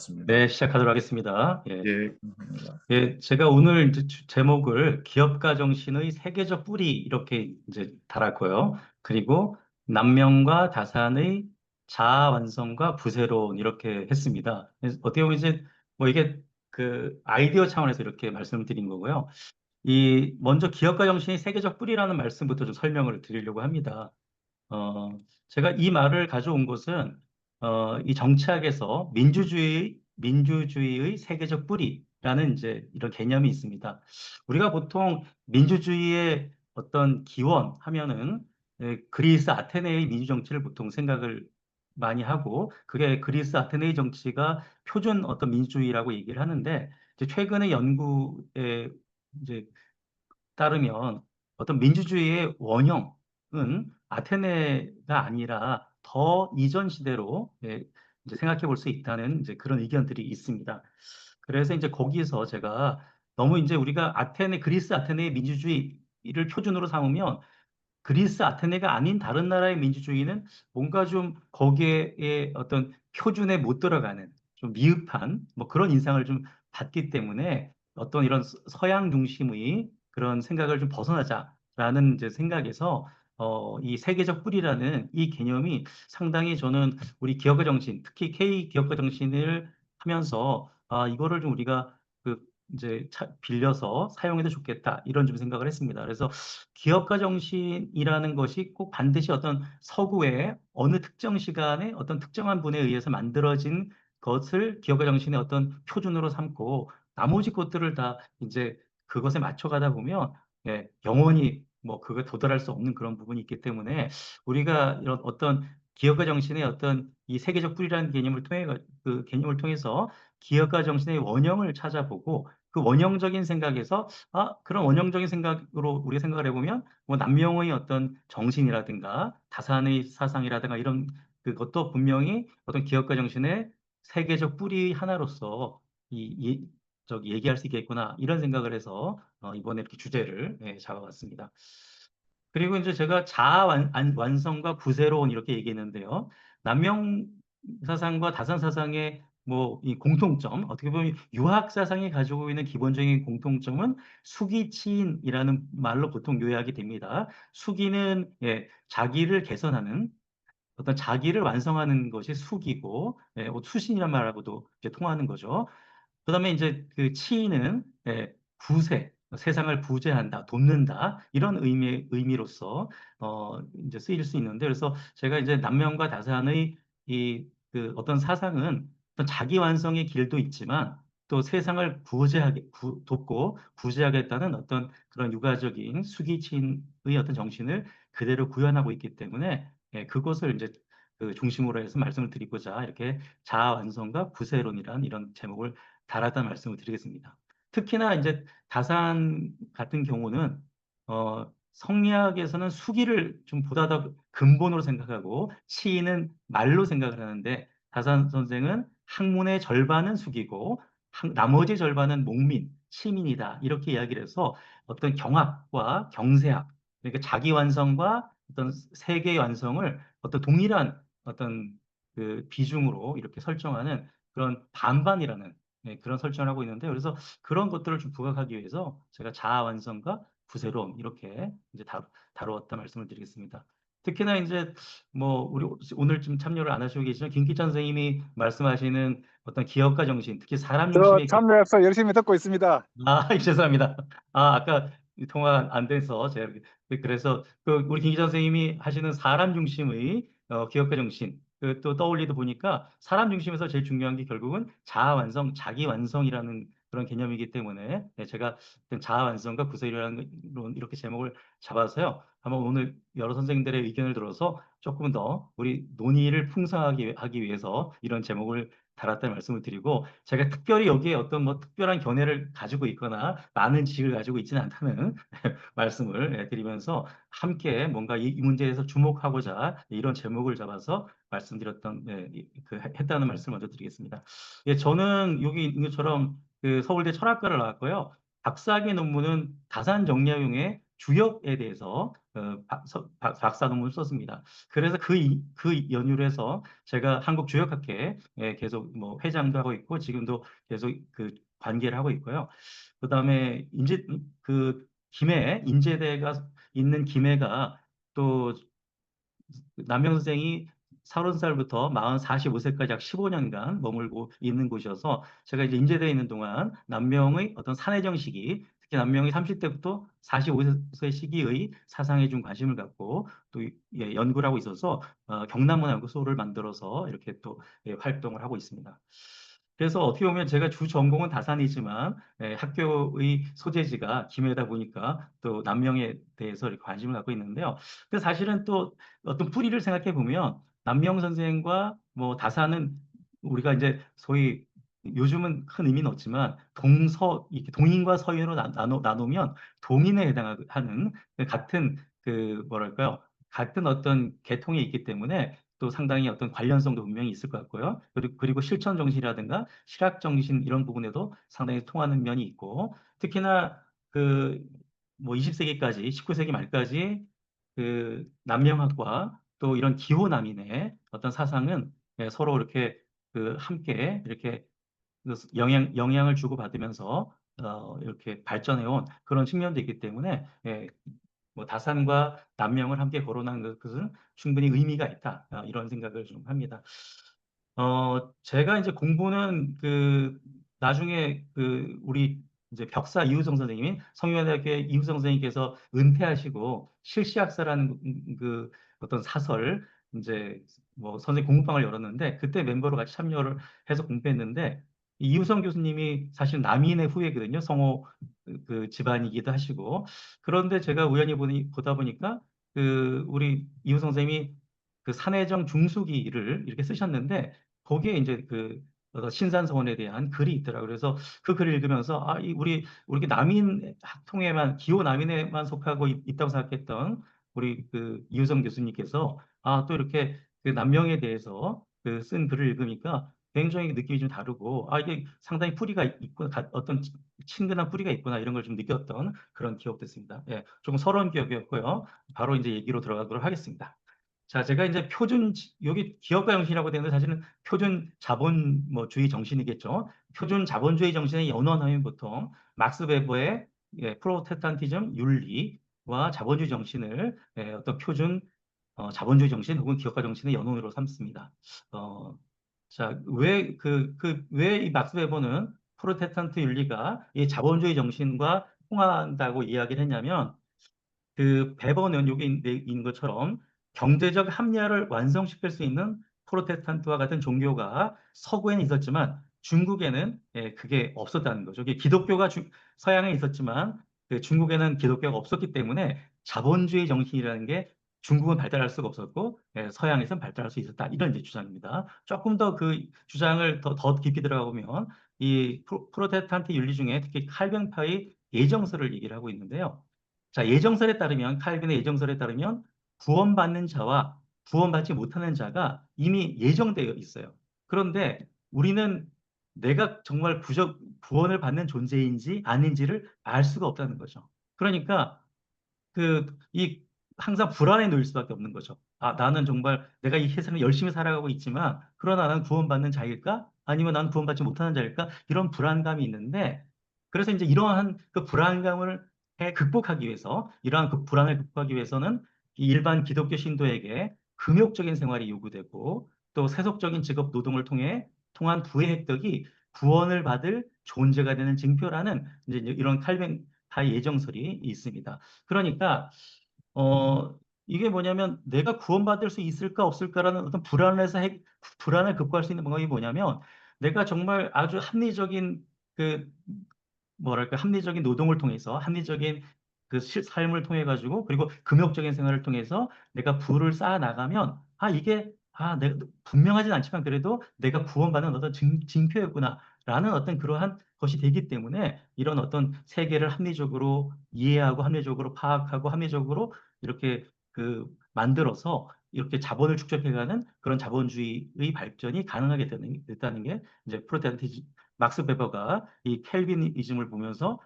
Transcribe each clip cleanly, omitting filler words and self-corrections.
맞습니다. 네, 시작하도록 하겠습니다. 예, 예, 감사합니다. 예, 제가 오늘 이제 제목을 기업가 정신의 세계적 뿌리 이렇게 이제 달았고요. 그리고 남명과 다산의 자아 완성과 부세론 이렇게 했습니다. 그래서 어떻게 보면 이제 뭐 이게 그 아이디어 차원에서 이렇게 말씀을 드린 거고요. 이 먼저 기업가 정신의 세계적 뿌리라는 말씀부터 좀 설명을 드리려고 합니다. 어, 제가 이 말을 가져온 것은 이 정치학에서 민주주의의 세계적 뿌리라는 이제 이런 개념이 있습니다. 우리가 보통 민주주의의 어떤 기원 하면은 그리스 아테네의 민주 정치를 보통 생각을 많이 하고 그게 그리스 아테네의 정치가 표준 어떤 민주주의라고 얘기를 하는데 이제 최근의 연구에 이제 따르면 어떤 민주주의의 원형은 아테네가 아니라 더 이전 시대로 이제 생각해 볼 수 있다는 이제 그런 의견들이 있습니다. 그래서 이제 거기서 제가 너무 이제 우리가 그리스 아테네의 민주주의를 표준으로 삼으면 그리스 아테네가 아닌 다른 나라의 민주주의는 뭔가 좀 거기에 어떤 표준에 못 들어가는 좀 미흡한 뭐 그런 인상을 좀 받기 때문에 어떤 이런 서양 중심의 그런 생각을 좀 벗어나자라는 이제 생각에서 이 세계적 뿌리라는 이 개념이 상당히 저는 우리 기업가 정신, 특히 K 기업가 정신을 하면서 이거를 좀 우리가 그 이제 빌려서 사용해도 좋겠다 이런 좀 생각을 했습니다. 그래서 기업가 정신이라는 것이 꼭 반드시 어떤 서구의 어느 특정 시간에 어떤 특정한 분에 의해서 만들어진 것을 기업가 정신의 어떤 표준으로 삼고 나머지 것들을 다 이제 그것에 맞춰가다 보면 영원히 뭐 그거 도달할 수 없는 그런 부분이 있기 때문에 우리가 이런 어떤 기업가 정신의 어떤 이 세계적 뿌리라는 개념을 그 개념을 통해서 기업가 정신의 원형을 찾아보고 그 원형적인 생각에서 그런 원형적인 생각으로 우리가 생각을 해보면, 뭐, 남명의 어떤 정신이라든가, 다산의 사상이라든가, 이런 그것도 분명히 어떤 기업가 정신의 세계적 뿌리 하나로서 얘기할 수 있겠구나, 이런 생각을 해서, 이번에 이렇게 주제를 잡아봤습니다. 그리고 이제 제가 자아 완성과 구세로운 이렇게 얘기했는데요. 남명 사상과 다산 사상의 뭐 이 공통점, 어떻게 보면 유학 사상이 가지고 있는 기본적인 공통점은 수기치인이라는 말로 보통 요약이 됩니다. 수기는 자기를 개선하는 어떤 자기를 완성하는 것이 수기고, 수신이란 말하고도 이제 통하는 거죠. 그다음에 이제 그 치인은 구세, 세상을 구제한다, 돕는다 이런 의미로서 이제 쓰일 수 있는데 그래서 제가 이제 남명과 다산의 이 그 어떤 사상은 어떤 자기 완성의 길도 있지만 또 세상을 돕고 구제하겠다는 어떤 그런 유가적인 수기치인의 어떤 정신을 그대로 구현하고 있기 때문에 그것을 이제 그 중심으로 해서 말씀을 드리고자 이렇게 자아 완성과 구세론이라는 이런 제목을 달았다는 말씀을 드리겠습니다. 특히나 이제 다산 같은 경우는 성리학에서는 수기를 좀 보다 더 근본으로 생각하고 치인은 말로 생각을 하는데 다산 선생은 학문의 절반은 수기고 나머지 절반은 목민, 시민이다 이렇게 이야기를 해서 어떤 경학과 경세학 그러니까 자기 완성과 어떤 세계 완성을 어떤 동일한 어떤 그 비중으로 이렇게 설정하는 그런 반반이라는 그런 설정을 하고 있는데 그래서 그런 것들을 좀 부각하기 위해서 제가 자아 완성과 구세론 이렇게 이제 다루었다 말씀을 드리겠습니다. 특히나 이제 뭐 우리 오늘 좀 참여를 안 하시고 계시는 김기찬 선생님이 말씀하시는 어떤 기업가 정신, 특히 사람 저 중심의 참여해서 열심히 듣고 있습니다. 죄송합니다. 아까 이 통화 안 돼서 제가 그래서 그 우리 김기찬 선생님이 하시는 사람 중심의 기업가 정신 또 떠올리다 보니까 사람 중심에서 제일 중요한 게 결국은 자아 완성, 자기 완성이라는 그런 개념이기 때문에 제가 자아 완성과 구세이라는 이렇게 제목을 잡아서요. 한번 오늘 여러 선생님들의 의견을 들어서 조금 더 우리 논의를 풍성하게 하기 위해서 이런 제목을 달았다는 말씀을 드리고 제가 특별히 여기에 어떤 뭐 특별한 견해를 가지고 있거나 많은 지식을 가지고 있지는 않다는 말씀을 드리면서 함께 뭔가 이 문제에서 주목하고자 이런 제목을 잡아서 말씀드렸던 했다는 말씀을 먼저 드리겠습니다. 저는 여기 있는 것처럼 그 서울대 철학과를 나왔고요. 박사학위 논문은 다산 정리형의 주역에 대해서 박사 논문을 썼습니다. 그래서 그 연유로 해서 제가 한국 주역학회에 계속 뭐 회장도 하고 있고 지금도 계속 그 관계를 하고 있고요. 그다음에 인제대가 있는 김해가 또 남명 선생이 30살부터 45세까지 약 15년간 머물고 있는 곳이어서 제가 이제 인제대에 있는 동안 남명의 어떤 사내정 시기, 특히 남명이 30대부터 45세 시기의 사상에 좀 관심을 갖고 또 연구를 하고 있어서 경남문화연구소를 만들어서 이렇게 또 활동을 하고 있습니다. 그래서 어떻게 보면 제가 주 전공은 다산이지만 학교의 소재지가 김해다 보니까 또 남명에 대해서 이렇게 관심을 갖고 있는데요. 근데 사실은 또 어떤 뿌리를 생각해 보면 남명 선생과 뭐 다사는 우리가 이제 소위 요즘은 큰 의미는 없지만 이렇게 동인과 서인으로 나누면 동인에 해당하는 같은 그 뭐랄까요? 같은 어떤 계통에 있기 때문에 또 상당히 어떤 관련성도 분명히 있을 것 같고요. 그리고 실천 정신이라든가 실학 정신 이런 부분에도 상당히 통하는 면이 있고 특히나 그 뭐 20세기까지 19세기 말까지 그 남명학과 또 이런 기호남인의 어떤 사상은 서로 이렇게 그 함께 이렇게 그 영향을 주고받으면서 이렇게 발전해온 그런 측면도 있기 때문에 뭐 다산과 남명을 함께 거론한 것은 충분히 의미가 있다. 이런 생각을 좀 합니다. 제가 이제 공부는 나중에 우리 이제 벽사 이hu성 선생님이 성균관대학교의 이hu성 선생님께서 은퇴하시고 실시학사라는 어떤 사설 이제 뭐 선생 공부방을 열었는데 그때 멤버로 같이 참여를 해서 공부했는데 이hu성 교수님이 사실 남인의 후예거든요. 성호 집안이기도 하시고 그런데 제가 우연히 보다 보니까 우리 이hu성 선생님이 그 산해정 중수기를 이렇게 쓰셨는데 거기에 이제 어떤 신산서원에 대한 글이 있더라고요. 그래서 그 글을 읽으면서 우리 남인 학통에만 기호 남인에만 속하고 있다고 생각했던 우리 이효성 교수님께서 또 이렇게 남명에 대해서 쓴 글을 읽으니까 굉장히 느낌이 좀 다르고 이게 상당히 뿌리가 있구나 어떤 친근한 뿌리가 있구나 이런 걸 좀 느꼈던 그런 기억됐습니다. 예, 조금 서러운 기억이었고요. 바로 이제 얘기로 들어가도록 하겠습니다. 자, 제가 이제 여기 기업가 정신이라고 되는데 사실은 표준 자본주의 정신이겠죠. 표준 자본주의 정신의 연원하면 보통 막스 베버의 프로테스탄티즘 윤리와 자본주의 정신을 어떤 표준 자본주의 정신 혹은 기업가 정신의 연원으로 삼습니다. 어, 자, 왜 이 막스 베버는 프로테스탄트 윤리가 이 자본주의 정신과 통한다고 이야기를 했냐면 베버는 여기 있는 것처럼 경제적 합리화를 완성시킬 수 있는 프로테스탄트와 같은 종교가 서구에는 있었지만 중국에는 그게 없었다는 거죠. 이게 기독교가 서양에 있었지만 중국에는 기독교가 없었기 때문에 자본주의 정신이라는 게 중국은 발달할 수가 없었고 서양에서는 발달할 수 있었다. 이런 이제 주장입니다. 조금 더 그 주장을 더 깊이 들어가 보면 이 프로테스탄트 윤리 중에 특히 칼뱅파의 예정설을 얘기를 하고 있는데요. 자, 칼빈의 예정설에 따르면 구원받는 자와 구원받지 못하는 자가 이미 예정되어 있어요. 그런데 우리는 내가 정말 구원을 받는 존재인지 아닌지를 알 수가 없다는 거죠. 그러니까 이 항상 불안에 놓일 수밖에 없는 거죠. 나는 정말 내가 이 세상에 열심히 살아가고 있지만, 그러나 나는 구원받는 자일까? 아니면 나는 구원받지 못하는 자일까? 이런 불안감이 있는데, 그래서 이제 이러한 그 불안감을 극복하기 위해서, 이러한 그 불안을 극복하기 위해서는 이 일반 기독교 신도에게 금욕적인 생활이 요구되고, 또 세속적인 직업 노동을 통한 부의 획득이 구원을 받을 존재가 되는 징표라는 이제 이런 칼뱅파의 예정설이 있습니다. 그러니까 어 이게 뭐냐면 내가 구원받을 수 있을까 없을까라는 어떤 불안을 극복할 수 있는 방법이 뭐냐면 내가 정말 아주 합리적인 그 뭐랄까 합리적인 노동을 통해서 합리적인 삶을 통해 가지고 그리고 금욕적인 생활을 통해서 내가 부를 쌓아 나가면 이게 내가 분명하진 않지만 그래도 내가 구원받는 어떤 징표였구나라는 어떤 그러한 것이 되기 때문에 이런 어떤 세계를 합리적으로 이해하고 합리적으로 파악하고 합리적으로 이렇게 만들어서 이렇게 자본을 축적해가는 그런 자본주의의 발전이 가능하게 됐다는 게 이제 막스 베버가 이 켈비니즘을 보면서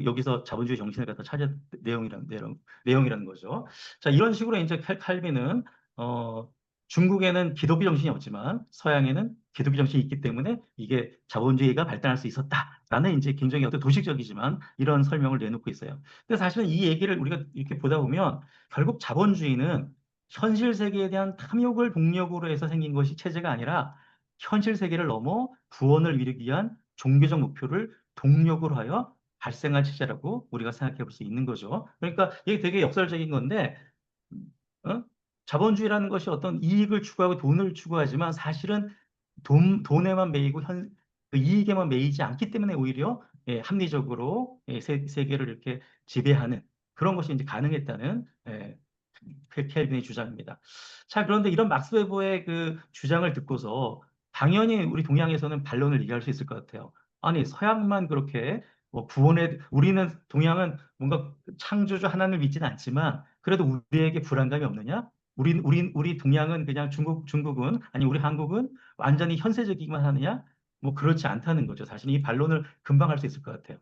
여기서 자본주의 정신을 갖다 찾은 내용이라는 거죠. 자, 이런 식으로 이제 칼빈은 어, 중국에는 기독교 정신이 없지만 서양에는 기독교 정신이 있기 때문에 이게 자본주의가 발달할 수 있었다라는 이제 굉장히 어떤 도식적이지만 이런 설명을 내놓고 있어요. 근데 사실은 이 얘기를 우리가 이렇게 보다 보면 결국 자본주의는 현실 세계에 대한 탐욕을 동력으로 해서 생긴 것이 체제가 아니라 현실 세계를 넘어 구원을 이루기 위한 종교적 목표를 동력으로 하여 발생한 체제라고 우리가 생각해 볼 수 있는 거죠. 그러니까 이게 되게 역설적인 건데, 어? 자본주의라는 것이 어떤 이익을 추구하고 돈을 추구하지만 사실은 돈에만 매이고 그 이익에만 매이지 않기 때문에 오히려 합리적으로 세계를 이렇게 지배하는 그런 것이 이제 가능했다는 켈빈의 주장입니다. 자, 그런데 이런 막스 웨버의 그 주장을 듣고서 당연히 우리 동양에서는 반론을 얘기할 수 있을 것 같아요. 아니, 서양만 그렇게 뭐 우리는 동양은 뭔가 창조주 하나님을 믿지는 않지만 그래도 우리에게 불안감이 없느냐? 우리 동양은 그냥 중국은, 아니, 우리 한국은 완전히 현세적이기만 하느냐? 뭐 그렇지 않다는 거죠. 사실 이 반론을 금방 할 수 있을 것 같아요.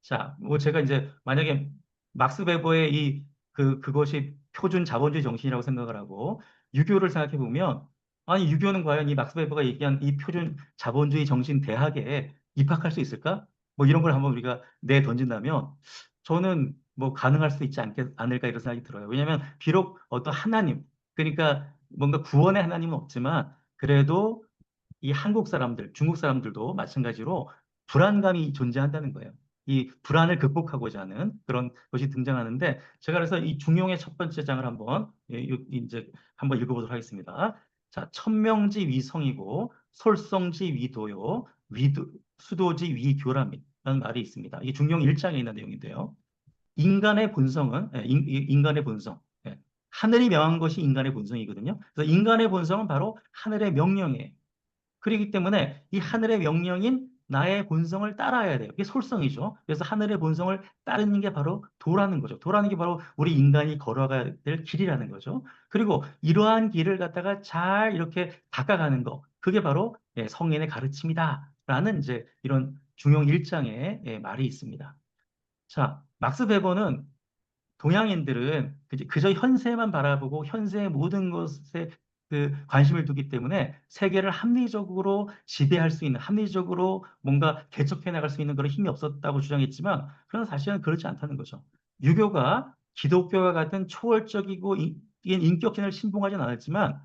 자, 뭐 제가 이제 만약에 막스 웨버의 그것이 표준 자본주의 정신이라고 생각을 하고 유교를 생각해 보면 아니 유교는 과연 이 막스 웨버가 얘기한 이 표준 자본주의 정신 대학에 입학할 수 있을까? 뭐 이런 걸 한번 우리가 내 던진다면 저는 뭐 가능할 수 있지 않을까 이런 생각이 들어요. 왜냐하면 비록 어떤 하나님 그러니까 뭔가 구원의 하나님은 없지만 그래도 이 한국 사람들, 중국 사람들도 마찬가지로 불안감이 존재한다는 거예요. 이 불안을 극복하고자 하는 그런 것이 등장하는데 제가 그래서 이 중용의 첫 번째 장을 한번 이제 한번 읽어보도록 하겠습니다. 자, 천명지 위성이고 솔성지 위도요, 수도지 위교람이라는 말이 있습니다. 이게 중용 1장에 있는 내용인데요. 인간의 본성은 인간의 본성. 하늘이 명한 것이 인간의 본성이거든요. 그래서 인간의 본성은 바로 하늘의 명령이에요. 그렇기 때문에 이 하늘의 명령인 나의 본성을 따라야 돼요. 이게 솔성이죠. 그래서 하늘의 본성을 따르는 게 바로 도라는 거죠. 도라는 게 바로 우리 인간이 걸어가야 될 길이라는 거죠. 그리고 이러한 길을 갖다가 잘 이렇게 닦아가는 거. 그게 바로 성인의 가르침이다. 라는 이제 이런 중용 1장의 말이 있습니다. 자, 막스 베버는 동양인들은 그저 현세만 바라보고 현세의 모든 것에 그 관심을 두기 때문에 세계를 합리적으로 지배할 수 있는, 합리적으로 뭔가 개척해 나갈 수 있는 그런 힘이 없었다고 주장했지만, 그런 사실은 그렇지 않다는 거죠. 유교가 기독교와 같은 초월적이고 인격신을 신봉하진 않았지만,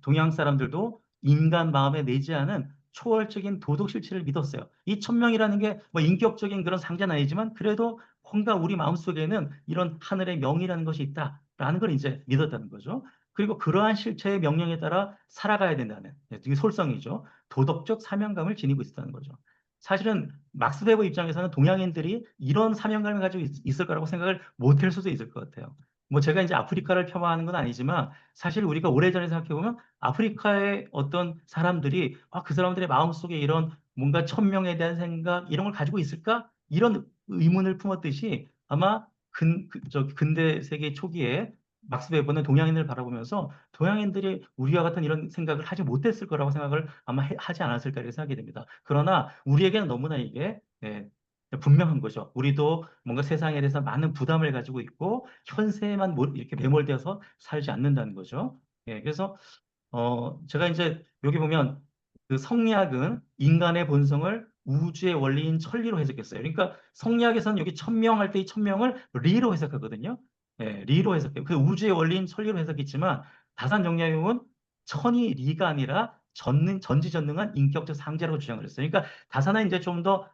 동양 사람들도 인간 마음에 내지 않은 초월적인 도덕 실체를 믿었어요. 이 천명이라는 게 뭐 인격적인 그런 상자는 아니지만 그래도 뭔가 우리 마음속에는 이런 하늘의 명이라는 것이 있다라는 걸 이제 믿었다는 거죠. 그리고 그러한 실체의 명령에 따라 살아가야 된다는 이게 솔성이죠. 도덕적 사명감을 지니고 있었다는 거죠. 사실은 막스 베버 입장에서는 동양인들이 이런 사명감을 가지고 있을 거라고 생각을 못할 수도 있을 것 같아요. 뭐 제가 이제 아프리카를 폄하하는 건 아니지만 사실 우리가 오래전에 생각해보면 아프리카의 어떤 사람들이 그 사람들의 마음속에 이런 뭔가 천명에 대한 생각 이런 걸 가지고 있을까? 이런 의문을 품었듯이 아마 근대 세계 초기에 막스 베버는 동양인을 바라보면서 동양인들이 우리와 같은 이런 생각을 하지 못했을 거라고 생각을 아마 하지 않았을까 이렇게 생각이 됩니다. 그러나 우리에게는 너무나 이게 분명한 거죠. 우리도 뭔가 세상에 대해서 많은 부담을 가지고 있고 현세에만 이렇게 매몰되어서 살지 않는다는 거죠. 그래서 제가 이제 여기 보면 그 성리학은 인간의 본성을 우주의 원리인 천리로 해석했어요. 그러니까 성리학에서는 여기 천명할 때 이 천명을 리로 해석하거든요. 리로 해석해요. 그 우주의 원리인 천리로 해석했지만 다산 정약용은 천이 리가 아니라 전지전능한 인격적 상제라고 주장을 했어요. 그러니까 다산은 이제 좀 더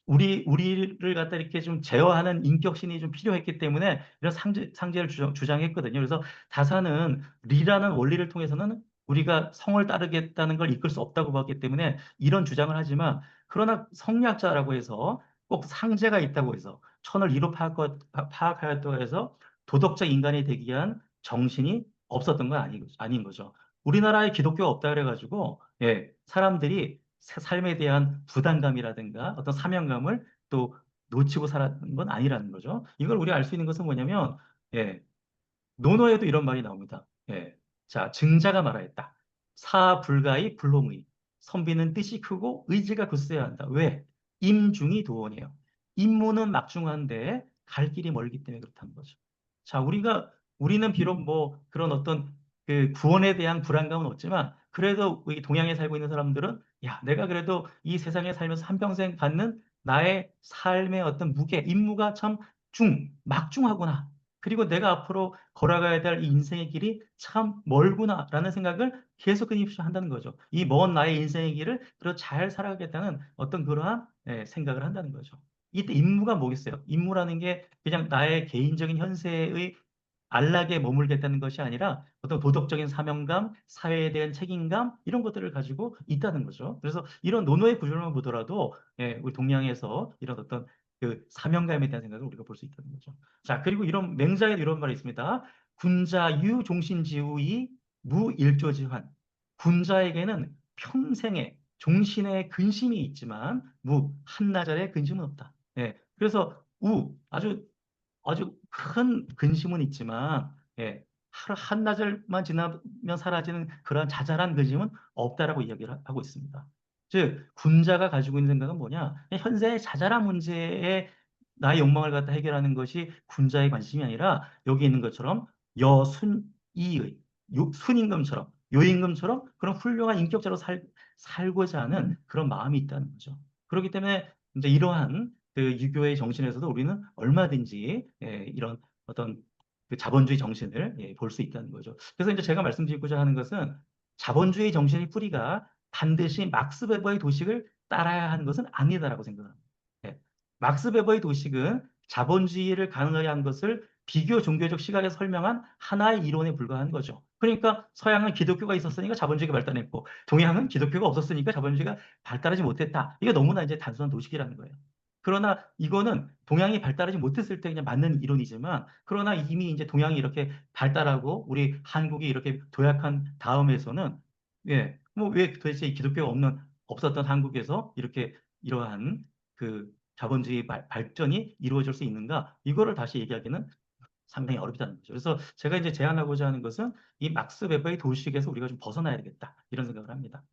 우리를 갖다 이렇게 좀 제어하는 인격신이 좀 필요했기 때문에 이런 상제를 주장했거든요. 그래서 다산은 리라는 원리를 통해서는 우리가 성을 따르겠다는 걸 이끌 수 없다고 봤기 때문에 이런 주장을 하지만 그러나 성리학자라고 해서 꼭 상제가 있다고 해서 천을 이로 파악하였다고 해서 도덕적 인간이 되기 위한 정신이 없었던 건 아닌 거죠. 우리나라에 기독교가 없다 그래가지고 사람들이 삶에 대한 부담감이라든가 어떤 사명감을 또 놓치고 살았던 건 아니라는 거죠. 이걸 우리가 알 수 있는 것은 뭐냐면 예, 논어에도 이런 말이 나옵니다. 자, 증자가 말하였다. 사불가의 불홍의. 선비는 뜻이 크고 의지가 굳세야 한다. 왜? 임중이 도원이에요. 임무는 막중한데 갈 길이 멀기 때문에 그렇다는 거죠. 자, 우리는 비록 뭐 그런 어떤 그 구원에 대한 불안감은 없지만 그래도 우리 동양에 살고 있는 사람들은 야, 내가 그래도 이 세상에 살면서 한평생 받는 나의 삶의 어떤 무게, 임무가 참 막중하구나. 그리고 내가 앞으로 걸어가야 될 이 인생의 길이 참 멀구나라는 생각을 계속 끊임없이 한다는 거죠. 이 먼 나의 인생의 길을 그래도 잘 살아가겠다는 어떤 그러한 생각을 한다는 거죠. 이때 임무가 뭐겠어요? 임무라는 게 그냥 나의 개인적인 현세의 안락에 머물겠다는 것이 아니라 어떤 도덕적인 사명감, 사회에 대한 책임감 이런 것들을 가지고 있다는 거죠. 그래서 이런 논어의 구조만 보더라도 우리 동양에서 이런 어떤 그 사명감에 대한 생각을 우리가 볼 수 있다는 거죠. 자, 그리고 이런 맹자에 이런 말이 있습니다. 군자유 종신지우이 무일조지환. 군자에게는 평생의 종신의 근심이 있지만 한나절의 근심은 없다. 그래서 아주 큰 근심은 있지만, 하루 한나절만 지나면 사라지는 그러한 자잘한 근심은 없다라고 이야기를 하고 있습니다. 즉, 군자가 가지고 있는 생각은 뭐냐? 그냥 현재의 자잘한 문제에 나의 욕망을 갖다 해결하는 것이 군자의 관심이 아니라 여기 있는 것처럼 여순이의, 순임금처럼, 요임금처럼 그런 훌륭한 인격자로 살고자 하는 그런 마음이 있다는 거죠. 그렇기 때문에 이제 이러한 그 유교의 정신에서도 우리는 얼마든지 이런 어떤 그 자본주의 정신을 볼 수 있다는 거죠. 그래서 이제 제가 말씀드리고자 하는 것은 자본주의 정신의 뿌리가 반드시 막스 베버의 도식을 따라야 하는 것은 아니다라고 생각합니다. 예. 막스 베버의 도식은 자본주의를 가능하게 한 것을 비교 종교적 시각에서 설명한 하나의 이론에 불과한 거죠. 그러니까 서양은 기독교가 있었으니까 자본주의가 발달했고 동양은 기독교가 없었으니까 자본주의가 발달하지 못했다. 이게 너무나 이제 단순한 도식이라는 거예요. 그러나 이거는 동양이 발달하지 못했을 때 그냥 맞는 이론이지만 그러나 이미 이제 동양이 이렇게 발달하고 우리 한국이 이렇게 도약한 다음에서는 뭐 왜 도대체 이 기독교가 없었던 한국에서 이렇게 이러한 그 자본주의 발전이 이루어질 수 있는가? 이거를 다시 얘기하기는 상당히 어렵다는 거죠. 그래서 제가 이제 제안하고자 하는 것은 이 막스 웨버의 도식에서 우리가 좀 벗어나야 되겠다. 이런 생각을 합니다.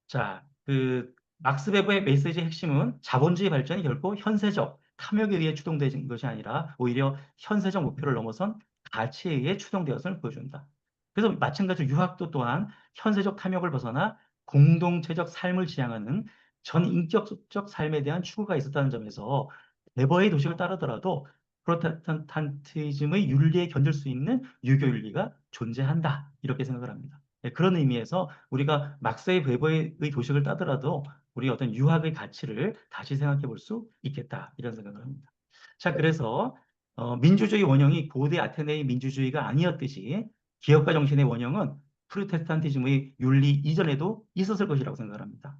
자, 그 막스 베버의 메시지의 핵심은 자본주의 발전이 결코 현세적 탐욕에 의해 추동된 것이 아니라 오히려 현세적 목표를 넘어선 가치에 의해 추동되었음을 보여준다. 그래서 마찬가지로 유학도 또한 현세적 탐욕을 벗어나 공동체적 삶을 지향하는 전 인격적 삶에 대한 추구가 있었다는 점에서 베버의 도식을 따르더라도 프로테스탄티즘의 윤리에 견줄 수 있는 유교 윤리가 존재한다. 이렇게 생각을 합니다. 그런 의미에서 우리가 막스의 베버의 도식을 따더라도 우리 어떤 유학의 가치를 다시 생각해 볼 수 있겠다 이런 생각을 합니다. 자, 그래서 민주주의 원형이 고대 아테네의 민주주의가 아니었듯이 기업가 정신의 원형은 프로테스탄티즘의 윤리 이전에도 있었을 것이라고 생각을 합니다.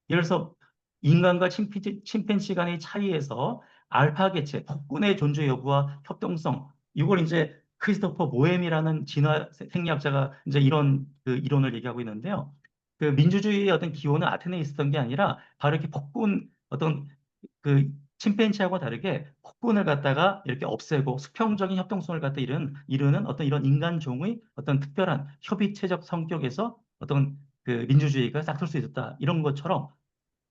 예를 들어서 인간과 침팬지 간의 차이에서 알파 개체, 폭군의 존재 여부와 협동성, 이걸 이제 크리스토퍼 모엠이라는 진화 생리학자가 이제 이런 그 이론을 얘기하고 있는데요. 그 민주주의의 어떤 기원은 아테네에 있었던 게 아니라 바로 이렇게 폭군 어떤 그 침팬지하고 다르게 폭군을 갖다가 이렇게 없애고 수평적인 협동성을 갖다 이루는 어떤 이런 인간종의 어떤 특별한 협의체적 성격에서 어떤 그 민주주의가 싹틀 수 있었다. 이런 것처럼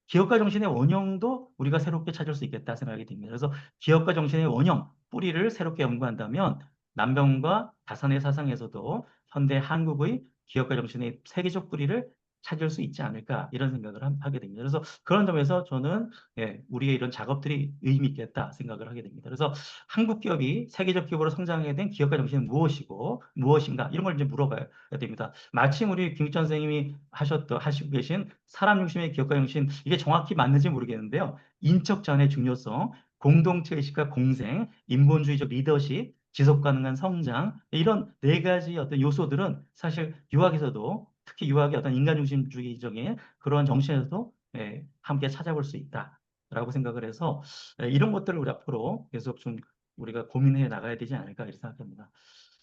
기업가 정신의 원형도 우리가 새롭게 찾을 수 있겠다 생각이 듭니다. 그래서 기업가 정신의 원형, 뿌리를 새롭게 연구한다면 남병과 다산의 사상에서도 현대 한국의 기업가 정신의 세계적 뿌리를 찾을 수 있지 않을까 이런 생각을 하게 됩니다. 그래서 그런 점에서 저는 우리의 이런 작업들이 의미 있겠다 생각을 하게 됩니다. 그래서 한국 기업이 세계적 기업으로 성장하게 된 기업가 정신은 무엇이고 무엇인가 이런 걸 이제 물어봐야 됩니다. 마침 우리 김기천 선생님이 하시고 계신 사람 중심의 기업가 정신 이게 정확히 맞는지 모르겠는데요. 인적 자원의 중요성, 공동체 의식과 공생, 인본주의적 리더십, 지속 가능한 성장 이런 네 가지 어떤 요소들은 사실 유학에서도 특히 유학의 어떤 인간 중심주의적인 그런 정신에서도 함께 찾아볼 수 있다라고 생각을 해서 이런 것들을 우리 앞으로 계속 좀 우리가 고민해 나가야 되지 않을까 이렇게 생각합니다.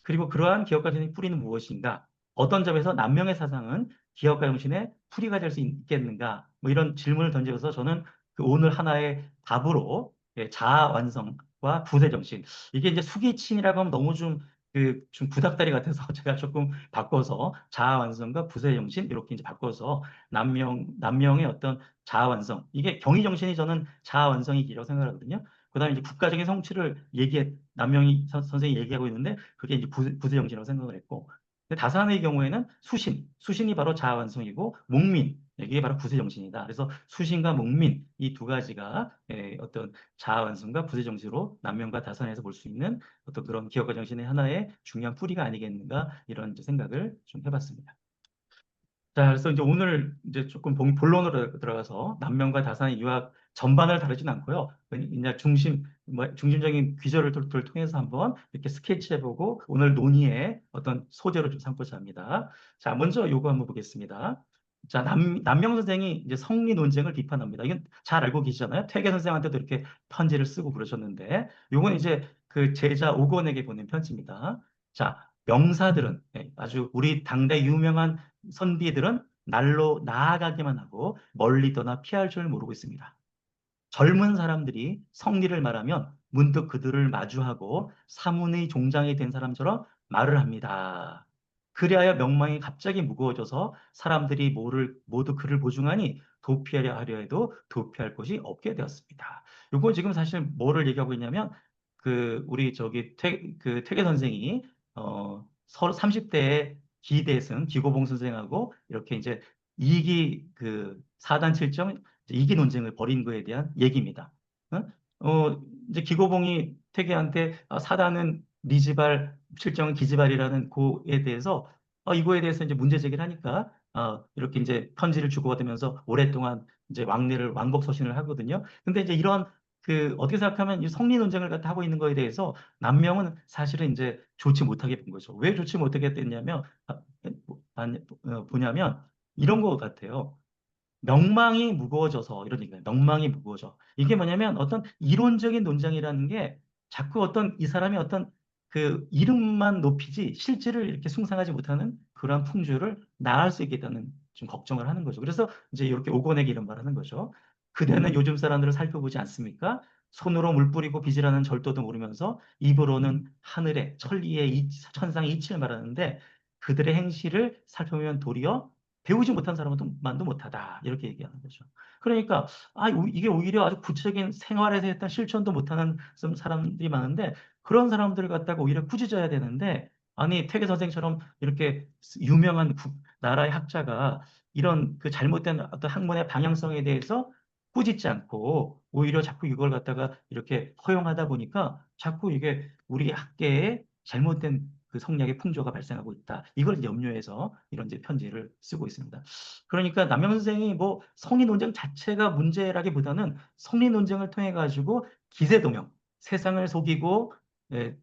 그리고 그러한 기업가 정신의 뿌리는 무엇인가? 어떤 점에서 남명의 사상은 기업가 정신의 풀이가 될 수 있겠는가? 뭐 이런 질문을 던져서 저는 그 오늘 하나의 답으로 자아 완성과 부세 정신. 이게 이제 수기친이라고 하면 너무 좀 좀 구닥다리 같아서 제가 조금 바꿔서 자아 완성과 부세 정신 이렇게 이제 바꿔서 남명의 어떤 자아 완성 이게 경의 정신이 저는 자아 완성의 길이라고 생각하거든요. 그다음에 이제 국가적인 성취를 남명희 선생이 얘기하고 있는데 그게 이제 부세 정신이라고 생각을 했고 근데 다산의 경우에는 수신이 바로 자아 완성이고 목민 이게 바로 부세 정신이다. 그래서 수신과 목민 이 두 가지가 어떤 자아 완성과 부세 정신으로 남명과 다산에서 볼 수 있는 어떤 그런 기업가 정신의 하나의 중요한 뿌리가 아니겠는가 이런 이제 생각을 좀 해봤습니다. 자, 그래서 이제 오늘 이제 조금 본론으로 들어가서 남명과 다산의 유학 전반을 다루진 않고요. 그냥 중심적인 귀절을 통해서 한번 이렇게 스케치해보고 오늘 논의의 어떤 소재로 좀 삼고자 합니다. 자, 먼저 요거 한번 보겠습니다. 자, 남명 선생이 이제 성리 논쟁을 비판합니다. 이건 잘 알고 계시잖아요. 퇴계 선생한테도 이렇게 편지를 쓰고 그러셨는데, 요건 이제 그 제자 오건에게 보낸 편지입니다. 자, 명사들은 아주 우리 당대 유명한 선비들은 날로 나아가기만 하고 멀리 떠나 피할 줄 모르고 있습니다. 젊은 사람들이 성리를 말하면 문득 그들을 마주하고 사문의 종장이 된 사람처럼 말을 합니다. 그리하여 명망이 갑자기 무거워져서 사람들이 모두 그를 보증하니 도피하려 하려 해도 도피할 곳이 없게 되었습니다. 이거 지금 사실 뭐를 얘기하고 있냐면 우리 그 퇴계 선생이 서로 30대에 기대승 기고봉 선생하고 이렇게 이제 사단 칠정 이기 논쟁을 벌인 거에 대한 얘기입니다. 어? 이제 기고봉이 태계한테 사단은 리지발, 실정은 기지발이라는 고에 대해서 이거에 대해서 이제 문제 제기를 하니까 이렇게 이제 편지를 주고받으면서 오랫동안 이제 왕복서신을 하거든요. 근데 이제 이런 어떻게 생각하면 이 성리 논쟁을 갖다 하고 있는 거에 대해서 남명은 사실은 이제 좋지 못하게 본 거죠. 왜 좋지 못하게 됐냐면 보냐면 이런 것 같아요. 명망이 무거워져서 이런 얘기예요. 명망이 무거워져. 이게 뭐냐면 어떤 이론적인 논쟁이라는 게 자꾸 이 사람이 어떤 그 이름만 높이지 실질을 이렇게 숭상하지 못하는 그러한 풍조를 낳을 수 있겠다는 좀 걱정을 하는 거죠. 그래서 이제 이렇게 오고내기 이런 말 하는 거죠. 그대는 요즘 사람들을 살펴보지 않습니까? 손으로 물 뿌리고 빚이라는 절도도 모르면서 입으로는 하늘에 천리에 천상의 이치를 말하는데 그들의 행실을 살펴보면 도리어 배우지 못한 사람만도 못하다. 이렇게 얘기하는 거죠. 그러니까, 이게 오히려 아주 구체적인 생활에서 했던 실천도 못하는 좀 사람들이 많은데, 그런 사람들을 갖다가 오히려 꾸짖어야 되는데, 아니, 퇴계 선생처럼 이렇게 유명한 나라의 학자가 이런 그 잘못된 어떤 학문의 방향성에 대해서 꾸짖지 않고, 오히려 자꾸 이걸 갖다가 이렇게 허용하다 보니까 자꾸 이게 우리 학계에 잘못된 그 성리학의 풍조가 발생하고 있다. 이걸 염려해서 이런 이제 편지를 쓰고 있습니다. 그러니까 남명 선생이 뭐 성리 논쟁 자체가 문제라기보다는 성리 논쟁을 통해 가지고 기세동영, 세상을 속이고 예,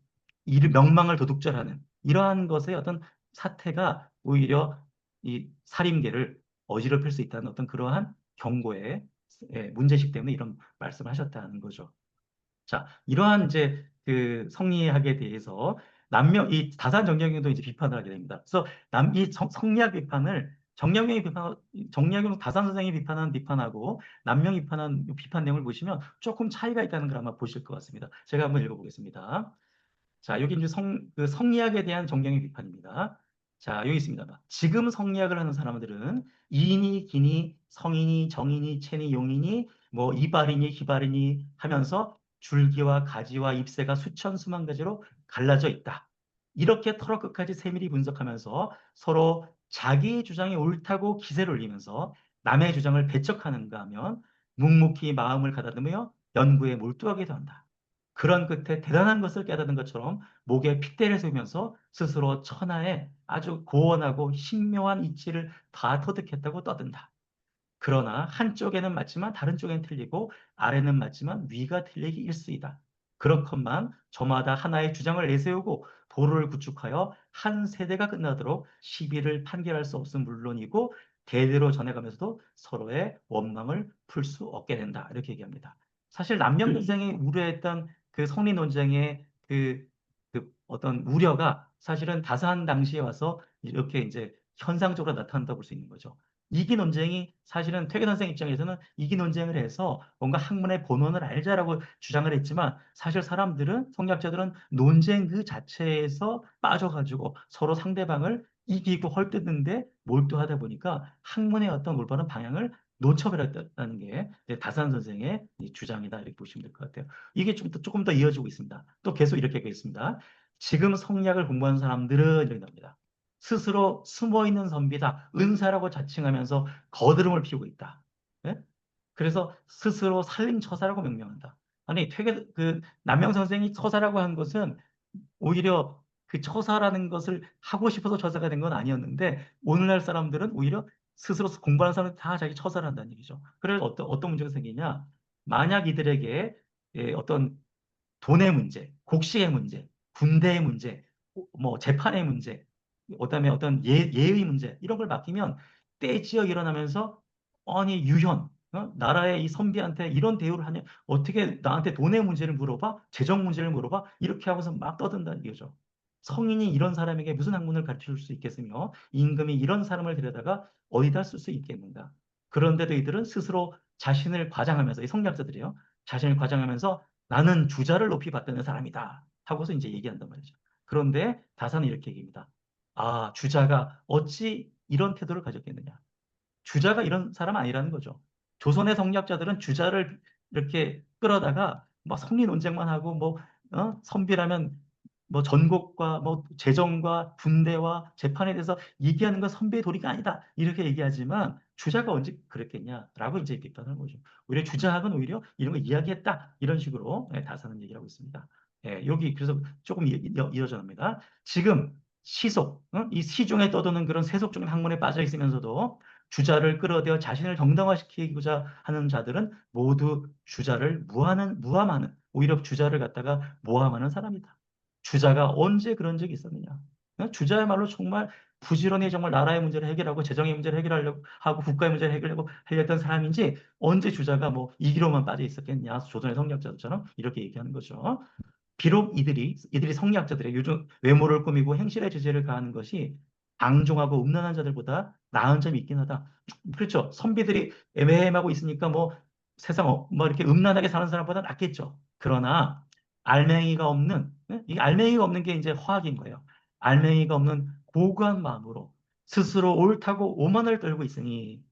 명망을 도둑질하는 이러한 것의 어떤 사태가 오히려 이 살인계를 어지럽힐 수 있다는 어떤 그러한 경고의 문제식 때문에 이런 말씀을 하셨다는 거죠. 자, 이러한 이제 그 성리학에 대해서 이 다산 정약용도 이제 비판을 하게 됩니다. 그래서 성리학 비판을 정약용 다산 선생이 비판한 비판하고 남명이 비판한 비판 내용을 보시면 조금 차이가 있다는 걸 아마 보실 것 같습니다. 제가 한번 읽어보겠습니다. 자, 여기 이제 성리학에 대한 정경의 비판입니다. 자, 여기 있습니다. 지금 성리학을 하는 사람들은 이인이, 기니, 성인이, 정인이, 체니, 용인이, 뭐 이발이니, 희발이니 하면서 줄기와 가지와 잎새가 수천 수만 가지로 갈라져 있다. 이렇게 털어 끝까지 세밀히 분석하면서 서로 자기 주장이 옳다고 기세를 올리면서 남의 주장을 배척하는가 하면 묵묵히 마음을 가다듬으며 연구에 몰두하게 된다. 그런 끝에 대단한 것을 깨닫는 것처럼 목에 핏대를 세우면서 스스로 천하에 아주 고원하고 신묘한 이치를 다 터득했다고 떠든다. 그러나 한쪽에는 맞지만 다른 쪽에는 틀리고 아래는 맞지만 위가 틀리기 일쑤이다. 그렇건만 저마다 하나의 주장을 내세우고 도를 구축하여 한 세대가 끝나도록 시비를 판결할 수 없음 물론이고 대대로 전해가면서도 서로의 원망을 풀 수 없게 된다. 이렇게 얘기합니다. 사실 남명 선생이 우려했던 그 성리 논쟁의 그 어떤 우려가 사실은 다산 당시에 와서 이렇게 이제 현상적으로 나타난다고 볼 수 있는 거죠. 이기 논쟁이 사실은 퇴계 선생 입장에서는 이기 논쟁을 해서 뭔가 학문의 본원을 알자라고 주장을 했지만 사실 사람들은 성리학자들은 논쟁 그 자체에서 빠져가지고 서로 상대방을 이기고 헐뜯는데 몰두하다 보니까 학문의 어떤 올바른 방향을 놓쳐버렸다는 게 이제 다산 선생의 이 주장이다 이렇게 보시면 될 것 같아요. 이게 조금 더 이어지고 있습니다. 또 계속 이렇게 얘기했습니다. 지금 성리학을 공부하는 사람들은 이렇게 납니다. 스스로 숨어있는 선비다. 은사라고 자칭하면서 거드름을 피우고 있다. 예? 그래서 스스로 살림처사라고 명명한다. 아니, 남명 선생이 처사라고 한 것은 오히려 그 처사라는 것을 하고 싶어서 처사가 된 건 아니었는데 오늘날 사람들은 오히려 스스로 공부하는 사람은 다 자기 처사를 한다는 얘기죠. 그래서 어떤 문제가 생기냐? 만약 이들에게 어떤 돈의 문제, 곡식의 문제, 군대의 문제, 뭐 재판의 문제, 그다음에 어떤 예의 문제 이런 걸 맡기면 떼지어 일어나면서 아니 유현 나라의 이 선비한테 이런 대우를 하냐 어떻게 나한테 돈의 문제를 물어봐 재정 문제를 물어봐 이렇게 하고서 막 떠든다는 얘기죠. 성인이 이런 사람에게 무슨 학문을 가르칠 수 있겠으며 임금이 이런 사람을 데려다가 어디다 쓸 수 있겠는가. 그런데도 이들은 스스로 자신을 과장하면서 이 성리학자들이요 자신을 과장하면서 나는 주자를 높이 받드는 사람이다. 하고서 이제 얘기한단 말이죠. 그런데 다사는 이렇게 얘기합니다. 아, 주자가 어찌 이런 태도를 가졌겠느냐. 주자가 이런 사람 아니라는 거죠. 조선의 성리학자들은 주자를 이렇게 끌어다가 막 성리 논쟁만 하고 뭐 선비라면 뭐 전국과 뭐 재정과 군대와 재판에 대해서 얘기하는 건 선비의 도리가 아니다. 이렇게 얘기하지만 주자가 언제 그랬겠냐라고 이제 비판하는 거죠. 오히려 주자학은 오히려 이런 거 이야기했다. 이런 식으로 다사는 얘기를 하고 있습니다. 여기 그래서 조금 이어져 납니다. 지금 시속, 이 시중에 떠도는 그런 세속적인 학문에 빠져 있으면서도 주자를 끌어들여 자신을 정당화시키고자 하는 자들은 모두 주자를 무함하는, 오히려 주자를 갖다가 모함하는 사람이다. 주자가 언제 그런 적이 있었느냐? 주자야말로 정말 부지런히 정말 나라의 문제를 해결하고 재정의 문제를 해결하려고 하고 국가의 문제를 해결하려고 하려던 사람인지 언제 주자가 뭐 이기로만 빠져 있었겠냐? 조선의 성리학자들처럼 이렇게 얘기하는 거죠. 비록 이들이 성리학자들의 요즘 외모를 꾸미고 행실의 제재를 가하는 것이 방종하고 음란한 자들보다 나은 점이 있긴 하다. 그렇죠. 선비들이 애매하고 있으니까 뭐 세상 뭐 이렇게 음란하게 사는 사람보다 낫겠죠. 그러나 알맹이가 없는 이 알맹이가 없는 게 이제 화학인 거예요. 알맹이가 없는 고고한 마음으로 스스로 옳다고 오만을 떨고 있으니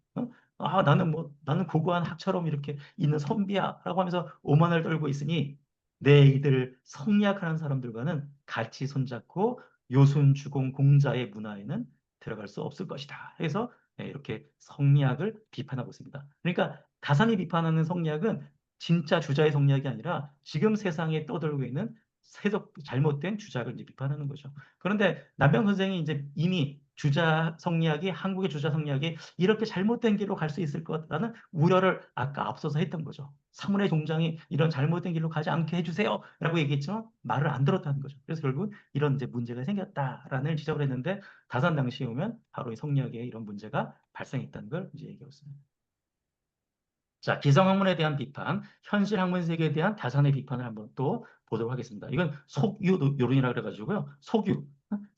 나는 고고한 학처럼 이렇게 있는 선비야라고 하면서 오만을 떨고 있으니 내 이들 성리학하는 사람들과는 같이 손잡고 요순 주공 공자의 문화에는 들어갈 수 없을 것이다. 해서 이렇게 성리학을 비판하고 있습니다. 그러니까 다산이 비판하는 성리학은 진짜 주자의 성리학이 아니라 지금 세상에 떠돌고 있는 잘못된 주자를 이제 비판하는 거죠. 그런데 남병 선생이 이제 이미 주자 성리학이 한국의 주자 성리학이 이렇게 잘못된 길로 갈 수 있을 거라는 우려를 아까 앞서서 했던 거죠. 사문의 종장이 이런 잘못된 길로 가지 않게 해주세요. 라고 얘기했지만 말을 안 들었다는 거죠. 그래서 결국 이런 이제 문제가 생겼다라는 지적을 했는데 다산 당시에 오면 바로 이 성리학에 이런 문제가 발생했다는 걸 이제 얘기하고 있습니다. 자, 기성학문에 대한 비판, 현실 학문 세계에 대한 다산의 비판을 한번 또 보도록 하겠습니다. 이건 속유 요론이라 그래가지고요. 속유,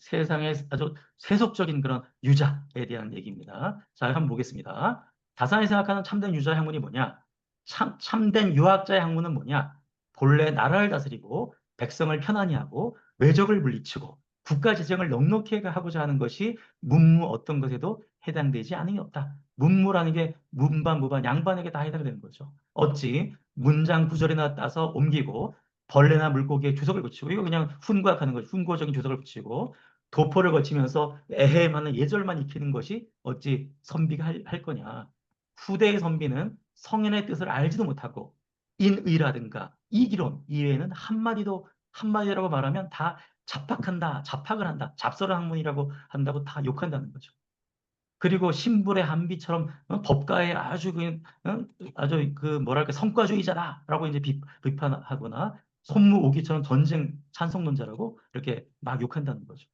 세상의 아주 세속적인 그런 유자에 대한 얘기입니다. 자, 한번 보겠습니다. 다산이 생각하는 참된 유자 학문이 뭐냐? 참된 유학자의 학문은 뭐냐? 본래 나라를 다스리고 백성을 편안히 하고 외적을 물리치고 국가 재정을 넉넉히 하고자 하는 것이 문무 어떤 것에도 해당되지 않음이 없다. 문무라는 게 문반, 무반, 양반에게 다 해당되는 거죠. 어찌 문장 구절이나 따서 옮기고 벌레나 물고기에 주석을 붙이고 이거 그냥 훈구학하는 거죠. 훈고적인 주석을 붙이고 도포를 거치면서 에헤마는 예절만 익히는 것이 어찌 선비가 할 거냐. 후대의 선비는 성인의 뜻을 알지도 못하고 인의라든가 이기론 이외에는 한마디라고 말하면 다 잡학한다, 잡학을 한다, 잡설한 학문이라고 한다고 다 욕한다는 거죠. 그리고 신불의 한비처럼 법가에 아주 그 뭐랄까 성과주의자다라고 이제 비판하거나 손무오기처럼 전쟁 찬성론자라고 이렇게 막 욕한다는 거죠.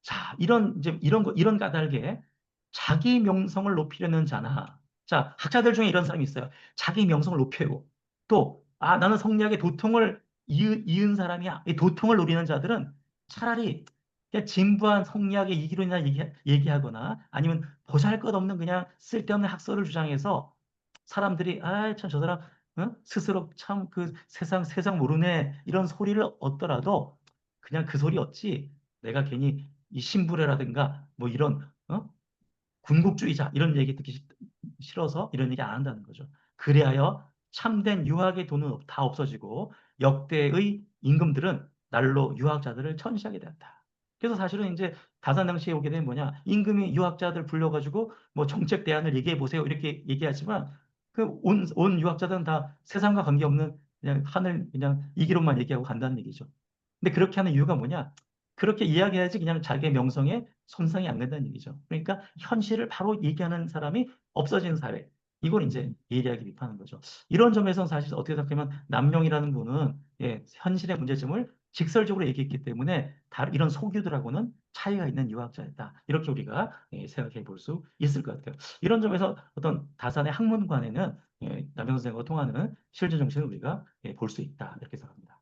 자, 이런 까닭에 자기 명성을 높이려는 자나, 자, 학자들 중에 이런 사람이 있어요. 자기 명성을 높이고, 또, 나는 성리학의 도통을 이은 사람이야. 이 도통을 노리는 자들은 차라리 그냥 진부한 성리학의 이기론이나 얘기하거나 아니면 보잘것없는 그냥 쓸데없는 학설을 주장해서 사람들이 참 저 사람 스스로 참 그 세상 모르네 이런 소리를 얻더라도 그냥 그 소리 얻지 내가 괜히 이 신부래라든가 뭐 이런 군국주의자 이런 얘기 듣기 싫어서 이런 얘기 안 한다는 거죠. 그리하여 참된 유학의 돈은 다 없어지고 역대의 임금들은 날로 유학자들을 천시하게 되었다. 그래서 사실은 이제 다산 당시에 오게 되면 뭐냐 임금이 유학자들 불러가지고 뭐 정책 대안을 얘기해 보세요 이렇게 얘기하지만 그 온 유학자들은 다 세상과 관계없는 그냥 하늘 그냥 이기로만 얘기하고 간다는 얘기죠. 근데 그렇게 하는 이유가 뭐냐? 그렇게 이야기해야지 그냥 자기의 명성에 손상이 안 된다는 얘기죠. 그러니까 현실을 바로 얘기하는 사람이 없어지는 사회. 이걸 이제 예리하게 비판하는 거죠. 이런 점에서는 사실 어떻게 생각하면 남명이라는 분은 현실의 문제점을 직설적으로 얘기했기 때문에 이런 소규들하고는 차이가 있는 유학자였다. 이렇게 우리가 생각해 볼 수 있을 것 같아요. 이런 점에서 어떤 다산의 학문관에는 남명 선생과 통하는 실존 정신을 우리가 볼 수 있다. 이렇게 생각합니다.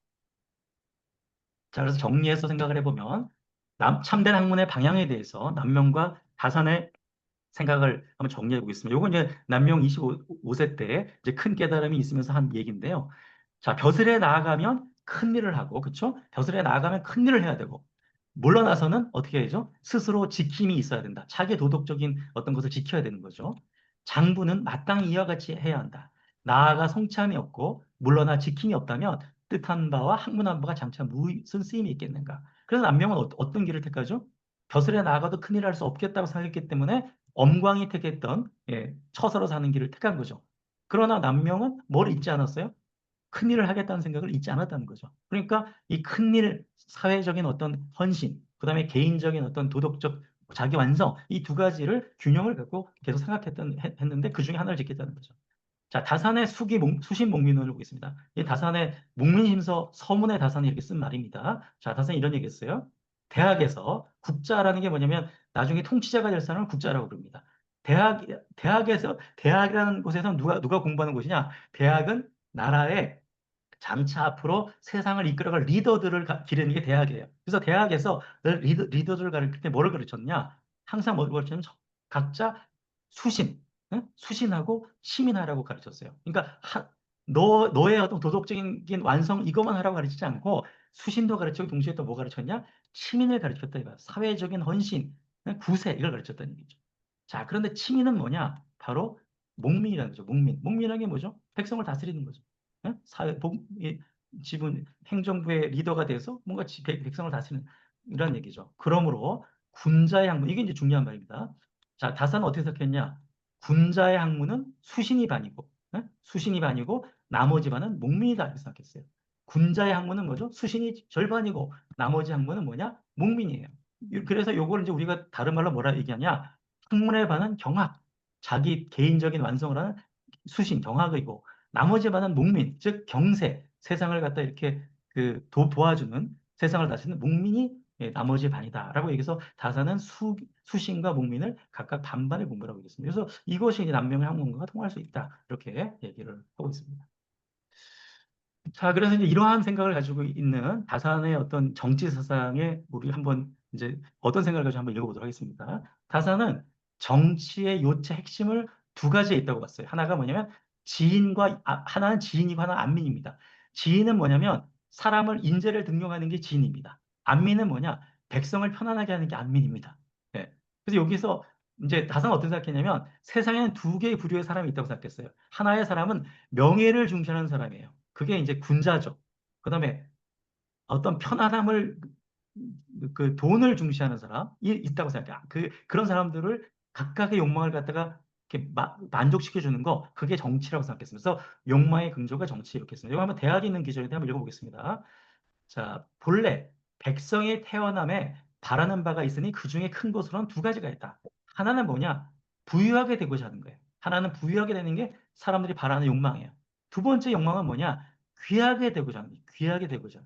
자, 그래서 정리해서 생각을 해보면 참된 학문의 방향에 대해서 남명과 다산의 생각을 한번 정리해 보겠습니다. 요건 이제 남명 25세 때 이제 큰 깨달음이 있으면서 한 얘기인데요. 자, 벼슬에 나아가면 큰 일을 하고, 그렇죠? 벼슬에 나아가면 큰 일을 해야 되고, 물러나서는 어떻게 해야죠? 스스로 지킴이 있어야 된다. 자기 도덕적인 어떤 것을 지켜야 되는 거죠. 장부는 마땅히 이와 같이 해야 한다. 나아가 성참이 없고, 물러나 지킴이 없다면 뜻한 바와 학문한 바가 장차 무슨 쓰임이 있겠는가? 그래서 남명은 어떤 길을 택하죠? 벼슬에 나아가도 큰일 할 수 없겠다고 생각했기 때문에 엄광이 택했던 처서로 사는 길을 택한 거죠. 그러나 남명은 뭘 잊지 않았어요? 큰일을 하겠다는 생각을 잊지 않았다는 거죠. 그러니까 이 큰일, 사회적인 어떤 헌신, 그다음에 개인적인 어떤 도덕적 자기 완성, 이 두 가지를 균형을 갖고 계속 했는데 그 중에 하나를 짓겠다는 거죠. 자, 다산의 수신 목민론을 보겠습니다. 이 다산의 목민심서 서문의 다산이 이렇게 쓴 말입니다. 자, 다산이 이런 얘기 했어요. 대학에서 국자라는 게 뭐냐면 나중에 통치자가 될 사람을 국자라고 부릅니다. 대학이라는 곳에서 누가 공부하는 곳이냐? 대학은 나라의 장차 앞으로 세상을 이끌어갈 리더들을 기르는 게 대학이에요. 그래서 대학에서 리더들을 가르칠 때 뭐를 가르쳤냐? 항상 뭘 가르쳤냐면 각자 수신, 응? 수신하고 시민하라고 가르쳤어요. 그러니까 너의 어떤 도덕적인 완성 이것만 하라고 가르치지 않고 수신도 가르치고 동시에 또 뭐 가르쳤냐? 시민을 가르쳤다 이거야. 사회적인 헌신, 응? 구세 이걸 가르쳤다는 얘기죠. 자, 그런데 치민은 뭐냐? 바로 목민이라는 거죠. 목민. 목민이라는 게 뭐죠? 백성을 다스리는 거죠. 예? 지분, 행정부의 리더가 돼서 뭔가 백성을 다스리는 이런 얘기죠. 그러므로 군자의 학문, 이게 이제 중요한 말입니다. 자, 다산은 어떻게 생각했냐? 군자의 학문은 수신이 반이고, 수신이 반이고, 나머지 반은 목민이다. 이렇게 생각했어요. 군자의 학문은 뭐죠? 수신이 절반이고, 나머지 학문은 뭐냐? 목민이에요. 그래서 요걸 이제 우리가 다른 말로 뭐라 얘기하냐? 학문의 반은 경학, 자기 개인적인 완성을 하는 수신, 경학이고, 나머지 반은 목민, 즉 경세, 세상을 갖다 이렇게 도와주는 세상을 다스리는 목민이 나머지 반이다라고 얘기해서 다사는 수신과 목민을 각각 반반의 공부라고 얘기했습니다. 그래서 이것이 이제 남명의 학문과 통할 수 있다 이렇게 얘기를 하고 있습니다. 자, 그래서 이제 이러한 생각을 가지고 있는 다산의 어떤 정치 사상에 우리 한번 이제 어떤 생각을 가지고 한번 읽어보도록 하겠습니다. 다산은 정치의 요체 핵심을 두 가지에 있다고 봤어요. 하나가 뭐냐면 하나는 지인이고 하나는 안민입니다. 지인은 뭐냐면 사람을 인재를 등용하는 게 지인입니다. 안민은 뭐냐? 백성을 편안하게 하는 게 안민입니다. 네. 그래서 여기서 이제 다산은 어떻게 생각했냐면 세상에는 두 개의 부류의 사람이 있다고 생각했어요. 하나의 사람은 명예를 중시하는 사람이에요. 그게 이제 군자죠. 그다음에 어떤 편안함을 그 돈을 중시하는 사람이 있다고 생각해요. 그런 사람들을 각각의 욕망을 갖다가 이렇게 만족시켜 주는 거 그게 정치라고 생각했습니다. 그래서 욕망의 긍조가 정치 이렇게 했습니다. 이거 한번 대학에 있는 기준인데 한번 읽어보겠습니다. 자, 본래 백성의 태어남에 바라는 바가 있으니 그 중에 큰 것으로는 두 가지가 있다. 하나는 뭐냐? 부유하게 되고자 하는 거예요. 하나는 부유하게 되는 게 사람들이 바라는 욕망이에요. 두 번째 욕망은 뭐냐? 귀하게 되고자 하는 거예요. 귀하게 되고자.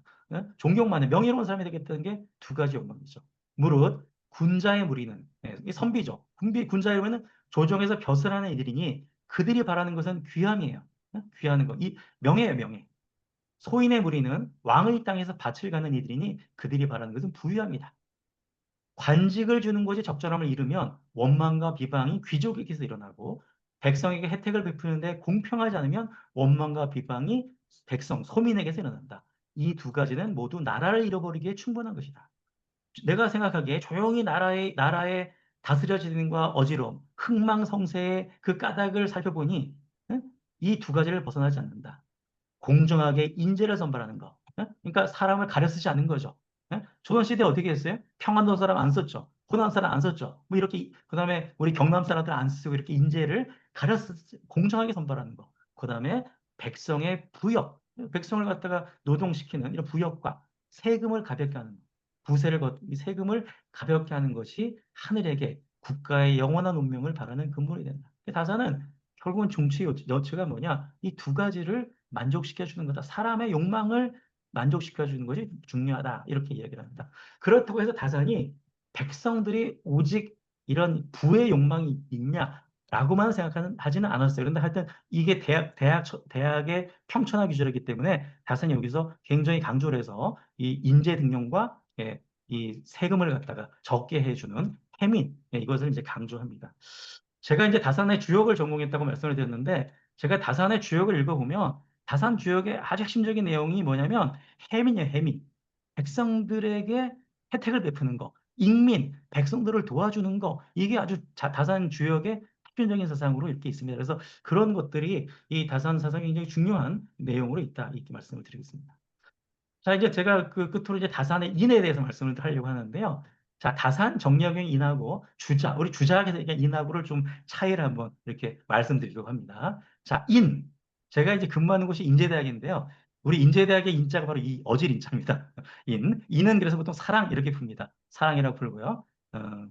존경받는 명예로운 사람이 되겠다는 게 두 가지 욕망이죠. 무릇 군자의 무리는 이게 선비죠. 군자의 무리는 조정에서 벼슬하는 이들이니 그들이 바라는 것은 귀함이에요. 귀하는 거. 이 명예예요, 명예. 소인의 무리는 왕의 땅에서 밭을 가는 이들이니 그들이 바라는 것은 부유합니다. 관직을 주는 것이 적절함을 잃으면 원망과 비방이 귀족에게서 일어나고 백성에게 혜택을 베푸는데 공평하지 않으면 원망과 비방이 백성, 소민에게서 일어난다. 이 두 가지는 모두 나라를 잃어버리기에 충분한 것이다. 내가 생각하기에 조용히 나라의 다스려지는과 어지러움, 흥망성쇠의 그 까닭을 살펴보니 이 두 가지를 벗어나지 않는다. 공정하게 인재를 선발하는 거. 그러니까 사람을 가려 쓰지 않는 거죠. 조선시대에 어떻게 했어요? 평안도 사람 안 썼죠. 호남 사람 안 썼죠. 뭐 이렇게, 그 다음에 우리 경남 사람들 안 쓰고 이렇게 인재를 공정하게 선발하는 거. 그 다음에 백성의 부역, 백성을 갖다가 노동시키는 이런 부역과 세금을 가볍게 하는 거. 이 세금을 가볍게 하는 것이 하늘에게 국가의 영원한 운명을 바라는 근본이 된다. 다사는 결국은 중추의 여치가 뭐냐? 이 두 가지를 만족시켜 주는 거다. 사람의 욕망을 만족시켜 주는 것이 중요하다. 이렇게 이야기를 합니다. 그렇다고 해서 다산이 백성들이 오직 이런 부의 욕망이 있냐라고만 하지는 않았어요. 그런데 하여튼 이게 대학의 평천화 규제이기 때문에 다산이 여기서 굉장히 강조를 해서 이 인재 등용과 이 세금을 갖다가 적게 해주는 해민, 이것을 이제 강조합니다. 제가 이제 다산의 주역을 전공했다고 말씀을 드렸는데, 제가 다산의 주역을 읽어보면, 다산 주역의 아주 핵심적인 내용이 뭐냐면, 해민이에요, 해민. 백성들에게 혜택을 베푸는 거, 인민, 백성들을 도와주는 거, 이게 아주 다산 주역의 핵심적인 사상으로 이렇게 있습니다. 그래서 그런 것들이 이 다산 사상이 굉장히 중요한 내용으로 있다, 이렇게 말씀을 드리겠습니다. 자, 이제 제가 그 끝으로 이제 다산의 인에 대해서 말씀을 하려고 하는데요. 자, 다산, 정약용, 인하고 주자, 우리 주자학에서 얘기한 인하고를 좀 차이를 한번 이렇게 말씀드리려고 합니다. 자, 인. 제가 이제 근무하는 곳이 인제대학인데요. 우리 인제대학의 인자가 바로 이 어질 인자입니다. 인은 그래서 보통 사랑 이렇게 풉니다. 사랑이라고 풀고요. 어,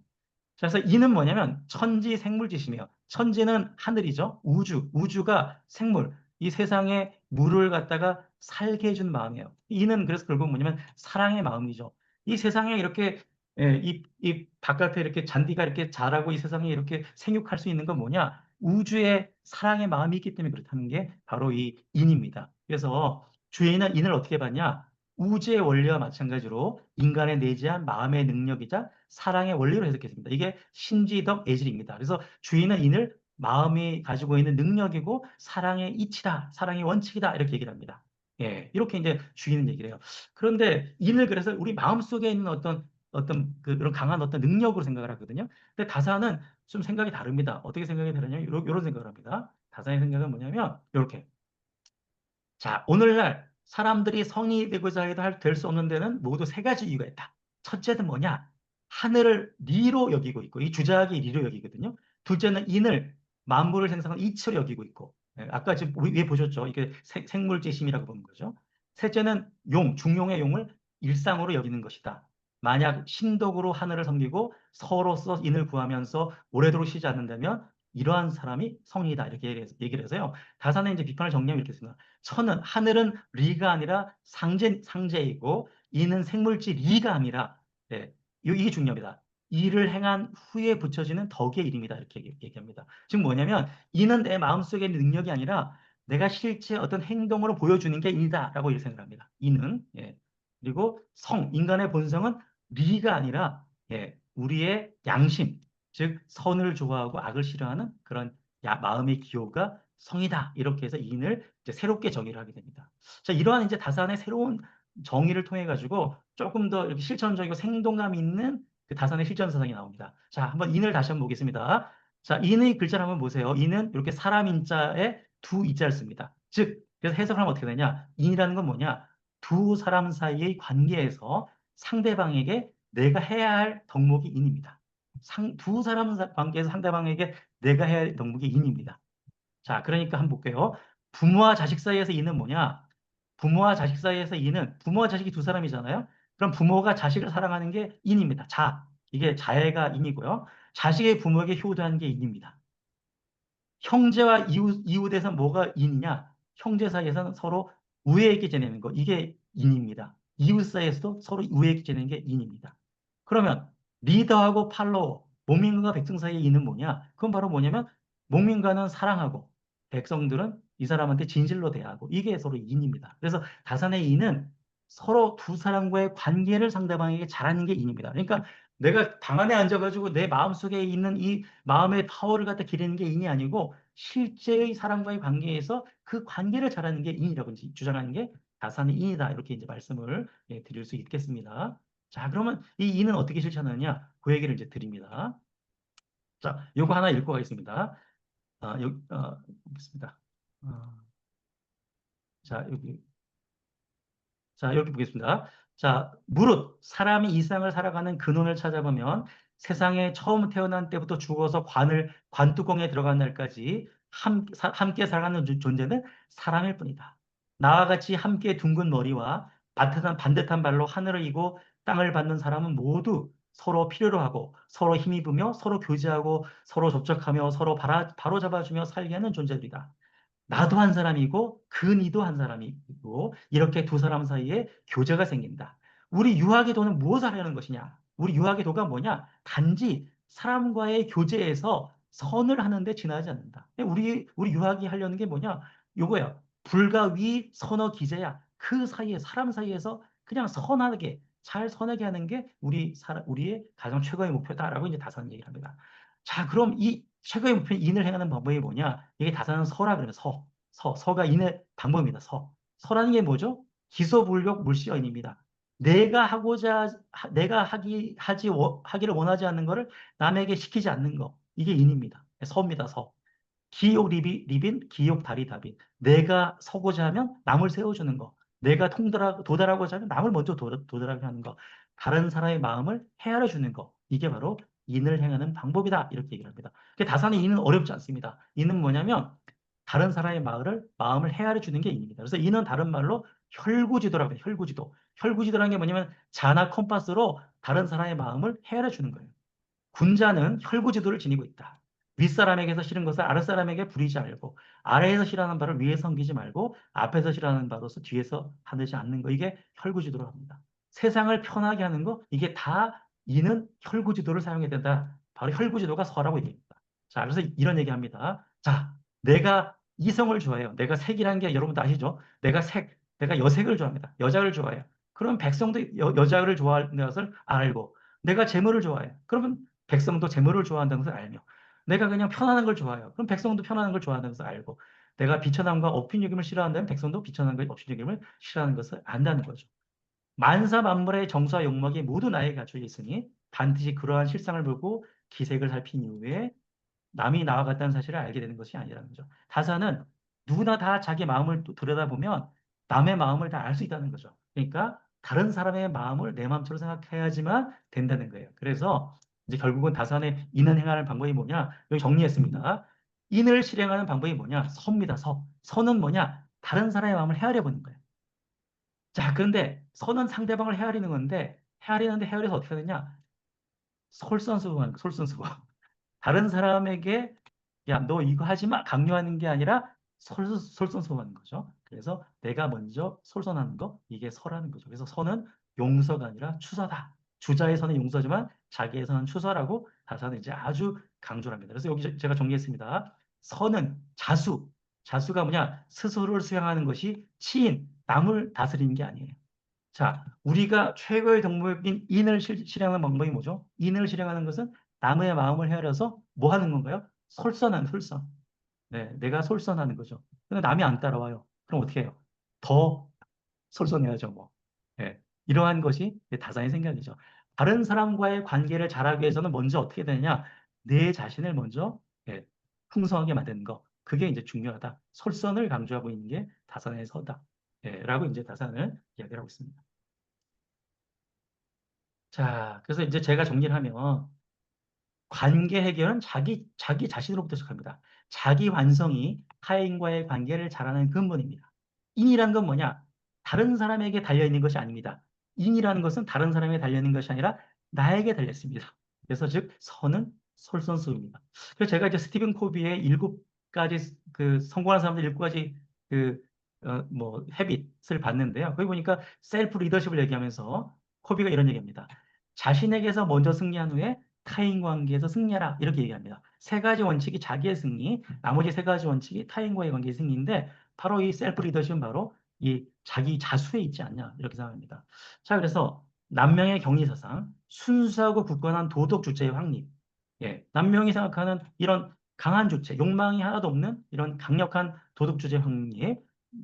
그래서 이는 뭐냐면 천지 생물지시며 천지는 하늘이죠. 우주가 생물. 이 세상에 물을 갖다가 살게 해준 마음이에요. 이는 그래서 결국 뭐냐면 사랑의 마음이죠. 이 세상에 이렇게 이 바깥에 이렇게 잔디가 이렇게 자라고 이 세상에 이렇게 생육할 수 있는 건 뭐냐? 우주의 사랑의 마음이 있기 때문에 그렇다는 게 바로 이 인입니다. 그래서 주인은 인을 어떻게 봤냐? 우주의 원리와 마찬가지로 인간의 내재한 마음의 능력이자 사랑의 원리로 해석했습니다. 이게 신지덕 애질입니다. 그래서 주인은 인을 마음이 가지고 있는 능력이고 사랑의 이치다, 사랑의 원칙이다 이렇게 얘기를 합니다. 예, 이렇게 이제 주인은 얘기를 해요. 그런데 인을 그래서 우리 마음속에 있는 그런 강한 어떤 능력으로 생각을 하거든요. 근데 다산은 좀 생각이 다릅니다. 어떻게 생각이 다르냐면 이런 생각을 합니다. 다산의 생각은 뭐냐면 이렇게. 자, 오늘날 사람들이 성이 되고자 해도 될 수 없는 데는 모두 세 가지 이유가 있다. 첫째는 뭐냐? 하늘을 리로 여기고 있고, 이 주작이 리로 여기거든요. 둘째는 인을 만물을 생성한 이치로 여기고 있고, 아까 지금 위에 보셨죠? 이게 생물지심이라고 보는 거죠. 셋째는 중용의 용을 일상으로 여기는 것이다. 만약 신덕으로 하늘을 섬기고 서로서 인을 구하면서 오래도록 쉬지 않는다면 이러한 사람이 성이다. 이렇게 얘기를 해서요. 다산의 이제 비판을 정리하면 이렇게 했습니다. 하늘은 리가 아니라 상제이고 이는 생물지 리가 아니라 이게 중요합니다. 이를 행한 후에 붙여지는 덕의 이름이다. 이렇게 얘기합니다. 지금 뭐냐면 이는 내 마음속에 있는 능력이 아니라 내가 실제 어떤 행동으로 보여주는 게 인이다라고 이렇게 생각합니다. 이는 그리고 인간의 본성은 리가 아니라 우리의 양심, 즉 선을 좋아하고 악을 싫어하는 그런 마음의 기호가 성이다. 이렇게 해서 인을 이제 새롭게 정의를 하게 됩니다. 자, 이러한 이제 다산의 새로운 정의를 통해 가지고 조금 더 이렇게 실천적이고 생동감 있는 그 다산의 실전 사상이 나옵니다. 자, 한번 인을 다시 한번 보겠습니다. 자, 인의 글자를 한번 보세요. 인은 이렇게 사람 인자에 두 이자를 씁니다. 즉, 그래서 해석을 하면 어떻게 되냐? 인이라는 건 뭐냐? 두 사람 사이의 관계에서 상대방에게 내가 해야 할 덕목이 인입니다. 두 사람 관계에서 상대방에게 내가 해야 할 덕목이 인입니다. 자, 그러니까 한번 볼게요. 부모와 자식 사이에서 인은 뭐냐? 부모와 자식 사이에서 인은 부모와 자식이 두 사람이잖아요. 그럼 부모가 자식을 사랑하는 게 인입니다. 이게 자애가 인이고요. 자식의 부모에게 효도하는 게 인입니다. 형제와 이웃에서 뭐가 인이냐? 형제 사이에서는 서로 우애 있게 지내는 거. 이게 인입니다. 이웃 사이에서도 서로 우애 있게 지내는 게 인입니다. 그러면 리더하고 팔로워, 목민과 백성 사이의 인은 뭐냐? 그건 바로 뭐냐면 목민과는 사랑하고 백성들은 이 사람한테 진실로 대하고 이게 서로 인입니다. 그래서 다산의 인은 서로 두 사람과의 관계를 상대방에게 잘하는 게 인입니다. 그러니까 내가 방 안에 앉아가지고 내 마음속에 있는 이 마음의 파워를 갖다 기르는 게 인이 아니고 실제의 사람과의 관계에서 그 관계를 잘하는 게 인이라고 이제 주장하는 게 다산의 인이다. 이렇게 이제 말씀을 드릴 수 있겠습니다. 자, 그러면 이 인은 어떻게 실천하느냐? 그 얘기를 이제 드립니다. 자, 요거 하나 읽고 가겠습니다. 보겠습니다. 어, 자, 여기 보겠습니다. 자, 무릇 사람이 이 세상을 살아가는 근원을 찾아보면 세상에 처음 태어난 때부터 죽어서 관뚜껑에 들어간 날까지 함께 살아가는 존재는 사람일 뿐이다. 나와 같이 함께 둥근 머리와 반듯한 발로 하늘을 이고 땅을 밟는 사람은 모두 서로 필요로 하고 서로 힘입으며 서로 교제하고 서로 접촉하며 서로 바로잡아주며 살게 하는 존재들이다. 나도 한 사람이고 그 니도 한 사람이고 이렇게 두 사람 사이에 교제가 생긴다. 우리 유학의 도는 무엇을 하려는 것이냐? 우리 유학의 도가 뭐냐? 단지 사람과의 교제에서 선을 하는데 지나지 않는다. 우리 유학이 하려는 게 뭐냐? 요거야. 불가 위 선어 기제야. 그 사이에 사람 사이에서 그냥 선하게 잘 선하게 하는 게 우리의 가장 최고의 목표다라고 이제 다산 얘기를 합니다. 자, 그럼 이 최고의 목표 인을 행하는 방법이 뭐냐? 이게 다산은 서라 그러면 서가 인의 방법입니다. 서라는 게 뭐죠? 기소불격 물시어인입니다. 하기를 원하지 않는 거를 남에게 시키지 않는 거. 이게 인입니다. 서입니다. 서. 기욕 리빈, 기욕 다리 다빈. 내가 서고자 하면 남을 세워주는 거. 내가 도달하고자 하면 남을 먼저 도달하게 하는 거. 다른 사람의 마음을 헤아려 주는 거. 이게 바로 인을 행하는 방법이다. 이렇게 얘기를 합니다. 다산의 인은 어렵지 않습니다. 인은 뭐냐면 다른 사람의 마음을 헤아려 주는 게 인입니다. 그래서 인은 다른 말로 혈구지도라고 해요. 혈구지도. 혈구지도라는 게 뭐냐면 자나 컴파스로 다른 사람의 마음을 헤아려 주는 거예요. 군자는 혈구지도를 지니고 있다. 윗사람에게서 싫은 것을 아랫사람에게 부리지 말고 아래에서 싫어하는 바를 위에 섬기지 말고 앞에서 싫어하는 바로서 뒤에서 하지 않는 거. 이게 혈구지도로 합니다. 세상을 편하게 하는 거 이게 다 이는 혈구지도를 사용해야 된다. 바로 혈구지도가 서라고 얘기합니다. 자, 그래서 이런 얘기합니다. 자, 내가 이성을 좋아해요. 내가 색이라는 게 여러분도 아시죠? 내가 여색을 좋아합니다. 여자를 좋아해요. 그럼 백성도 여자를 좋아하는 것을 알고 내가 재물을 좋아해요. 그러면 백성도 재물을 좋아한다는 것을 알며 내가 그냥 편안한 걸 좋아해요. 그럼 백성도 편안한 걸 좋아한다는 것을 알고 내가 비천함과 업신여김을 싫어한다면 백성도 비천함과 업신여김을 싫어하는 것을 안다는 거죠. 만사 만물의 정수와 욕망이 모두 나에게 갖춰져 있으니 반드시 그러한 실상을 보고 기색을 살핀 이후에 남이 나와 같다는 사실을 알게 되는 것이 아니라는 거죠. 다사는 누구나 다 자기 마음을 들여다보면 남의 마음을 다 알 수 있다는 거죠. 그러니까 다른 사람의 마음을 내 마음처럼 생각해야지만 된다는 거예요. 그래서 이제 결국은 다산의 인을 행하는 방법이 뭐냐? 여기 정리했습니다. 인을 실행하는 방법이 뭐냐? 서입니다. 서. 서는 뭐냐? 다른 사람의 마음을 헤아려 보는 거예요. 자, 그런데 서는 상대방을 헤아리는데 어떻게 하느냐? 솔선수범하는 거, 솔선수범. 다른 사람에게 야, 너 이거 하지 마 강요하는 게 아니라 솔선수범하는 거죠. 그래서 내가 먼저 솔선하는 거 이게 서라는 거죠. 그래서 서는 용서가 아니라 추서다. 주자의 서는 용서지만 자기의 서는 추서라고 다사는 이제 아주 강조를 합니다. 그래서 여기 제가 정리했습니다. 서는 자수가 뭐냐? 스스로를 수양하는 것이 치인, 남을 다스리는 게 아니에요. 자, 우리가 최고의 덕목인 인을 실행하는 방법이 뭐죠? 인을 실행하는 것은 남의 마음을 헤아려서 뭐 하는 건가요? 솔선. 네, 내가 솔선하는 거죠. 근데 남이 안 따라와요. 그럼 어떻게 해요? 더 솔선해야죠, 뭐. 예, 이러한 것이 다산의 생각이죠. 다른 사람과의 관계를 잘하기 위해서는 먼저 어떻게 되느냐? 내 자신을 먼저 풍성하게 만드는 거. 그게 이제 중요하다. 솔선을 강조하고 있는 게 다산의 서다. 라고 이제 다산을 이야기하고 있습니다. 자, 그래서 이제 제가 정리를 하면 관계 해결은 자기 자신으로부터 시작합니다. 자기 완성이 타인과의 관계를 잘하는 근본입니다. 인이라는 건 뭐냐? 다른 사람에게 달려있는 것이 아닙니다. 인이라는 것은 다른 사람에게 달려있는 것이 아니라 나에게 달렸습니다. 그래서 즉, 선은 솔선수범입니다. 그래서 제가 이제 스티븐 코비의 7가지 그 성공한 사람들 7가지 그, 헤빗을 봤는데요. 거기 보니까 셀프 리더십을 얘기하면서 코비가 이런 얘기합니다. 자신에게서 먼저 승리한 후에 타인 관계에서 승리하라 이렇게 얘기합니다. 3가지 원칙이 자기의 승리, 나머지 3가지 원칙이 타인과의 관계의 승리인데 바로 이 셀프 리더십은 바로 이 자기 자수에 있지 않냐 이렇게 생각합니다. 자, 그래서 남명의 격리사상 순수하고 굳건한 도덕 주체의 확립. 예, 남명이 생각하는 이런 강한 주체, 욕망이 하나도 없는 이런 강력한 도덕 주체 확립.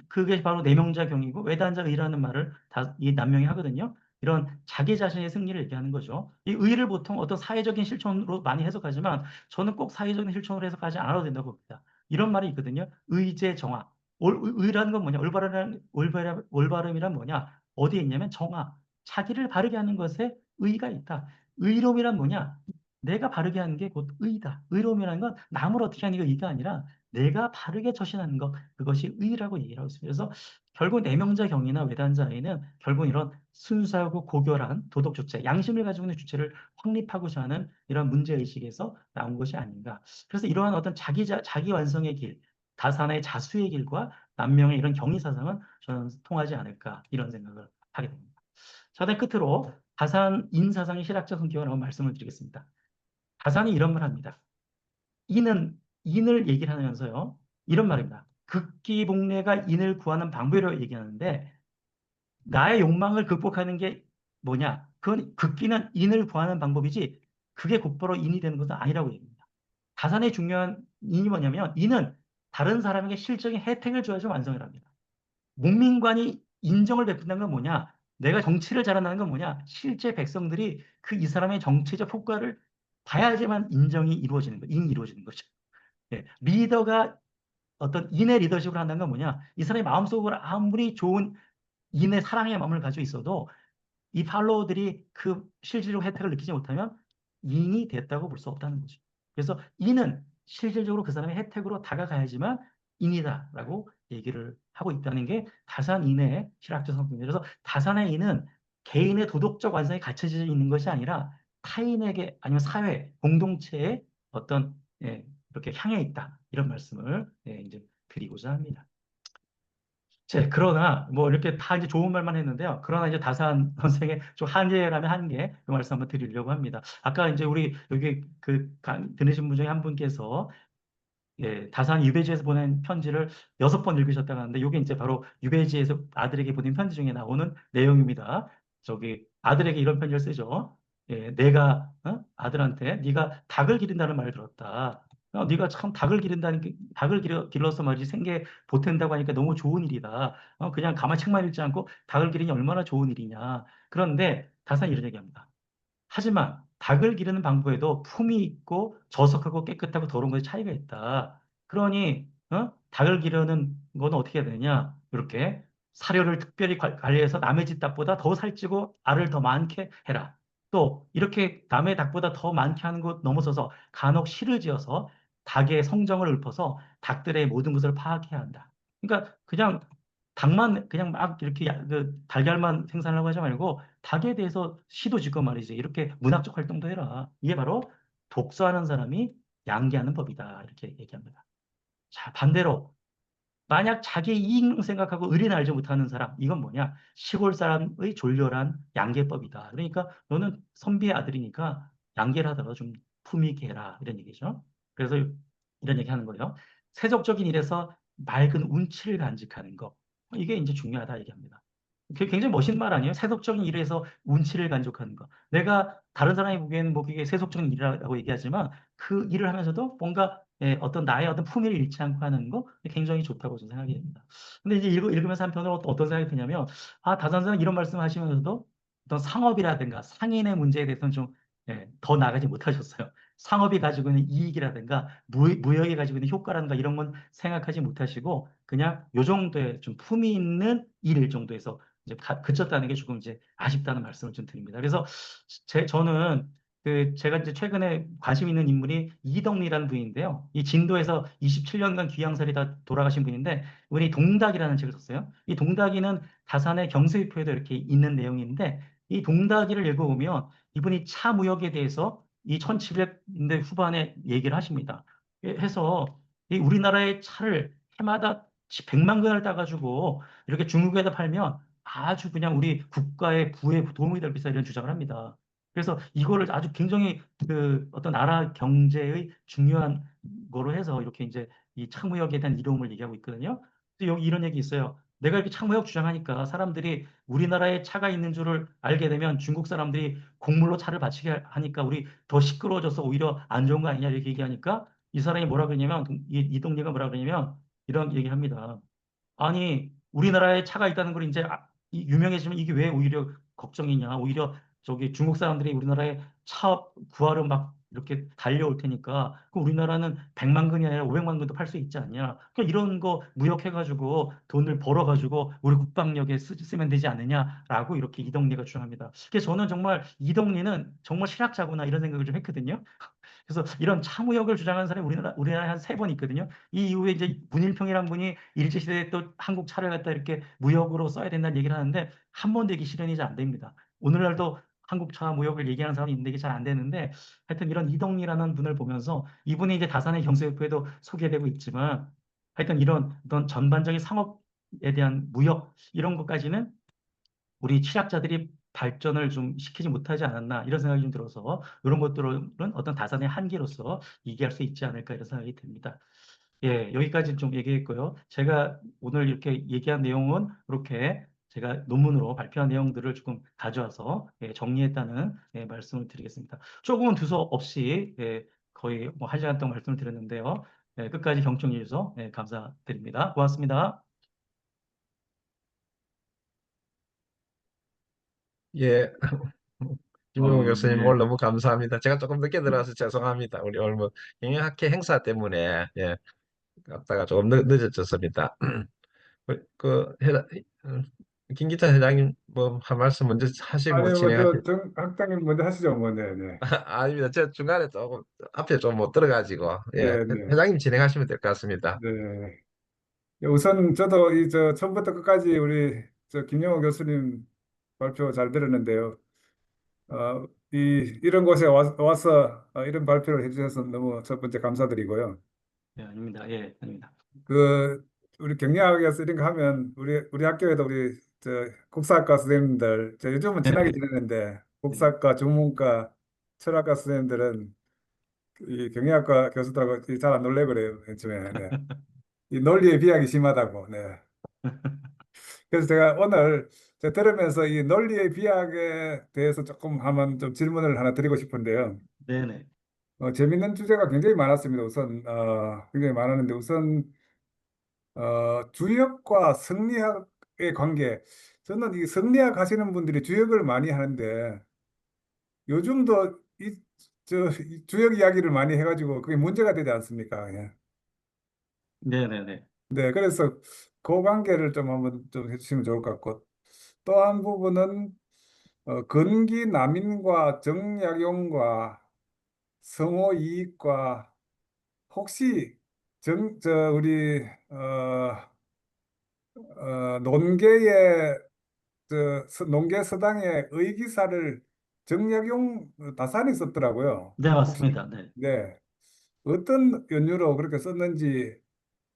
그게 바로 내명자경이고 외단자의라는 말을 이 남명이 하거든요. 이런 자기 자신의 승리를 얘기하는 거죠. 이 의를 보통 어떤 사회적인 실천으로 많이 해석하지만 저는 꼭 사회적인 실천으로 해석하지 않아도 된다고 봅니다. 이런 말이 있거든요. 의제 정화. 의라는 건 뭐냐? 올바름이란 뭐냐? 어디에 있냐면 정화. 자기를 바르게 하는 것에 의의가 있다. 의로움이란 뭐냐? 내가 바르게 하는 게 곧 의다. 의로움이라는 건 남을 어떻게 하는 게 의가 아니라 내가 바르게 처신하는 것, 그것이 의라고 얘기를 하고 있습니다. 그래서 결국 내명자 경이나 외단자에는 결국 이런 순수하고 고결한 도덕 주체, 양심을 가지고 있는 주체를 확립하고자 하는 이런 문제의식에서 나온 것이 아닌가. 그래서 이러한 어떤 자기 완성의 길, 다산의 자수의 길과 남명의 이런 경의 사상은 저는 통하지 않을까 이런 생각을 하게 됩니다. 자, 네, 끝으로 다산 인사상의 실학적 성격을 한번 말씀을 드리겠습니다. 다산이 이런 말 합니다. 인을 얘기를 하면서요. 이런 말입니다. 극기복례가 인을 구하는 방법이라고 얘기하는데 나의 욕망을 극복하는 게 뭐냐? 그건 극기는 인을 구하는 방법이지 그게 곧바로 인이 되는 것은 아니라고 얘기합니다. 다산의 중요한 인이 뭐냐면 인은 다른 사람에게 실적인 혜택을 줘야지 완성을 합니다. 문민관이 인정을 베푼다는 건 뭐냐? 내가 정치를 잘한다는 건 뭐냐? 실제 백성들이 그 이 사람의 정치적 효과를 봐야지만 인정이 이루어지는 거, 인이 이루어지는 거죠. 예, 리더가 어떤 인의 리더십을 한다는 건 뭐냐? 이 사람의 마음속으로 아무리 좋은 인의 사랑의 마음을 가지고 있어도 이 팔로워들이 그 실질적 혜택을 느끼지 못하면 인이 됐다고 볼 수 없다는 거죠. 그래서 인은 실질적으로 그 사람의 혜택으로 다가가야지만 인이다라고 얘기를 하고 있다는 게 다산인의 실학적 성품입니다. 그래서 다산의 인은 개인의 도덕적 완성이 갖춰져 있는 것이 아니라 타인에게 아니면 사회, 공동체의 어떤 이렇게 향해 있다. 이런 말씀을 이제 드리고자 합니다. 그러나 뭐 이렇게 다 이제 좋은 말만 했는데요. 그러나 이제 다산 선생의 좀 한계라면 한계 그 말씀 한번 드리려고 합니다. 아까 이제 우리 여기 들으신 분 중에 한 분께서 다산 유배지에서 보낸 편지를 6번 읽으셨다고 하는데 이게 이제 바로 유배지에서 아들에게 보낸 편지 중에 나오는 내용입니다. 저기 아들에게 이런 편지를 쓰죠. 내가 아들한테 네가 닭을 기른다는 말을 들었다. 네가 참 길러서 말이지 생계 보탠다고 하니까 너무 좋은 일이다. 그냥 가만 책만 읽지 않고 닭을 기르니 얼마나 좋은 일이냐. 그런데 다산이 이런 얘기합니다. 하지만 닭을 기르는 방법에도 품이 있고 저속하고 깨끗하고 더러운 것에 차이가 있다. 그러니 닭을 기르는 건 어떻게 해야 되냐? 이렇게 사료를 특별히 관리해서 남의 집 닭보다 더 살찌고 알을 더 많게 해라. 또 이렇게 남의 닭보다 더 많게 하는 것 넘어서서 간혹 실을 지어서 닭의 성정을 읊어서 닭들의 모든 것을 파악해야 한다. 그러니까 그냥 닭만 그냥 막 이렇게 그 달걀만 생산하려고 하지 말고 닭에 대해서 시도 짓고 말이지. 이렇게 문학적 활동도 해라. 이게 바로 독서하는 사람이 양기하는 법이다. 이렇게 얘기합니다. 자, 반대로 만약 자기 이익 생각하고 의리는 알지 못하는 사람, 이건 뭐냐? 시골 사람의 졸렬한 양계법이다. 그러니까 너는 선비의 아들이니까 양계를 하다가 좀 품위 있게 해라. 이런 얘기죠. 그래서 이런 얘기 하는 거예요. 세속적인 일에서 맑은 운치를 간직하는 거. 이게 이제 중요하다 얘기합니다. 그게 굉장히 멋있는 말 아니에요? 세속적인 일에서 운치를 간직하는 거. 내가 다른 사람이 보기에는 뭐 그게 세속적인 일이라고 얘기하지만 그 일을 하면서도 뭔가 어떤 나의 어떤 품위를 잃지 않고 하는 거 굉장히 좋다고 저는 생각이 됩니다. 근데 이제 읽으면서 한편으로 어떤 생각이 드냐면, 다산사는 이런 말씀 하시면서도 어떤 상업이라든가 상인의 문제에 대해서는 좀, 더 나가지 못하셨어요. 상업이 가지고 있는 이익이라든가 무역이 가지고 있는 효과라든가 이런 건 생각하지 못하시고 그냥 요 정도의 좀 품위 있는 일 정도에서 이제 그쳤다는 게 조금 이제 아쉽다는 말씀을 좀 드립니다. 그래서 저는 제가 이제 최근에 관심 있는 인물이 이덕리라는 분인데요. 이 진도에서 27년간 귀양살이다 돌아가신 분인데, 이분이 동닭이라는 책을 썼어요. 이 동닭이는 다산의 경세위표에도 이렇게 있는 내용인데, 이 동닭이를 읽어보면 이분이 차 무역에 대해서 이 1700년대 후반에 얘기를 하십니다. 해서 이 우리나라의 차를 해마다 100만 근을 따가지고 이렇게 중국에다 팔면 아주 그냥 우리 국가의 부에 도움이 될 비싸 이런 주장을 합니다. 그래서 이거를 아주 굉장히 어떤 나라 경제의 중요한 거로 해서 이렇게 이제 이 창무역에 대한 이로움을 얘기하고 있거든요. 또 여기 이런 얘기 있어요. 내가 이렇게 차무역 주장하니까 사람들이 우리나라에 차가 있는 줄을 알게 되면 중국 사람들이 곡물로 차를 바치게 하니까 우리 더 시끄러워져서 오히려 안 좋은 거 아니냐 이렇게 얘기하니까 이 사람이 뭐라 그러냐면 이동리가 뭐라 그러냐면 이런 얘기합니다. 아니, 우리나라에 차가 있다는 걸 이제 유명해지면 이게 왜 오히려 걱정이냐. 오히려 저기 중국 사람들이 우리나라에 차 구하러 막 이렇게 달려올 테니까 그 우리나라는 100만 근이 아니라 500만 근도 팔 수 있지 않냐. 그러니까 이런 거 무역해가지고 돈을 벌어가지고 우리 국방력에 쓰면 되지 않느냐라고 이렇게 이동리가 주장합니다. 그래서 저는 정말 이동리는 정말 실학자구나 이런 생각을 좀 했거든요. 그래서 이런 차무역을 주장하는 사람이 우리나라에 한 세 번 있거든요. 이 이후에 이제 문일평이라는 분이 일제시대에 또 한국 차를 갖다 이렇게 무역으로 써야 된다는 얘기를 하는데 한 번도 이게 실현이 잘 안 됩니다. 오늘날도 한국 차 무역을 얘기하는 사람이 있는데 이게 잘 안 되는데 하여튼 이런 이동리라는 분을 보면서 이분이 이제 다산의 경제협회에도 소개되고 있지만 하여튼 이런 어떤 전반적인 상업에 대한 무역 이런 것까지는 우리 취약자들이 발전을 좀 시키지 못하지 않았나 이런 생각이 좀 들어서 이런 것들은 어떤 다산의 한계로서 얘기할 수 있지 않을까 이런 생각이 듭니다. 예, 여기까지 좀 얘기했고요. 제가 오늘 이렇게 얘기한 내용은 이렇게 제가 논문으로 발표한 내용들을 조금 가져와서 정리했다는 말씀을 드리겠습니다. 조금은 두서 없이 거의 뭐 1시간 동안 말씀을 드렸는데요. 끝까지 경청해 주셔서 감사드립니다. 고맙습니다. 예, 김용우 교수님 오늘 예. 너무 감사합니다. 제가 조금 늦게 들어와서 죄송합니다. 우리 오늘 뭐 경영학회 행사 때문에 예, 갔다가 조금 늦어졌습니다. 음, 김기찬 회장님 뭐 한 말씀 먼저 하시고 아니, 진행하시. 정 학장님 먼저 하시죠, 뭐, 네, 네. 아닙니다. 제가 중간에 조금 앞에 좀 못 들어가지고 예, 네, 네. 회장님 진행하시면 될 것 같습니다. 네. 우선 저도 처음부터 끝까지 우리 김영호 교수님 발표 잘 들었는데요. 이런 곳에 와서 이런 발표를 해주셔서 너무 첫 번째 감사드리고요. 예, 아닙니다. 예, 아닙니다. 그 우리 경영학에서 이런 거 하면 우리 학교에도 우리 국사학과 선생님들 요즘은 네, 친하게 지내는데 네. 국사학과, 중문과, 철학과 선생님들은 이 경영학과 교수들하고 잘 안 놀래 그래요. 요즘에. 네. 이 논리의 비약이 심하다고. 네. 그래서 제가 오늘 들으면서 이 논리의 비약에 대해서 조금 한번 좀 질문을 하나 드리고 싶은데요. 네네. 재밌는 주제가 굉장히 많았습니다. 우선 굉장히 많았는데 우선 주역과 성리학의 관계. 저는 이 성리학 하시는 분들이 주역을 많이 하는데 요즘도 이 주역 이야기를 많이 해가지고 그게 문제가 되지 않습니까? 예. 네네네. 네, 그래서 그 관계를 좀 한번 좀 해주시면 좋을 것 같고 또 한 부분은 근기 남인과 정약용과 성호 이익과 혹시 우리 논계의 농계 서당의 의기사를 정약용 다산이 썼더라고요. 네, 혹시 맞습니다. 네. 네 어떤 연유로 그렇게 썼는지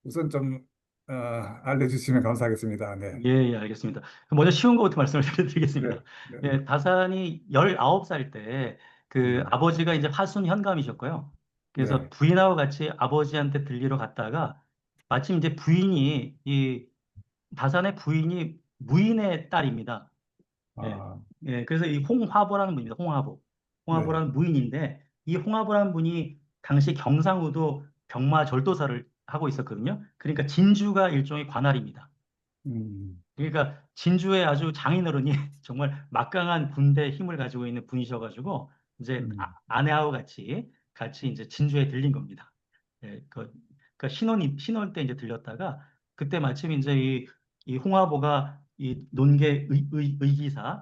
우선 좀 알려주시면 감사하겠습니다. 네, 예, 예, 알겠습니다. 먼저 쉬운 것부터 말씀을 네, 드리겠습니다. 네, 예, 다산이 19살 때 그 네, 아버지가 이제 화순 현감이셨고요. 그래서 네. 부인하고 같이 아버지한테 들리러 갔다가 마침 이제 부인이 이 다산의 부인이 무인의 딸입니다. 예. 아, 예, 그래서 이 홍화보라는 분입니다. 홍화보. 네, 홍화보라는 무인인데 이 홍화보라는 분이 당시 경상우도 병마 절도사를 하고 있었거든요. 그러니까 진주가 일종의 관할입니다. 음, 그러니까 진주의 아주 장인어른이 정말 막강한 군대 힘을 가지고 있는 분이셔가지고 이제 음, 아내하고 같이 이제 진주에 들린 겁니다. 예, 그 신혼 때 이제 들렸다가 그때 마침 이제 이 홍화보가 이 논계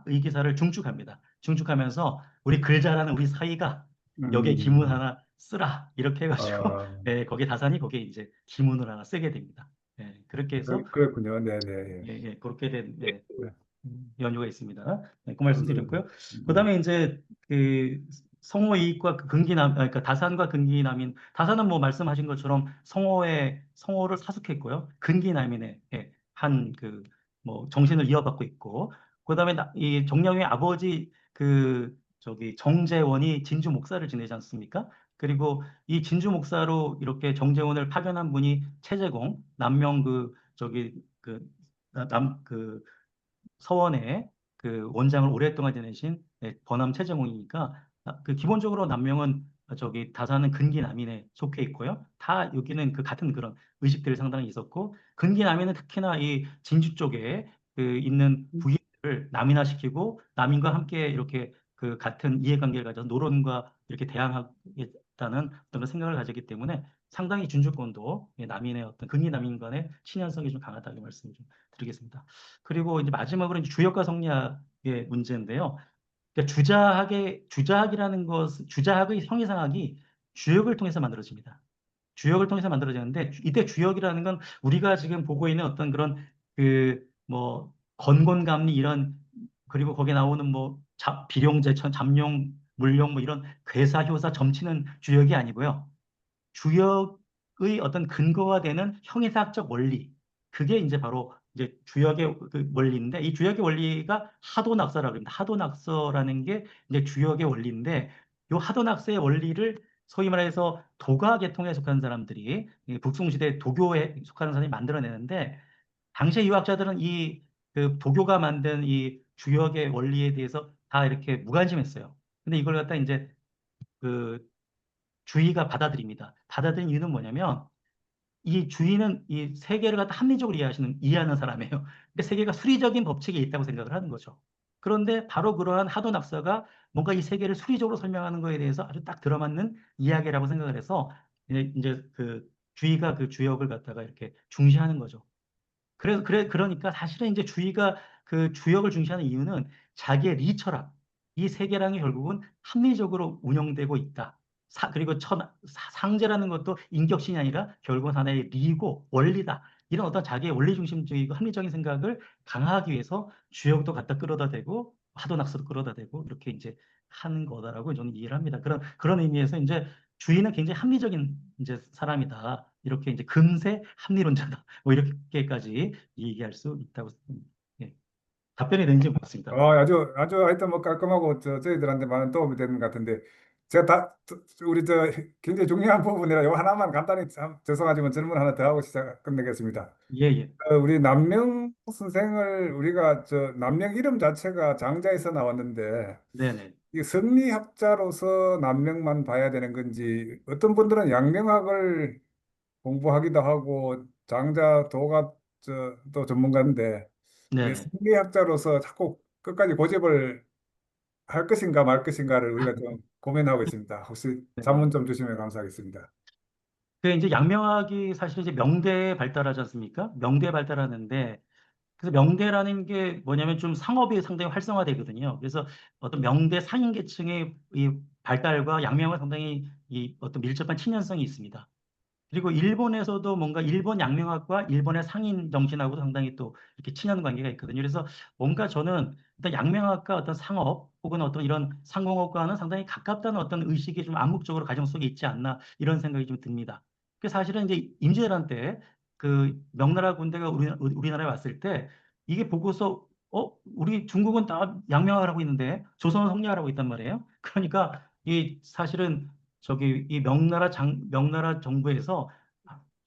의기사를 중축합니다. 중축하면서 우리 글 잘하는 우리 사이가 여기에 기문 음, 하나 쓰라 이렇게 해가지고 아, 예, 거기 다산이 거기에 이제 기문을 하나 쓰게 됩니다. 예, 그렇게 해서 그렇군요. 네, 네, 예. 예, 예, 그렇게 된 네, 연유가 있습니다. 네, 그 말씀 감사합니다. 드렸고요. 그다음에 이제 그 성호 이익과 그 그러니까 다산과 근기남인 다산은 뭐 말씀하신 것처럼 성호를 사숙했고요. 근기남인의 한 그 뭐 정신을 이어받고 있고 그다음에 이 정량의 아버지 그 저기 정재원이 진주 목사를 지내지 않습니까? 그리고 이 진주 목사로 이렇게 정재원을 파견한 분이 최재공 남명 그 저기 그 그 서원의 그 원장을 오랫동안 지내신 버남 최정웅이니까 그 기본적으로 남명은 저기 다사는 근기남인에 속해 있고요. 다 여기는 그 같은 그런 의식들이 상당히 있었고 근기남인은 특히나 이 진주 쪽에 그 있는 부인들을 남인화시키고 남인과 함께 이렇게 그 같은 이해관계를 가져서 노론과 이렇게 대항하겠다는 어떤 그런 생각을 가졌기 때문에 상당히 진주권도 남인의 어떤 근기남인 간의 친연성이 좀 강하다고 말씀을 좀 드리겠습니다. 그리고 이제 마지막으로 이제 주역과 성리학의 문제인데요. 그러니까 주자학이라는 주자학의 형이상학이 주역을 통해서 만들어집니다. 주역을 통해서 만들어지는데 이때 주역이라는 건 우리가 지금 보고 있는 어떤 그런 그 뭐 건곤감리 이런 그리고 거기에 나오는 뭐 비룡제천, 잠룡, 물룡 뭐 이런 괴사, 효사, 점치는 주역이 아니고요. 주역의 어떤 근거가 되는 형이사학적 원리. 그게 이제 바로 이제 주역의 그 원리인데 이 주역의 원리가 하도낙서라고 합니다. 하도낙서라는 게 이제 주역의 원리인데 이 하도낙서의 원리를 소위 말해서 도가 계통에 속한 사람들이 이 북송시대 도교에 속하는 사람이 만들어내는데 당시의 유학자들은 이 그 도교가 만든 이 주역의 원리에 대해서 다 이렇게 무관심했어요. 근데 이걸 갖다 이제 그 주의가 받아들입니다. 받아들인 이유는 뭐냐면 이 주의는 이 세계를 갖다 합리적으로 이해하는 사람이에요. 그러니까 세계가 수리적인 법칙에 있다고 생각을 하는 거죠. 그런데 바로 그러한 하도 낙서가 뭔가 이 세계를 수리적으로 설명하는 거에 대해서 아주 딱 들어맞는 이야기라고 생각을 해서 이제 그 주의가 그 주역을 갖다가 이렇게 중시하는 거죠. 그러니까 사실은 이제 주의가 그 주역을 중시하는 이유는 자기의 리철학, 이 세계랑이 결국은 합리적으로 운영되고 있다. 그리고 상제라는 것도 인격신이 아니라 결국은 하나의 리고 원리다. 이런 어떤 자기의 원리 중심적이고 합리적인 생각을 강화하기 위해서 주역도 갖다 끌어다 대고 화도낙서도 끌어다 대고 이렇게 이제 하는 거다라고 저는 이해를 합니다. 그런 의미에서 이제 주의는 굉장히 합리적인 이제 사람이다. 이렇게 이제 금세 합리론자다. 뭐 이렇게까지 얘기할 수 있다고 예, 답변이 되는지 모르겠습니다. 아주 하여튼 뭐 깔끔하고 저희들한테 많은 도움이 되는 것 같은데 제가 우리 굉장히 중요한 부분이라 요 하나만 간단히 참 죄송하지만 질문 하나 더 하고 시작 끝내겠습니다. 예, 예. 우리 남명 선생을 우리가 남명 이름 자체가 장자에서 나왔는데 네네. 이 성리학자로서 남명만 봐야 되는 건지 어떤 분들은 양명학을 공부하기도 하고 장자 도가 또 전문가인데 이 네네. 성리학자로서 자꾸 끝까지 고집을 할 것인가 말 것인가를 우리가 좀 고민하고 있습니다. 혹시 네네. 자문 좀 주시면 감사하겠습니다. 그 이제 양명학이 사실 이제 명대에 발달하지 않습니까? 명대에 발달하는데 그래서 명대라는 게 뭐냐면 좀 상업이 상당히 활성화되거든요. 그래서 어떤 명대 상인 계층의 이 발달과 양명은 상당히 이 어떤 밀접한 친연성이 있습니다. 그리고 일본에서도 뭔가 일본 양명학과 일본의 상인 정신하고 상당히 또 이렇게 친한 관계가 있거든요. 그래서 뭔가 저는 일단 양명학과 어떤 상업 혹은 어떤 이런 상공업과는 상당히 가깝다는 어떤 의식이 좀 암묵적으로 가정 속에 있지 않나 이런 생각이 좀 듭니다. 그 사실은 이제 임진왜란 때 그 명나라 군대가 우리나라에 왔을 때 이게 보고서 우리 중국은 다 양명학을 하고 있는데 조선은 성리학을 하고 있단 말이에요. 그러니까 이 사실은 저기 이 명나라 정부에서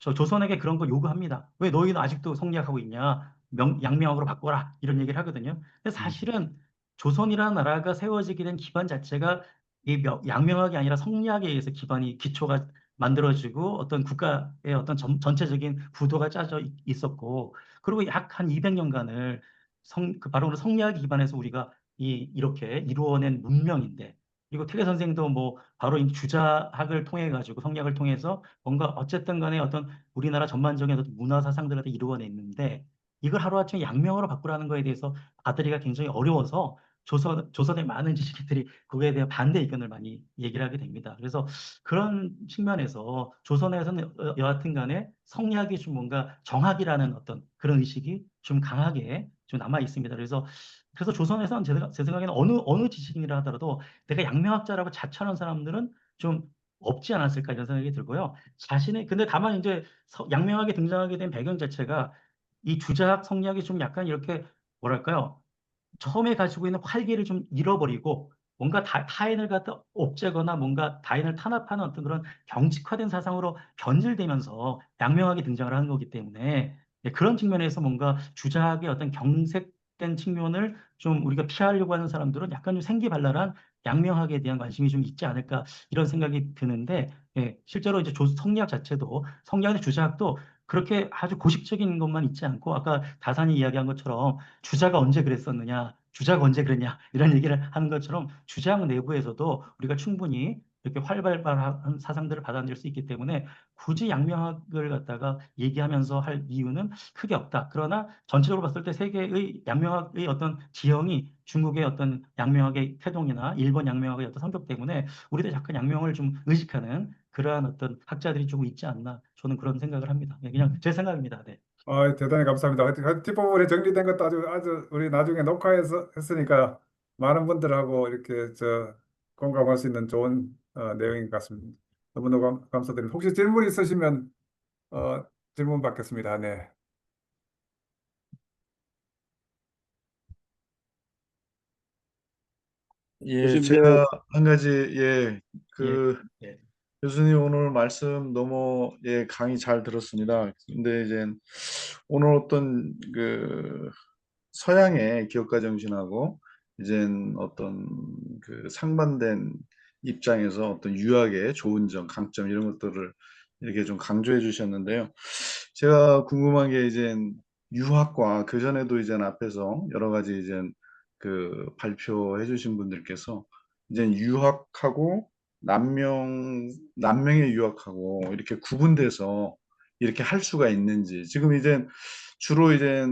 저 조선에게 그런 걸 요구합니다. 왜 너희는 아직도 성리학하고 있냐? 양명학으로 바꿔라. 이런 얘기를 하거든요. 근데 사실은 조선이라는 나라가 세워지게 된 기반 자체가 이 양명학이 아니라 성리학에 의해서 기초가 만들어지고 어떤 국가의 어떤 전체적인 구도가 짜져 있었고 그리고 약 한 200년간을 바로 성리학에 기반해서 우리가 이렇게 이루어낸 문명인데 그리고 태계 선생도 뭐 바로 이 주자학을 통해 가지고 성리학을 통해서 뭔가 어쨌든 간에 어떤 우리나라 전반적인 어떤 문화 사상들을 이루어냈는데 이걸 하루아침에 양명으로 바꾸라는 거에 대해서 아들이가 굉장히 어려워서 조선의 많은 지식인들이 그거에 대한 반대 의견을 많이 얘기를 하게 됩니다. 그래서 그런 측면에서 조선에서는 여하튼 간에 성리학이 좀 뭔가 정학이라는 어떤 그런 의식이 좀 강하게 좀 남아 있습니다. 그래서 조선에서는 제 생각에는 어느 지식인이라 하더라도 내가 양명학자라고 자처하는 사람들은 좀 없지 않았을까 이런 생각이 들고요. 근데 다만 이제 양명학에 등장하게 된 배경 자체가 이 주자학 성리학이 좀 약간 이렇게 뭐랄까요? 처음에 가지고 있는 활기를 좀 잃어버리고 뭔가 타인을 갖다 옵죄거나 뭔가 타인을 탄압하는 어떤 그런 경직화된 사상으로 변질되면서 양명학이 등장을 하는 거기 때문에 예, 그런 측면에서 뭔가 주작의 어떤 경색된 측면을 좀 우리가 피하려고 하는 사람들은 약간 좀 생기발랄한 양명학에 대한 관심이 좀 있지 않을까 이런 생각이 드는데 예, 실제로 이제 성리학 자체도 성리학의 주작도 그렇게 아주 고식적인 것만 있지 않고 아까 다산이 이야기한 것처럼 주자가 언제 그랬었느냐, 주자가 언제 그랬냐 이런 얘기를 하는 것처럼 주작 내부에서도 우리가 충분히 이렇게 활발한 사상들을 받아들일 수 있기 때문에 굳이 양명학을 갖다가 얘기하면서 할 이유는 크게 없다. 그러나 전체적으로 봤을 때 세계의 양명학의 어떤 지형이 중국의 어떤 양명학의 태동이나 일본 양명학의 어떤 성격 때문에 우리도 약간 양명을 좀 의식하는 그러한 어떤 학자들이 조금 있지 않나 저는 그런 생각을 합니다. 예, 그냥 제 생각입니다. 네. 대단히 감사합니다. 하여튼 뒷부분에 정리된 것도 아주 우리 나중에 녹화해서 했으니까 많은 분들하고 이렇게 공감할 수 있는 좋은 내용인 것 같습니다. 너무너무 감사드립니다. 혹시 질문 있으시면 어, 질문 받겠습니다. 네. 예, 교수님, 제가 한 가지, 예, 예, 그, 예, 교수님 오늘 말씀 너무, 예, 강의 잘 들었습니다. 근데 이제 오늘 어떤 서양의 기업가 정신하고 이젠 어떤 상반된 입장에서 어떤 유학의 좋은 점, 강점 이런 것들을 이렇게 좀 강조해 주셨는데요. 제가 궁금한 게 이젠 유학과 그전에도 이젠 앞에서 여러 가지 이젠 발표해 주신 분들께서 이젠 유학하고 남명의 유학하고 이렇게 구분돼서 이렇게 할 수가 있는지 지금 이젠 주로 이제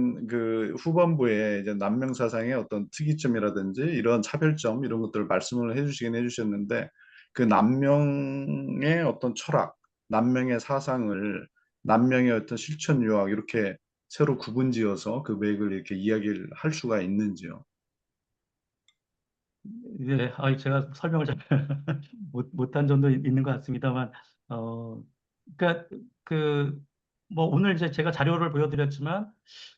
후반부에 이제 남명 사상의 어떤 특이점이라든지 이런 차별점 이런 것들을 말씀을 해주시긴 해주셨는데 그 남명의 어떤 철학, 남명의 사상을 남명의 어떤 실천 유학 이렇게 새로 구분지어서 그 맥을 이렇게 이야기를 할 수가 있는지요? 예, 제가 설명을 잘 못한 점도 있는 것 같습니다만, 그러니까 뭐 오늘 이제 제가 자료를 보여드렸지만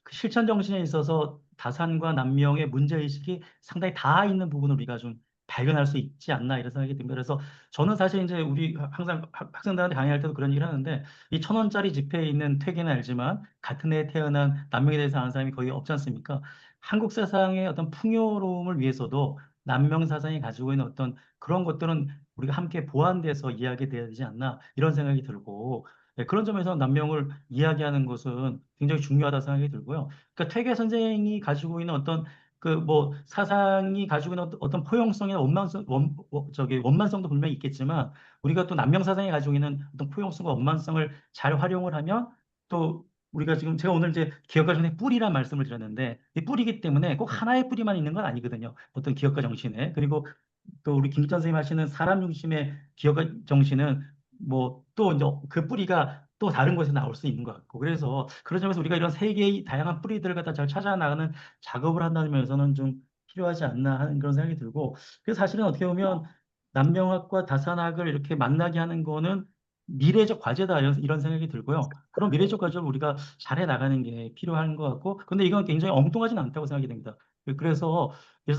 그 실천 정신에 있어서 다산과 남명의 문제 의식이 상당히 닿아 있는 부분을 우리가 좀 발견할 수 있지 않나 이런 생각이 듭니다. 그래서 저는 사실 이제 우리 항상 학생들한테 강의할 때도 그런 얘기를 하는데 이 1,000원짜리 지폐에 있는 퇴계는 알지만 같은 해에 태어난 남명에 대해서 아는 사람이 거의 없지 않습니까? 한국 사상의 어떤 풍요로움을 위해서도 남명 사상이 가지고 있는 어떤 그런 것들은 우리가 함께 보완돼서 이야기돼야 되지 않나 이런 생각이 들고 네, 그런 점에서 남명을 이야기하는 것은 굉장히 중요하다 생각이 들고요. 그러니까 퇴계 선생이 가지고 있는 어떤 그 뭐 사상이 가지고 있는 어떤 포용성이나 원만성도 분명히 있겠지만 우리가 또 남명 사상이 가지고 있는 어떤 포용성과 원만성을 잘 활용을 하면 또 우리가 지금 제가 오늘 이제 기업가 정신의 뿌리란 말씀을 드렸는데 이 뿌리기 때문에 꼭 하나의 뿌리만 있는 건 아니거든요. 어떤 기업가 정신에 그리고 또 우리 김기찬 선생님 하시는 사람 중심의 기업가 정신은 뭐 또 이제 그 뿌리가 또 다른 곳에서 나올 수 있는 것 같고 그래서 그런 점에서 우리가 이런 세 개의 다양한 뿌리들을 갖다 잘 찾아 나가는 작업을 한다는 면에서는 좀 필요하지 않나 하는 그런 생각이 들고 그래서 사실은 어떻게 보면 남명학과 다산학을 이렇게 만나게 하는 거는 미래적 과제다 이런 생각이 들고요. 그런 미래적 과제를 우리가 잘해 나가는 게 필요한 것 같고 근데 이건 굉장히 엉뚱하진 않다고 생각이 됩니다. 그래서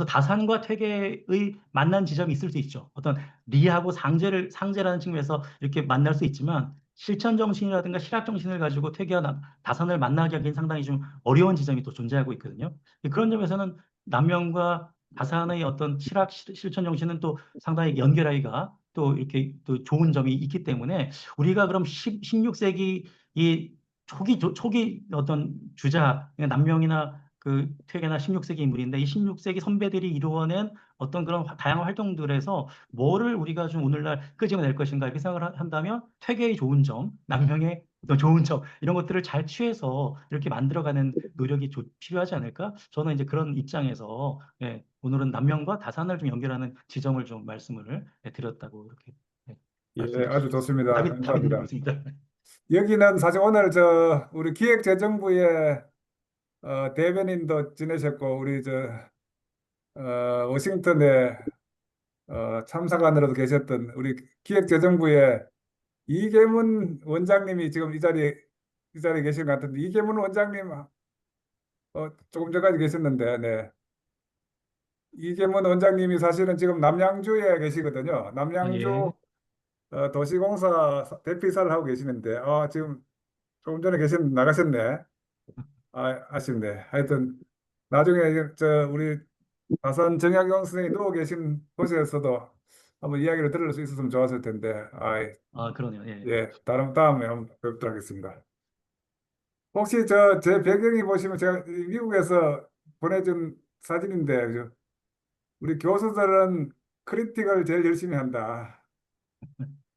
다산과 퇴계의 만난 지점이 있을 수 있죠. 어떤 리하고 상제라는 측면에서 이렇게 만날 수 있지만 실천 정신이라든가 실학 정신을 가지고 퇴계와 다산을 만나게 하기는 상당히 좀 어려운 지점이 또 존재하고 있거든요. 그런 점에서는 남명과 다산의 어떤 실천 정신은 또 상당히 연결하기가 또 이렇게 또 좋은 점이 있기 때문에 우리가 그럼 16세기 이 초기 어떤 주자 남명이나 그 퇴계나 16세기 인물인데 이 16세기 선배들이 이루어낸 어떤 그런 다양한 활동들에서 뭐를 우리가 좀 오늘날 끄집어낼 것인가 이렇게 생각을 한다면 퇴계의 좋은 점, 남명의 또 좋은 점 이런 것들을 잘 취해서 이렇게 만들어가는 노력이 필요하지 않을까? 저는 이제 그런 입장에서 예, 오늘은 남명과 다산을 좀 연결하는 지점을 좀 말씀을 드렸다고 이렇게 예, 예, 말씀드릴 수 아주 있습니다. 좋습니다. 답이 되는 것 감사합니다. 같습니다. 여기는 사실 오늘 우리 기획재정부의 대변인도 지내셨고 우리 워싱턴에 참사관으로도 계셨던 우리 기획재정부의 이계문 원장님이 지금 이 자리에 계신 것 같은데 이계문 원장님 조금 전까지 계셨는데 네. 이계문 원장님이 사실은 지금 남양주에 계시거든요. 예. 남양주 도시공사 대표이사를 하고 계시는데 지금 조금 전에 나가셨네. 아쉽네. 하여튼 나중에 우리 다산 정약용 선생님 누워 계신 곳에서도 한번 이야기를 들을 수 있었으면 좋았을 텐데, 아, 그러네요. 예. 예, 다음에 한번 뵙도록 하겠습니다. 혹시 제 배경이 보시면 제가 이 미국에서 보내준 사진인데, 그죠? 우리 교수들은 크리틱을 제일 열심히 한다.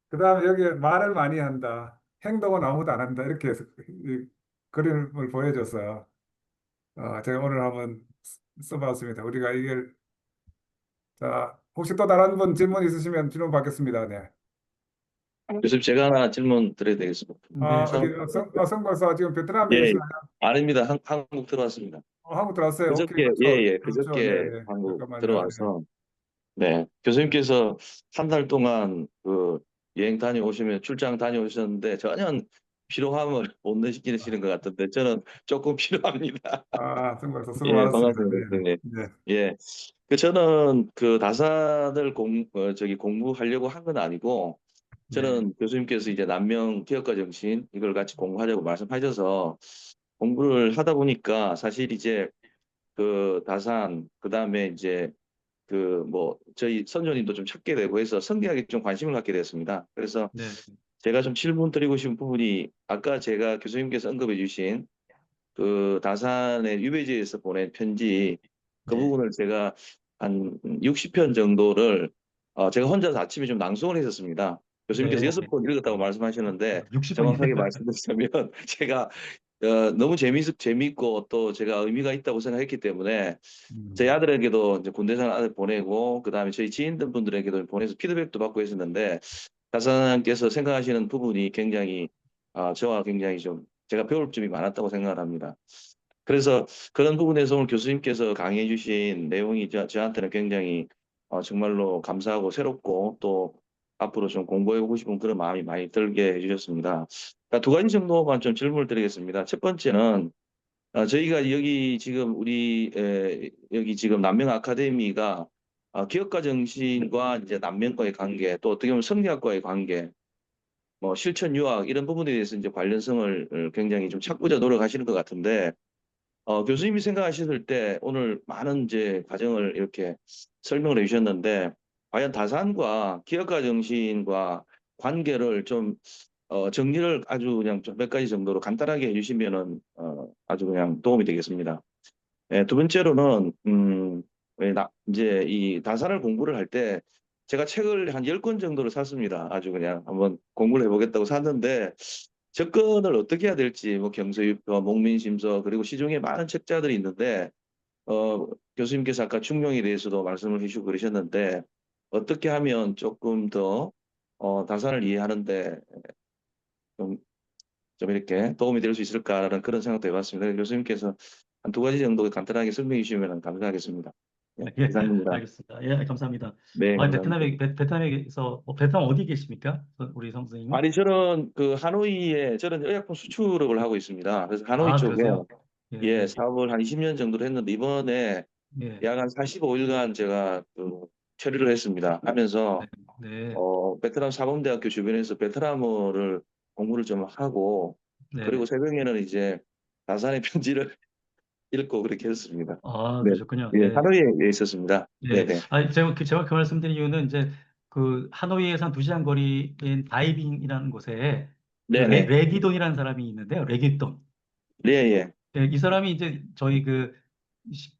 그 다음에 여기에 말을 많이 한다. 행동은 아무도 안 한다. 이렇게 해서 이 그림을 보여줘서 제가 오늘 한번 써봤습니다. 우리가 이걸 자 혹시 또 다른 분 질문 있으시면 질문 받겠습니다. 네. 교수님, 제가 하나 질문 드려야 되겠습니다. 네. 어디 성박사 지금 베트남에 예, 계시나요? 아닙니다. 한국 들어왔습니다. 한국 들어왔어요. 오케이, 그저께, 그렇죠. 예, 예, 그렇죠. 네, 그저께 네. 한국 잠깐만요. 네. 들어와서, 네, 교수님께서 한 달 동안 그 여행 다녀오시면 출장 다녀오셨는데 전혀 피로함을 못 느끼시는 것 같은데 저는 조금 필요합니다. 성박사 수고 예, 많았습니다. 반갑습니다, 네, 교수님. 네. 예, 저는 그 다산을 공부하려고 한 건 아니고, 네. 저는 교수님께서 이제 남명 기업가 정신 이걸 같이 공부하려고 말씀하셔서 공부를 하다 보니까 사실 이제 그 다산 그다음에 이제 그 뭐 저희 선조님도 좀 찾게 되고 해서 성리학에 좀 관심을 갖게 됐습니다. 그래서 네. 제가 좀 질문 드리고 싶은 부분이 아까 제가 교수님께서 언급해 주신 그 다산의 유배지에서 보낸 편지 그 네. 부분을 제가 한 60편 정도를 제가 혼자서 아침에 좀 낭송을 했었습니다. 교수님께서 네. 6번 읽었다고 말씀하셨는데 60번이네요. 정확하게 말씀드리자면 제가 너무 재밌고 또 제가 의미가 있다고 생각했기 때문에 저희 아들에게도 이제 군대산 아들 보내고 그다음에 저희 지인들 분들에게도 보내서 피드백도 받고 했었는데 다산께서 생각하시는 부분이 굉장히 저와 굉장히 좀 제가 배울 점이 많았다고 생각을 합니다. 그래서 그런 부분에서 오늘 교수님께서 강의해 주신 내용이 저한테는 굉장히 정말로 감사하고 새롭고 또 앞으로 좀 공부해 보고 싶은 그런 마음이 많이 들게 해주셨습니다. 그러니까 두 가지 정도만 좀 질문을 드리겠습니다. 첫 번째는 저희가 여기 지금 여기 지금 남명 아카데미가 기업가 정신과 이제 남명과의 관계 또 어떻게 보면 성리학과의 관계 뭐 실천 유학 이런 부분에 대해서 이제 관련성을 굉장히 좀 찾고자 노력하시는 것 같은데 교수님이 생각하셨을 때 오늘 많은 이제 과정을 이렇게 설명을 해주셨는데 과연 다산과 기업가 정신과 관계를 좀 정리를 아주 그냥 좀 몇 가지 정도로 간단하게 해주시면은 아주 그냥 도움이 되겠습니다. 예, 두 번째로는 이제 이 다산을 공부를 할 때 제가 책을 한 10권 정도를 샀습니다. 아주 그냥 한번 공부를 해보겠다고 샀는데 접근을 어떻게 해야 될지 뭐 경서유표, 목민심서 그리고 시중에 많은 책자들이 있는데 교수님께서 아까 충룡에 대해서도 말씀을 해주고 그러셨는데 어떻게 하면 조금 더 다산을 이해하는데 좀, 좀 이렇게 도움이 될 수 있을까라는 그런 생각도 해봤습니다. 교수님께서 한 두 가지 정도 간단하게 설명해 주시면 감사하겠습니다. 네, 예, 이상입니다. 알겠습니다. 예, 감사합니다. 네, 감사합니다. 베트남에서 베트남 어디 계십니까? 우리 선생님은? 아니 저는 그 하노이에 저는 의약품 수출업을 하고 있습니다. 그래서 하노이 아, 쪽에 그러세요? 예, 예. 사업을 한 20년 정도를 했는데 이번에 예. 약 한 45일간 제가 그 처리를 했습니다. 하면서 네. 네. 베트남 사범대학교 주변에서 베트남어를 공부를 좀 하고 네. 그리고 새벽에는 이제 나산의 편지를 읽고 그렇게 했습니다. 아, 네, 그러셨군요. 예, 네. 하노이에 있었습니다. 네, 예. 네, 제가 그 말씀드린 이유는 이제 그 하노이에서 한 2시간 거리인 다이빙이라는 곳에 그 네, 네, 레기돈이라는 사람이 있는데요. 레기돈. 네, 예, 예, 이 사람이 이제 저희 그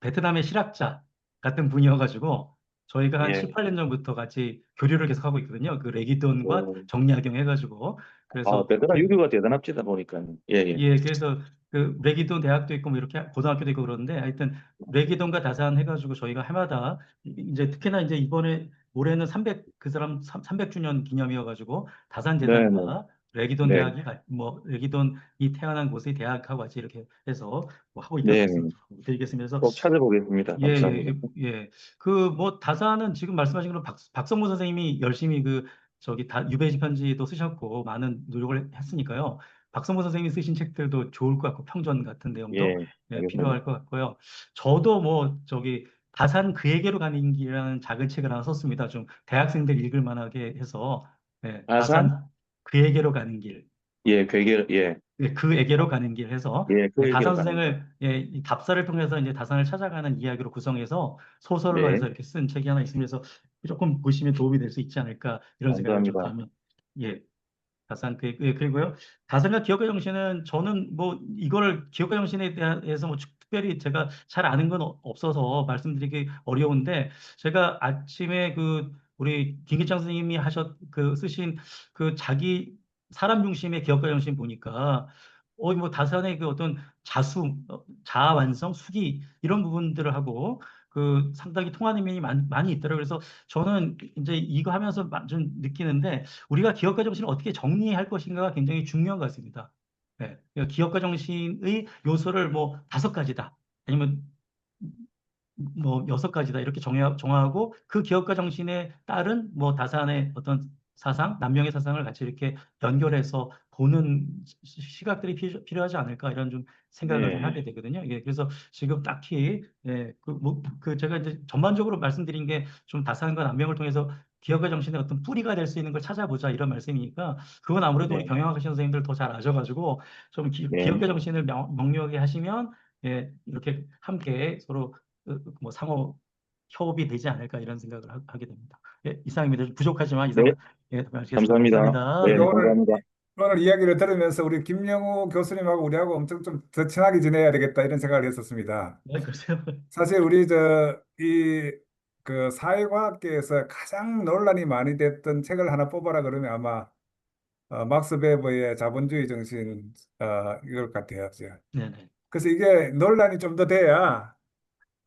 베트남의 실학자 같은 분이어가지고 저희가 한 예, 7, 8년 전부터 같이 교류를 계속하고 있거든요. 그 레기돈과 예. 정약용 해가지고. 그래서 베트남 유교가 대단합니다 보니까. 예, 예, 예, 그래서 그 레기돈 대학도 있고 뭐 이렇게 고등학교도 있고 그러는데 하여튼 레기돈과 다산 해가지고 저희가 해마다 이제 특히나 이제 이번에 올해는 300주년 기념이어가지고 다산 네, 네, 재단과 레기돈 네, 대학이 뭐 레기돈이 태어난 곳의 대학하고 같이 이렇게 해서 뭐 하고 있다고 네, 네. 말씀드리겠습니다. 그래서 꼭 찾아보겠습니다. 예, 감사합니다. 예, 예. 그 뭐 다산은 지금 말씀하신 대로 박성모 선생님이 열심히 그 저기 다 유배지 편지도 쓰셨고 많은 노력을 했으니까요. 박성모 선생님이 쓰신 책들도 좋을 것 같고 평전 같은 내용도 예, 예, 알겠습니다. 필요할 것 같고요. 저도 뭐 저기 다산 그에게로 가는 길이라는 작은 책을 하나 썼습니다. 좀 대학생들 읽을 만하게 해서 예, 아산? 다산 그에게로 가는 길. 예, 괴계, 예, 예, 그에게로 가는 길 해서 예, 그 예, 얘기로 다산 가는 거. 선생을 예, 이 답사를 통해서 이제 다산을 찾아가는 이야기로 구성해서 소설로 네, 해서 이렇게 쓴 책이 하나 있습니다. 그래서 조금 보시면 도움이 될 수 있지 않을까 이런 생각을 좀 감사합니다. 하면 예, 다산 예, 그리고요. 다산과 기업가 정신은 저는 뭐 이거를 기업가 정신에 대해서 뭐 특별히 제가 잘 아는 건 없어서 말씀드리기 어려운데 제가 아침에 그 우리 김기창 선생님이 쓰신 그 자기 사람 중심의 기업가 정신 보니까 뭐 다산의 그 어떤 자아 완성, 수기 이런 부분들을 하고 그 상당히 통하는 면이 많이 있더라고요. 그래서 저는 이제 이거 하면서 좀 느끼는데 우리가 기업가 정신을 어떻게 정리할 것인가가 굉장히 중요한 것 같습니다. 네. 그러니까 기업가 정신의 요소를 뭐 5가지다. 아니면 뭐 6가지다 이렇게 정하고 그 기업가 정신에 따른 뭐 다산의 어떤 사상, 남명의 사상을 같이 이렇게 연결해서 보는 시각들이 필요하지 않을까 이런 좀 생각을 좀 네, 하게 되거든요. 예, 그래서 지금 딱히 예, 그 제가 이제 전반적으로 말씀드린 게 좀 다산과 남명을 통해서 기업가 정신의 어떤 뿌리가 될 수 있는 걸 찾아보자 이런 말씀이니까 그건 아무래도 우리 네, 경영학과 선생님들 더 잘 아셔가지고 좀 네, 기업가 정신을 명료하게 하시면 예, 이렇게 함께 서로 뭐 상호 협업이 되지 않을까 이런 생각을 하게 됩니다. 예, 이상입니다. 좀 부족하지만 네, 이상을 예, 말씀드리겠습니다. 감사합니다. 감사합니다. 네, 우리가 네. 감사합니다. 오늘 이야기를 들으면서 우리 김영우 교수님하고 우리하고 엄청 좀 더 친하게 지내야 되겠다 이런 생각을 했었습니다. 네, 그러세요. 사실 우리 그 사회과학계에서 가장 논란이 많이 됐던 책을 하나 뽑아라 그러면 아마 막스 베버의 자본주의 정신 이걸 같아요. 네네. 그래서 이게 논란이 좀 더 돼야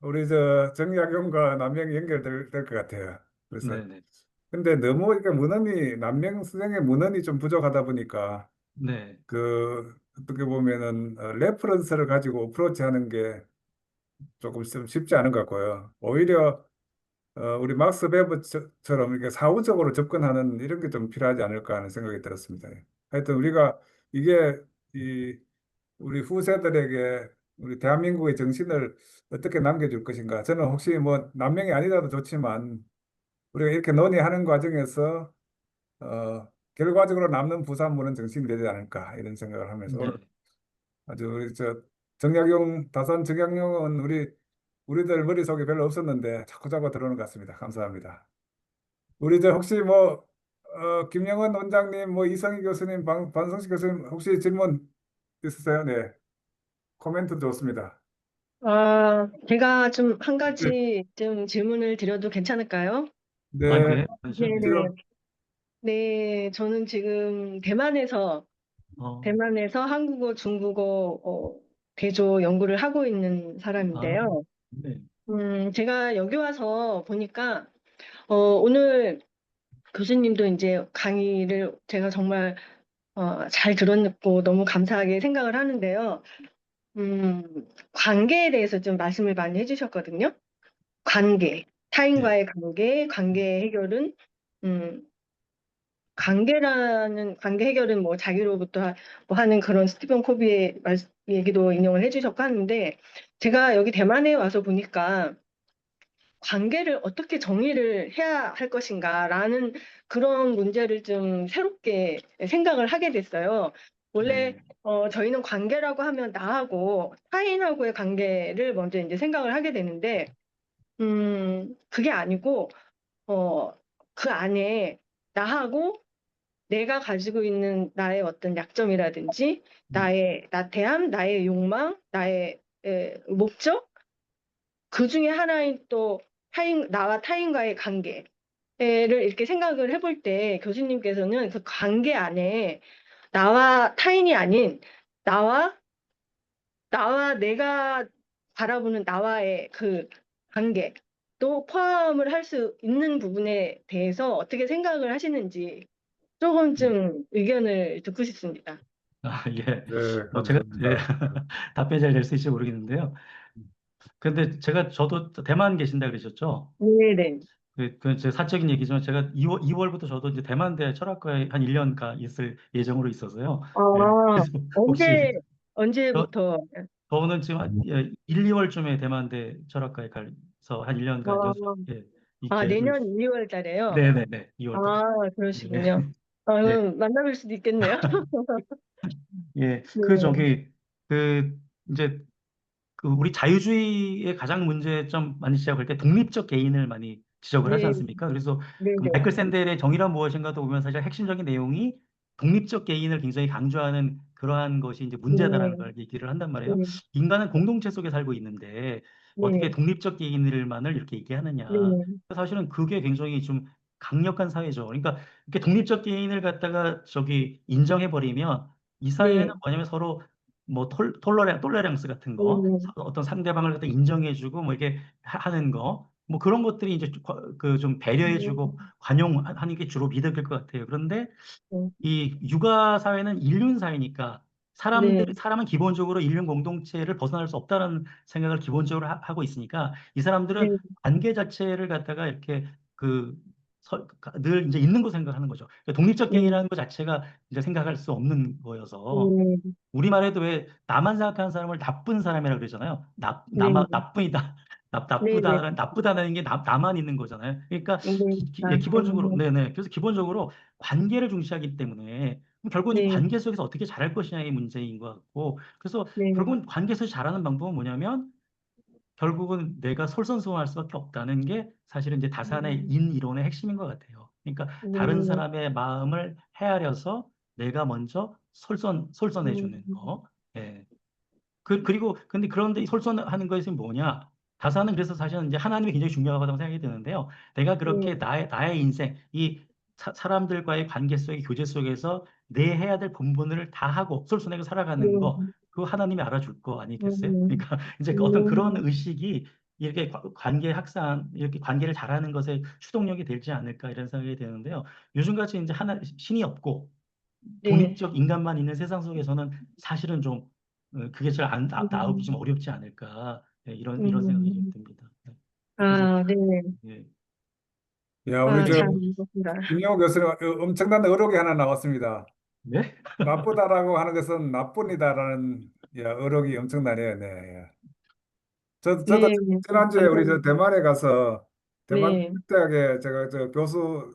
우리 정약용과 남명이 될 것 같아요. 그래서 네네. 근데 너무 이렇게 문헌이 남명 수행의 문헌이 좀 부족하다 보니까 네. 그 어떻게 보면은 레퍼런스를 가지고 어프로치하는 게 조금 좀 쉽지 않은 것 같고요. 오히려 우리 막스 베버처럼 이렇게 사후적으로 접근하는 이런 게 좀 필요하지 않을까 하는 생각이 들었습니다. 하여튼 우리가 이게 이 우리 후세들에게 우리 대한민국의 정신을 어떻게 남겨줄 것인가. 저는 혹시 뭐 남명이 아니라도 좋지만 우리가 이렇게 논의하는 과정에서 결과적으로 남는 부산물은 정신이 되지 않을까 이런 생각을 하면서 네. 오늘 아주 우리 정약용 다산 정약용은 우리들 머릿속에 별로 없었는데 자꾸자꾸 들어오는 것 같습니다. 감사합니다. 우리 혹시 뭐 김영원 원장님, 뭐 이성희 교수님, 반성식 교수님 혹시 질문 있으세요? 네, 코멘트 좋습니다. 제가 좀 한 네, 가지 좀 질문을 드려도 괜찮을까요? 네, 네. 네네. 지금 네, 저는 지금 어, 대만에서 한국어, 중국어, 대조 연구를 하고 있는 아, 사람인데요. 네. 제가 여기 와서 보니까, 오늘 교수님도 이제 강의를 제가 정말, 잘 들었고 너무 감사하게 생각을 하는데요. 관계에 대해서 좀 말씀을 많이 해주셨거든요. 네. 타인과의 관계 해결은, 음, 관계 해결은 뭐 자기로부터 뭐 하는 그런 스티븐 코비의 얘기도 인용을 해주셨고 하는데, 제가 여기 대만에 와서 보니까 관계를 어떻게 정의를 해야 할 것인가라는 그런 문제를 좀 새롭게 생각을 하게 됐어요. 원래 네. 저희는 관계라고 하면 나하고 타인하고의 관계를 먼저 이제 생각을 하게 되는데, 그게 아니고, 어, 그 안에 나하고 내가 가지고 있는 나의 어떤 약점이라든지, 음, 나의 나태함, 나의 욕망, 나의 목적, 그 중에 하나인 또 나와 타인과의 관계를 이렇게 생각을 해볼 때 교수님께서는 그 관계 안에 나와 타인이 아닌 나와 내가 바라보는 나와의 그 관계 또 포함을 할 수 있는 부분에 대해서 어떻게 생각을 하시는지 조금 네. 좀 의견을 듣고 싶습니다. 예. 네, 제가 예, 감사합니다. 답변이 잘 될 수 있을지 모르겠는데요. 근데 저도 대만 계신다 그러셨죠? 네네. 제 사적인 얘기지만 제가 2월부터 저도 이제 대만대 철학과에 한 1년간 있을 예정으로 있어서요. 예. 그래서 혹시 저, 언제부터? 저는 지금 한 1, 2월쯤에 대만대 철학과에 가서 한 1년간 어, 예, 있게 내년 2월 달에요? 네네네 2월 달에 예. 그러시군요. 예. 만나뵐 수도 있겠네요. 예, 네, 이제 우리 자유주의의 가장 문제점 많이 지적할 때 독립적 개인을 많이 지적을 하지 네, 않습니까? 그래서 네, 그 네, 마이클 샌델의 정의란 무엇인가도 보면 사실 핵심적인 내용이 독립적 개인을 굉장히 강조하는 그러한 것이 이제 문제다라는 네, 걸 얘기를 한단 말이에요. 네, 인간은 공동체 속에 살고 있는데 어떻게 네, 독립적 개인들만을 이렇게 얘기하느냐. 네, 사실은 그게 굉장히 좀 강력한 사회죠. 그러니까 이렇게 독립적 개인을 갖다가 인정해 버리면 이 사회는 네, 뭐냐면 서로 뭐 톨러랑스 같은 거, 네, 어떤 상대방을 갖다 인정해주고 뭐 이렇게 하는 거, 뭐 그런 것들이 이제 그 좀 배려해주고 관용하는 게 주로 미덕일 것 같아요. 그런데 이 육아 사회는 인륜 사회니까 네, 사람은 기본적으로 인륜 공동체를 벗어날 수 없다는 생각을 기본적으로 하고 있으니까 이 사람들은 네, 관계 자체를 갖다가 이렇게 늘 이제 있는 거 생각하는 거죠. 그러니까 독립적 네, 개인이라는 것 자체가 이제 생각할 수 없는 거여서 네, 우리말에도 왜 나만 생각하는 사람을 나쁜 사람이라고 그러잖아요. 네, 나쁘다. 네, 네, 나쁘다는 게 나만 있는 거잖아요. 그러니까 네, 아, 기본적으로, 네네. 그래서 기본적으로 관계를 중시하기 때문에 결국은 이 네, 관계 속에서 어떻게 잘할 것이냐의 문제인 것 같고, 그래서 네, 결국은 관계에서 잘하는 방법은 뭐냐면 결국은 내가 솔선수범할 수밖에 없다는 게 사실은 이제 다산의 인 이론의 핵심인 것 같아요. 그러니까 다른 네, 사람의 마음을 헤아려서 내가 먼저 솔선해 주는 거. 예. 그리고 근데 그런데 이 솔선하는 것이 뭐냐? 다산은 그래서 사실은 이제 하나님이 굉장히 중요하다고 생각이 드는데요. 내가 네, 그렇게 나의 인생, 이 사람들과의 관계 속의 교제 속에서 내 해야 될 본분을 다 하고 솔선하게 네, 살아가는 거, 그거 하나님이 알아줄 거 아니겠어요? 네, 그러니까 이제 그 어떤 그런 의식이 이렇게 관계 확산, 이렇게 관계를 잘하는 것에 추동력이 되지 않을까 이런 생각이 드는데요. 요즘같이 이제 신이 없고 네, 독립적 인간만 있는 세상 속에서는 사실은 좀 그게 잘 나오기 좀 어렵지 않을까 네, 이런 생각이 좀 듭니다. 네. 그래서 아, 네, 예, 야, 우리 아, 저 잘 읽었습니다. 김영호 교수님 엄청난 어록이 하나 나왔습니다. 네, 나쁘다라고 하는 것은 나뿐이다라는 야, 어록이 엄청나네요. 네. 예. 저도 네, 지난주에 우리 저 감사합니다. 대만에 가서 대만 네, 대학에 제가 저 교수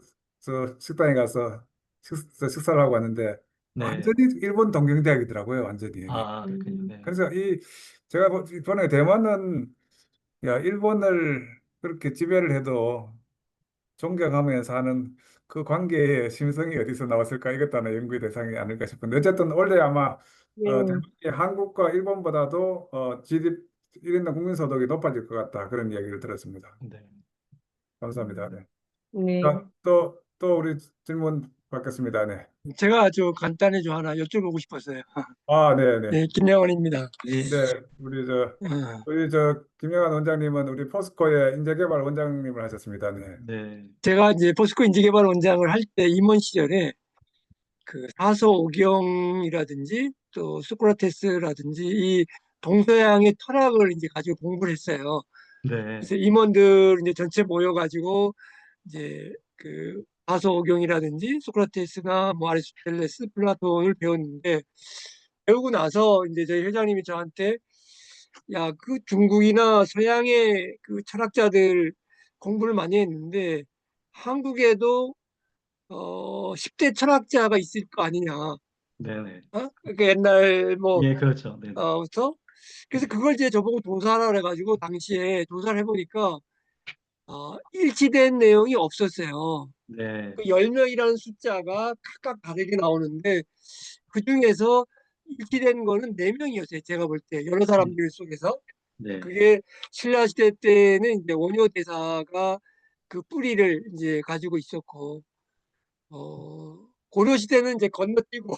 식당에 가서 식사를 하고 왔는데 네, 완전히 일본 동경대학이더라고요. 완전히. 네. 그렇군요. 음, 네, 그래서 제가 이번에 대만은 야, 일본을 그렇게 지배를 해도 존경하면서 하는 그 관계의 심성이 어디서 나왔을까? 이것도 하나 연구의 대상이 아닐까 싶은데 어쨌든 원래 아마 네, 대만이 한국과 일본보다도 GDP 1인당 국민소득이 높아질 것 같다 그런 이야기를 들었습니다. 네, 감사합니다. 네. 네, 자, 또 우리 질문 받겠습니다. 네. 제가 아주 간단히 좀 하나 여쭤보고 싶었어요. 아, 네, 네. 네, 김영원입니다. 네. 네, 우리 저 김영환 원장님은 우리 포스코의 인재개발 원장님을 하셨습니다. 네. 네, 제가 이제 포스코 인재개발 원장을 할 때 임원 시절에 그 사서 오경이라든지 또 소크라테스라든지 이 동서양의 철학을 이제 가지고 공부를 했어요. 네, 그래서 임원들 이제 전체 모여가지고 이제 그 사서 오경이라든지 소크라테스나 뭐 아리스토텔레스, 플라톤을 배웠는데 배우고 나서 이제 저희 회장님이 저한테 야, 그 중국이나 서양의 그 철학자들 공부를 많이 했는데 한국에도 10대 철학자가 있을 거 아니냐. 네, 네, 그 옛날 뭐 예, 그렇죠. 네, 부터 그래서 그걸 이제 저보고 조사를 해가지고 당시에 조사를 해보니까 일치된 내용이 없었어요. 네, 그 10명이라는 숫자가 각각 다르게 나오는데 그 중에서 일치된 거는 4명이었어요. 제가 볼 때 여러 사람들 속에서. 네, 그게 신라 시대 때는 이제 원효 대사가 그 뿌리를 이제 가지고 있었고, 고려 시대는 이제 건너뛰고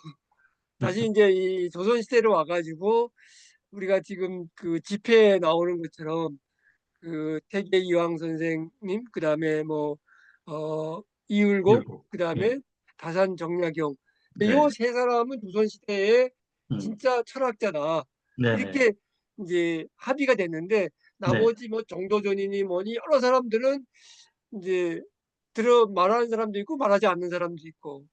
다시 이제 이 조선 시대로 와가지고 우리가 지금 그 집회에 나오는 것처럼 그 태계 이황 선생님, 그 다음에 뭐 이율곡, 열고, 그 예, 다음에 다산 정약용, 요 네, 세 사람은 조선 시대의 음, 진짜 철학자다. 네, 네, 이렇게 이제 합의가 됐는데 네, 나머지 뭐 정도전이니 뭐니 여러 사람들은 이제 말하는 사람도 있고 말하지 않는 사람도 있고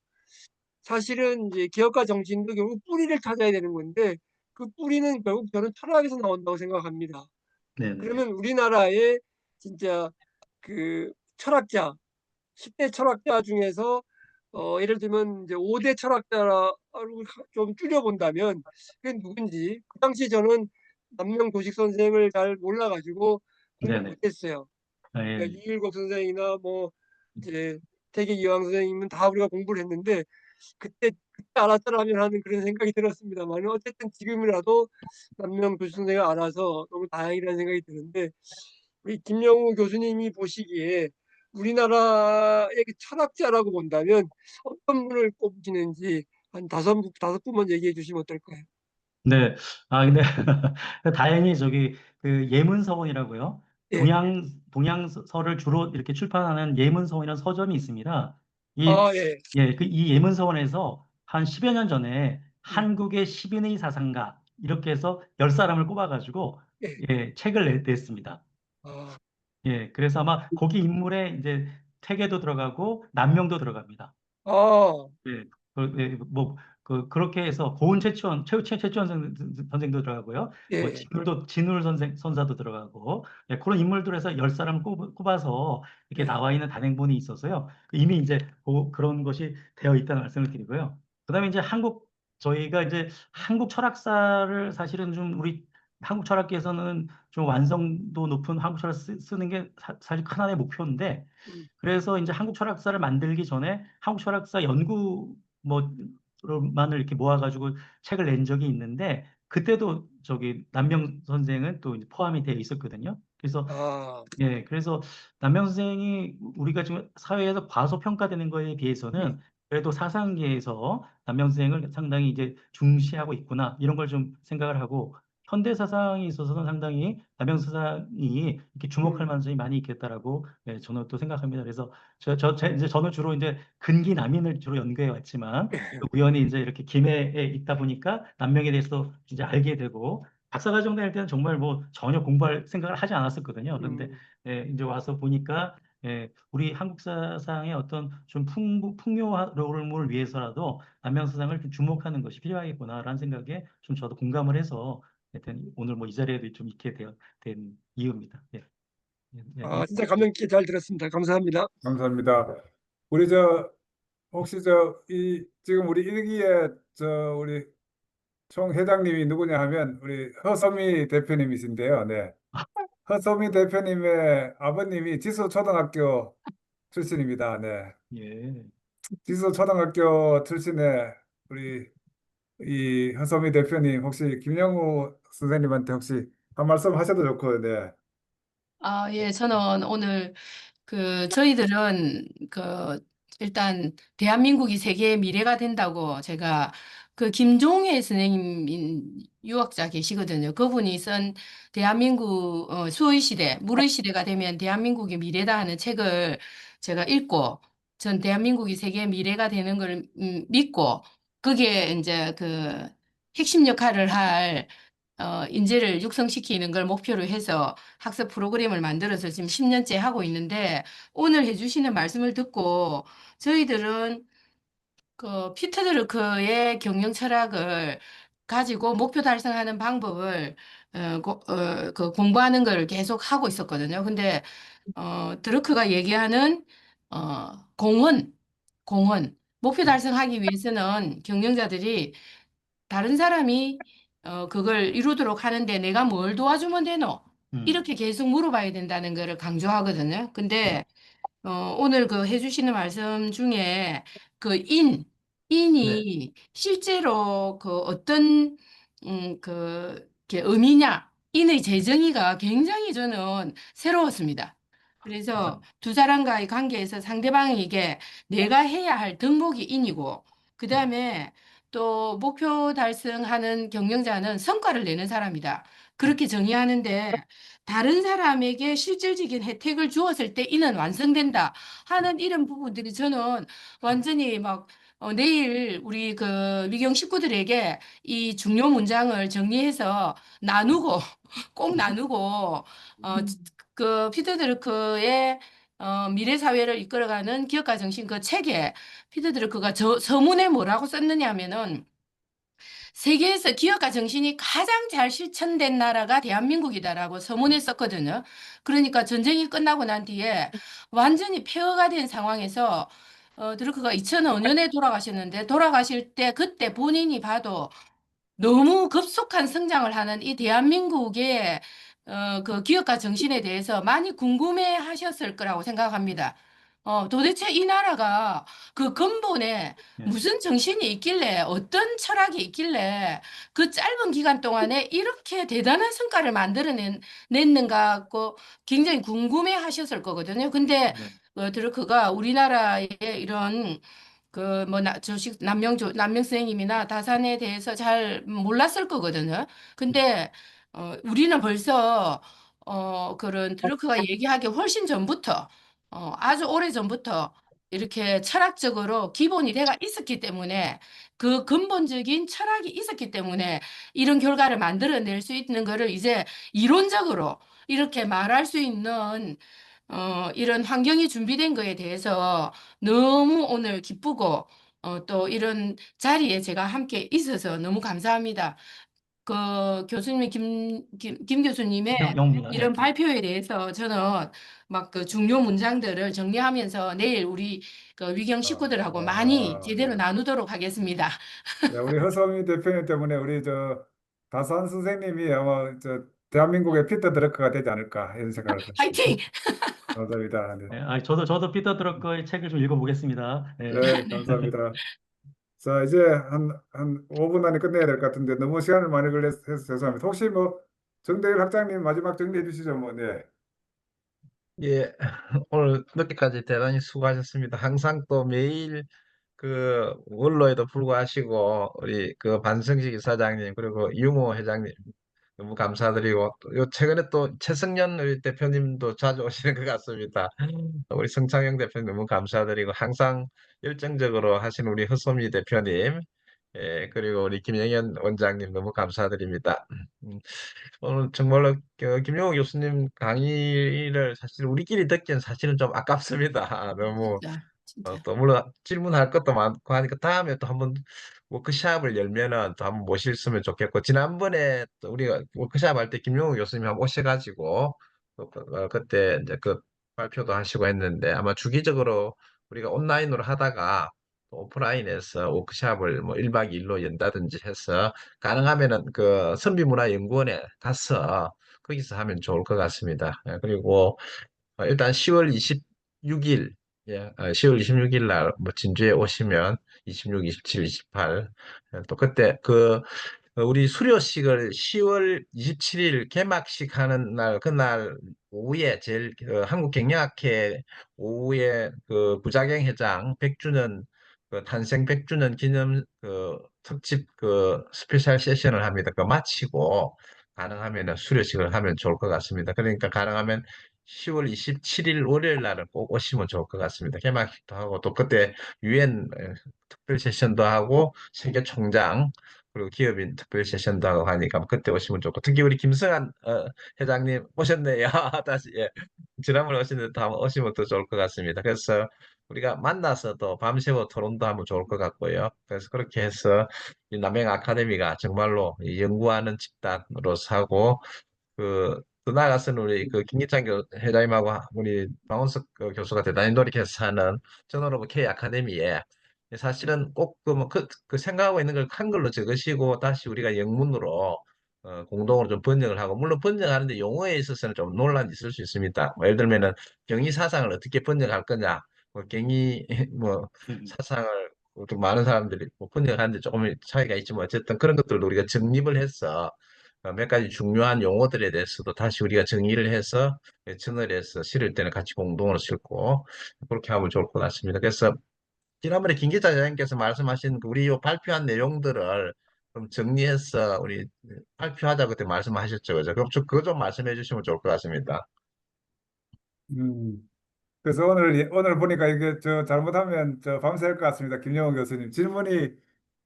사실은 이제 기업가 정신도 결국 뿌리를 찾아야 되는 건데 그 뿌리는 결국 저는 철학에서 나온다고 생각합니다. 네, 네, 그러면 우리나라의 진짜 그 철학자 10대 철학자 중에서 예를 들면 이제 5대 철학자라 좀 줄여본다면 그게 누군지 그 당시 저는 남명 도식 선생을 잘 몰라가지고 공부 네네. 못했어요. 아, 그러니까 예. 유일곡 선생이나 뭐 이제 태계 이황 선생님은 다 우리가 공부를 했는데 그때 알았더라면 하는 그런 생각이 들었습니다만 어쨌든 지금이라도 남명 도식 선생을 알아서 너무 다행이라는 생각이 드는데 우리 김영우 교수님이 보시기에 우리나라의 그 철학자라고 본다면 어떤 분을 꼽으시는지 한 다섯 분만 얘기해 주시면 어떨까요? 네. 아, 근데 다행히 저기 그 예문서원이라고요. 예. 동양서를 주로 이렇게 출판하는 예문서원이라는 서점이 있습니다. 아, 예. 이 예문서원에서 한 10여 년 전에 음, 한국의 10인의 사상가 이렇게 해서 10사람을 꼽아가지고 예. 책을 냈습니다. 아, 그래서 아마 거기 인물에 이제 퇴계도 들어가고 남명도 들어갑니다. 아, 예, 그렇게 해서 고은 최치원 선생도 들어가고요. 뭐, 예. 진울 선사도 들어가고, 그런 인물들에서 10사람을 꼽아서 이렇게 네. 나와 있는 단행본이 있어서요. 이미 이제 그런 것이 되어 있다는 말씀을 드리고요. 그 다음에 이제 저희가 이제 한국 철학사를 사실은 좀 우리 한국 철학계에서는 좀 완성도 높은 한국 철학 쓰는 게 사실 하나의 목표인데, 음, 그래서 이제 한국 철학사를 만들기 전에 한국 철학사 연구 뭐만을 이렇게 모아가지고 책을 낸 적이 있는데 그때도 저기 남명 선생은 또 이제 포함이 되어 있었거든요. 아, 그래서 남명 선생이 우리가 지금 사회에서 과소평가되는 거에 비해서는 그래도 사상계에서 남명 선생을 상당히 이제 중시하고 있구나 이런 걸 좀 생각을 하고 현대 사상에 있어서는 상당히 남명 선생이 이렇게 주목할 만한 점이 많이 있겠다라고 저는 또 생각합니다. 그래서 이제 저는 주로 이제 근기 남인을 주로 연구해 왔지만 또 우연히 이제 이렇게 김해에 있다 보니까 남명에 대해서 이제 알게 되고 박사과정 다닐 때는 정말 뭐 전혀 공부할 생각을 하지 않았었거든요. 그런데 음, 이제 와서 보니까 우리 한국 사상의 어떤 좀 풍요로움을 위해서라도 남양 사상을 좀 주목하는 것이 필요하겠구나라는 생각에 좀 저도 공감을 해서 하여튼 오늘 뭐 이 자리에도 좀 있게 된 이유입니다. 진짜 감명 깊게 잘 들었습니다. 감사합니다. 감사합니다. 우리 혹시 지금 우리 일기에 우리 총 회장님이 누구냐 하면 우리 허소미 대표님이신데요. 네. 허소미 대표님의 아버님이 지수초등학교 출신입니다. 네. 예. 지수초등학교 출신의 우리 이 허소미 대표님 혹시 김영우 선생님한테 혹시 한 말씀 하셔도 좋고, 네. 예, 저는 오늘 저희들은 일단 대한민국이 세계의 미래가 된다고 제가 김종회 선생님 유학자 계시거든요. 그분이 쓴 대한민국 수의 시대, 물의 시대가 되면 대한민국의 미래다 하는 책을 제가 읽고 전 대한민국이 세계의 미래가 되는 걸 믿고 그게 이제 핵심 역할을 할 인재를 육성시키는 걸 목표로 해서 학습 프로그램을 만들어서 지금 10년째 하고 있는데 오늘 해주시는 말씀을 듣고 저희들은 피터 드루크의 경영 철학을 가지고 목표 달성하는 방법을 공부하는 걸 계속 하고 있었거든요. 근데 드루크가 얘기하는 공헌 목표 달성하기 위해서는 경영자들이 다른 사람이 그걸 이루도록 하는데 내가 뭘 도와주면 되노? 이렇게 계속 물어봐야 된다는 거를 강조하거든요. 근데 오늘 해주시는 말씀 중에 네. 인이 실제로 어떤 이렇게 의미냐, 인의 재정의가 굉장히 저는 새로웠습니다. 그래서 두 사람과의 관계에서 상대방에게 내가 해야 할 덕목이 인이고, 그 다음에 또 목표 달성하는 경영자는 성과를 내는 사람이다. 그렇게 정의하는데 다른 사람에게 실질적인 혜택을 주었을 때 이는 완성된다 하는 이런 부분들이 저는 완전히 막 내일 우리 미경 식구들에게 이 중요 문장을 정리해서 나누고 꼭 나누고 피터 드루크의 미래 사회를 이끌어가는 기업가 정신 책에 피터 드루크가 서문에 뭐라고 썼느냐면은 세계에서 기업가 정신이 가장 잘 실천된 나라가 대한민국이다라고 서문에 썼거든요. 그러니까 전쟁이 끝나고 난 뒤에 완전히 폐허가 된 상황에서 드루크가 2005년에 돌아가셨는데 돌아가실 때 그때 본인이 봐도 너무 급속한 성장을 하는 이 대한민국의 그 기업가 정신에 대해서 많이 궁금해 하셨을 거라고 생각합니다. 도대체 이 나라가 그 근본에 예. 무슨 정신이 있길래, 어떤 철학이 있길래 그 짧은 기간 동안에 이렇게 대단한 성과를 냈는가 고 굉장히 궁금해 하셨을 거거든요. 근데 네. 드루크가 우리나라의 이런 그 뭐 조식 남명 선생님이나 다산에 대해서 잘 몰랐을 거거든요. 근데 우리는 벌써 그런 트루크가 얘기하기 훨씬 전부터 아주 오래 전부터 이렇게 철학적으로 기본이 돼가 있었기 때문에 그 근본적인 철학이 있었기 때문에 이런 결과를 만들어낼 수 있는 거를 이제 이론적으로 이렇게 말할 수 있는 이런 환경이 준비된 거에 대해서 너무 오늘 기쁘고 또 이런 자리에 제가 함께 있어서 너무 감사합니다. 그 교수님 김 교수님의 이런 예. 발표에 대해서 저는 막 그 중요 문장들을 정리하면서 내일 우리 그 위경 식구들하고 많이 제대로 예. 나누도록 하겠습니다. 네, 우리 허성미 대표님 때문에 우리 저 다산 선생님이 아마 저 대한민국의 피터 드러커가 되지 않을까 이런 생각을 했습니다. 화이팅! 감사합니다. 네. 예, 저도 피터 드러커의 책을 좀 읽어보겠습니다. 예. 네, 감사합니다. 자, 이제 한 5분 안에 끝내야 될 것 같은데 너무 시간을 많이 걸려서 죄송합니다. 혹시 뭐 정대일 학장님 마지막 정리해 주시죠, 뭐. 네. 예, 오늘 늦게까지 대단히 수고하셨습니다. 항상 또 매일 그 원로에도 불구하시고 우리 그 반성식 이사장님 그리고 이용호 회장님 너무 감사드리고 요 최근에 또 최승연 우리 대표님도 자주 오시는 것 같습니다. 우리 성창영 대표님 너무 감사드리고 항상 열정적으로 하시는 우리 허소미 대표님 그리고 우리 김영현 원장님 너무 감사드립니다. 음, 오늘 정말로 김용호 교수님 강의를 사실 우리끼리 듣기엔 사실은 좀 아깝습니다. 너무 진짜, 진짜. 또 물론 질문할 것도 많고 하니까 다음에 또 한번 워크샵을 열면은 또 한번 모셨으면 좋겠고 지난번에 또 우리가 워크샵 할 때 김용우 교수님 한번 오셔가지고 그때 이제 그 발표도 하시고 했는데 아마 주기적으로 우리가 온라인으로 하다가 또 오프라인에서 워크샵을 뭐 1박 2일로 연다든지 해서 가능하면은 그 선비문화연구원에 가서 거기서 하면 좋을 것 같습니다. 그리고 일단 10월 26일, 예, 10월 26일 날, 뭐, 진주에 오시면, 26, 27, 28, 또 그때, 우리 수료식을 10월 27일 개막식 하는 날, 그날 오후에 제일, 한국경영학회 오후에 그 부작용 회장 100주년, 그 탄생 100주년 기념 특집 스페셜 세션을 합니다. 그 마치고, 가능하면 수료식을 하면 좋을 것 같습니다. 그러니까 가능하면 10월 27일 월요일 날은 꼭 오시면 좋을 것 같습니다. 개막식도 하고 또 그때 유엔 특별 세션도 하고 세계 총장 그리고 기업인 특별 세션도 하고 하니까 그때 오시면 좋고 특히 우리 김성한 회장님 오셨네요. 다시 예. 지난번에 오셨는데 다음 오시면 더 좋을 것 같습니다. 그래서 우리가 만나서 또 밤새워 토론도 하면 좋을 것 같고요. 그래서 그렇게 해서 이 남행 아카데미가 정말로 이 연구하는 집단으로서 하고 또 나아가서는 우리 그 김기찬 회장님하고 우리 박원석 교수가 대단히 노력해서 하는 저널 오브 K 아카데미에 사실은 꼭 그 생각하고 있는 걸 한글로 적으시고 다시 우리가 영문으로 공동으로 좀 번역을 하고 물론 번역하는데 용어에 있어서는 좀 논란이 있을 수 있습니다. 뭐 예를 들면은 경위 사상을 어떻게 번역할 거냐, 뭐 경위 뭐 사상을 좀 많은 사람들이 뭐 번역하는데 조금 차이가 있지만 어쨌든 그런 것들도 우리가 정립을 해서 몇 가지 중요한 용어들에 대해서도 다시 우리가 정의를 해서 저널에서 실을 때는 같이 공동으로 실고 그렇게 하면 좋을 것 같습니다. 그래서 지난번에 김 기자님께서 말씀하신 우리 요 발표한 내용들을 좀 정리해서 우리 발표하자 그때 말씀하셨죠, 그죠? 그럼 그거 좀 말씀해 주시면 좋을 것 같습니다. 그래서 오늘 보니까 이게 저 잘못하면 저 밤새울 것 같습니다. 김영호 교수님. 질문이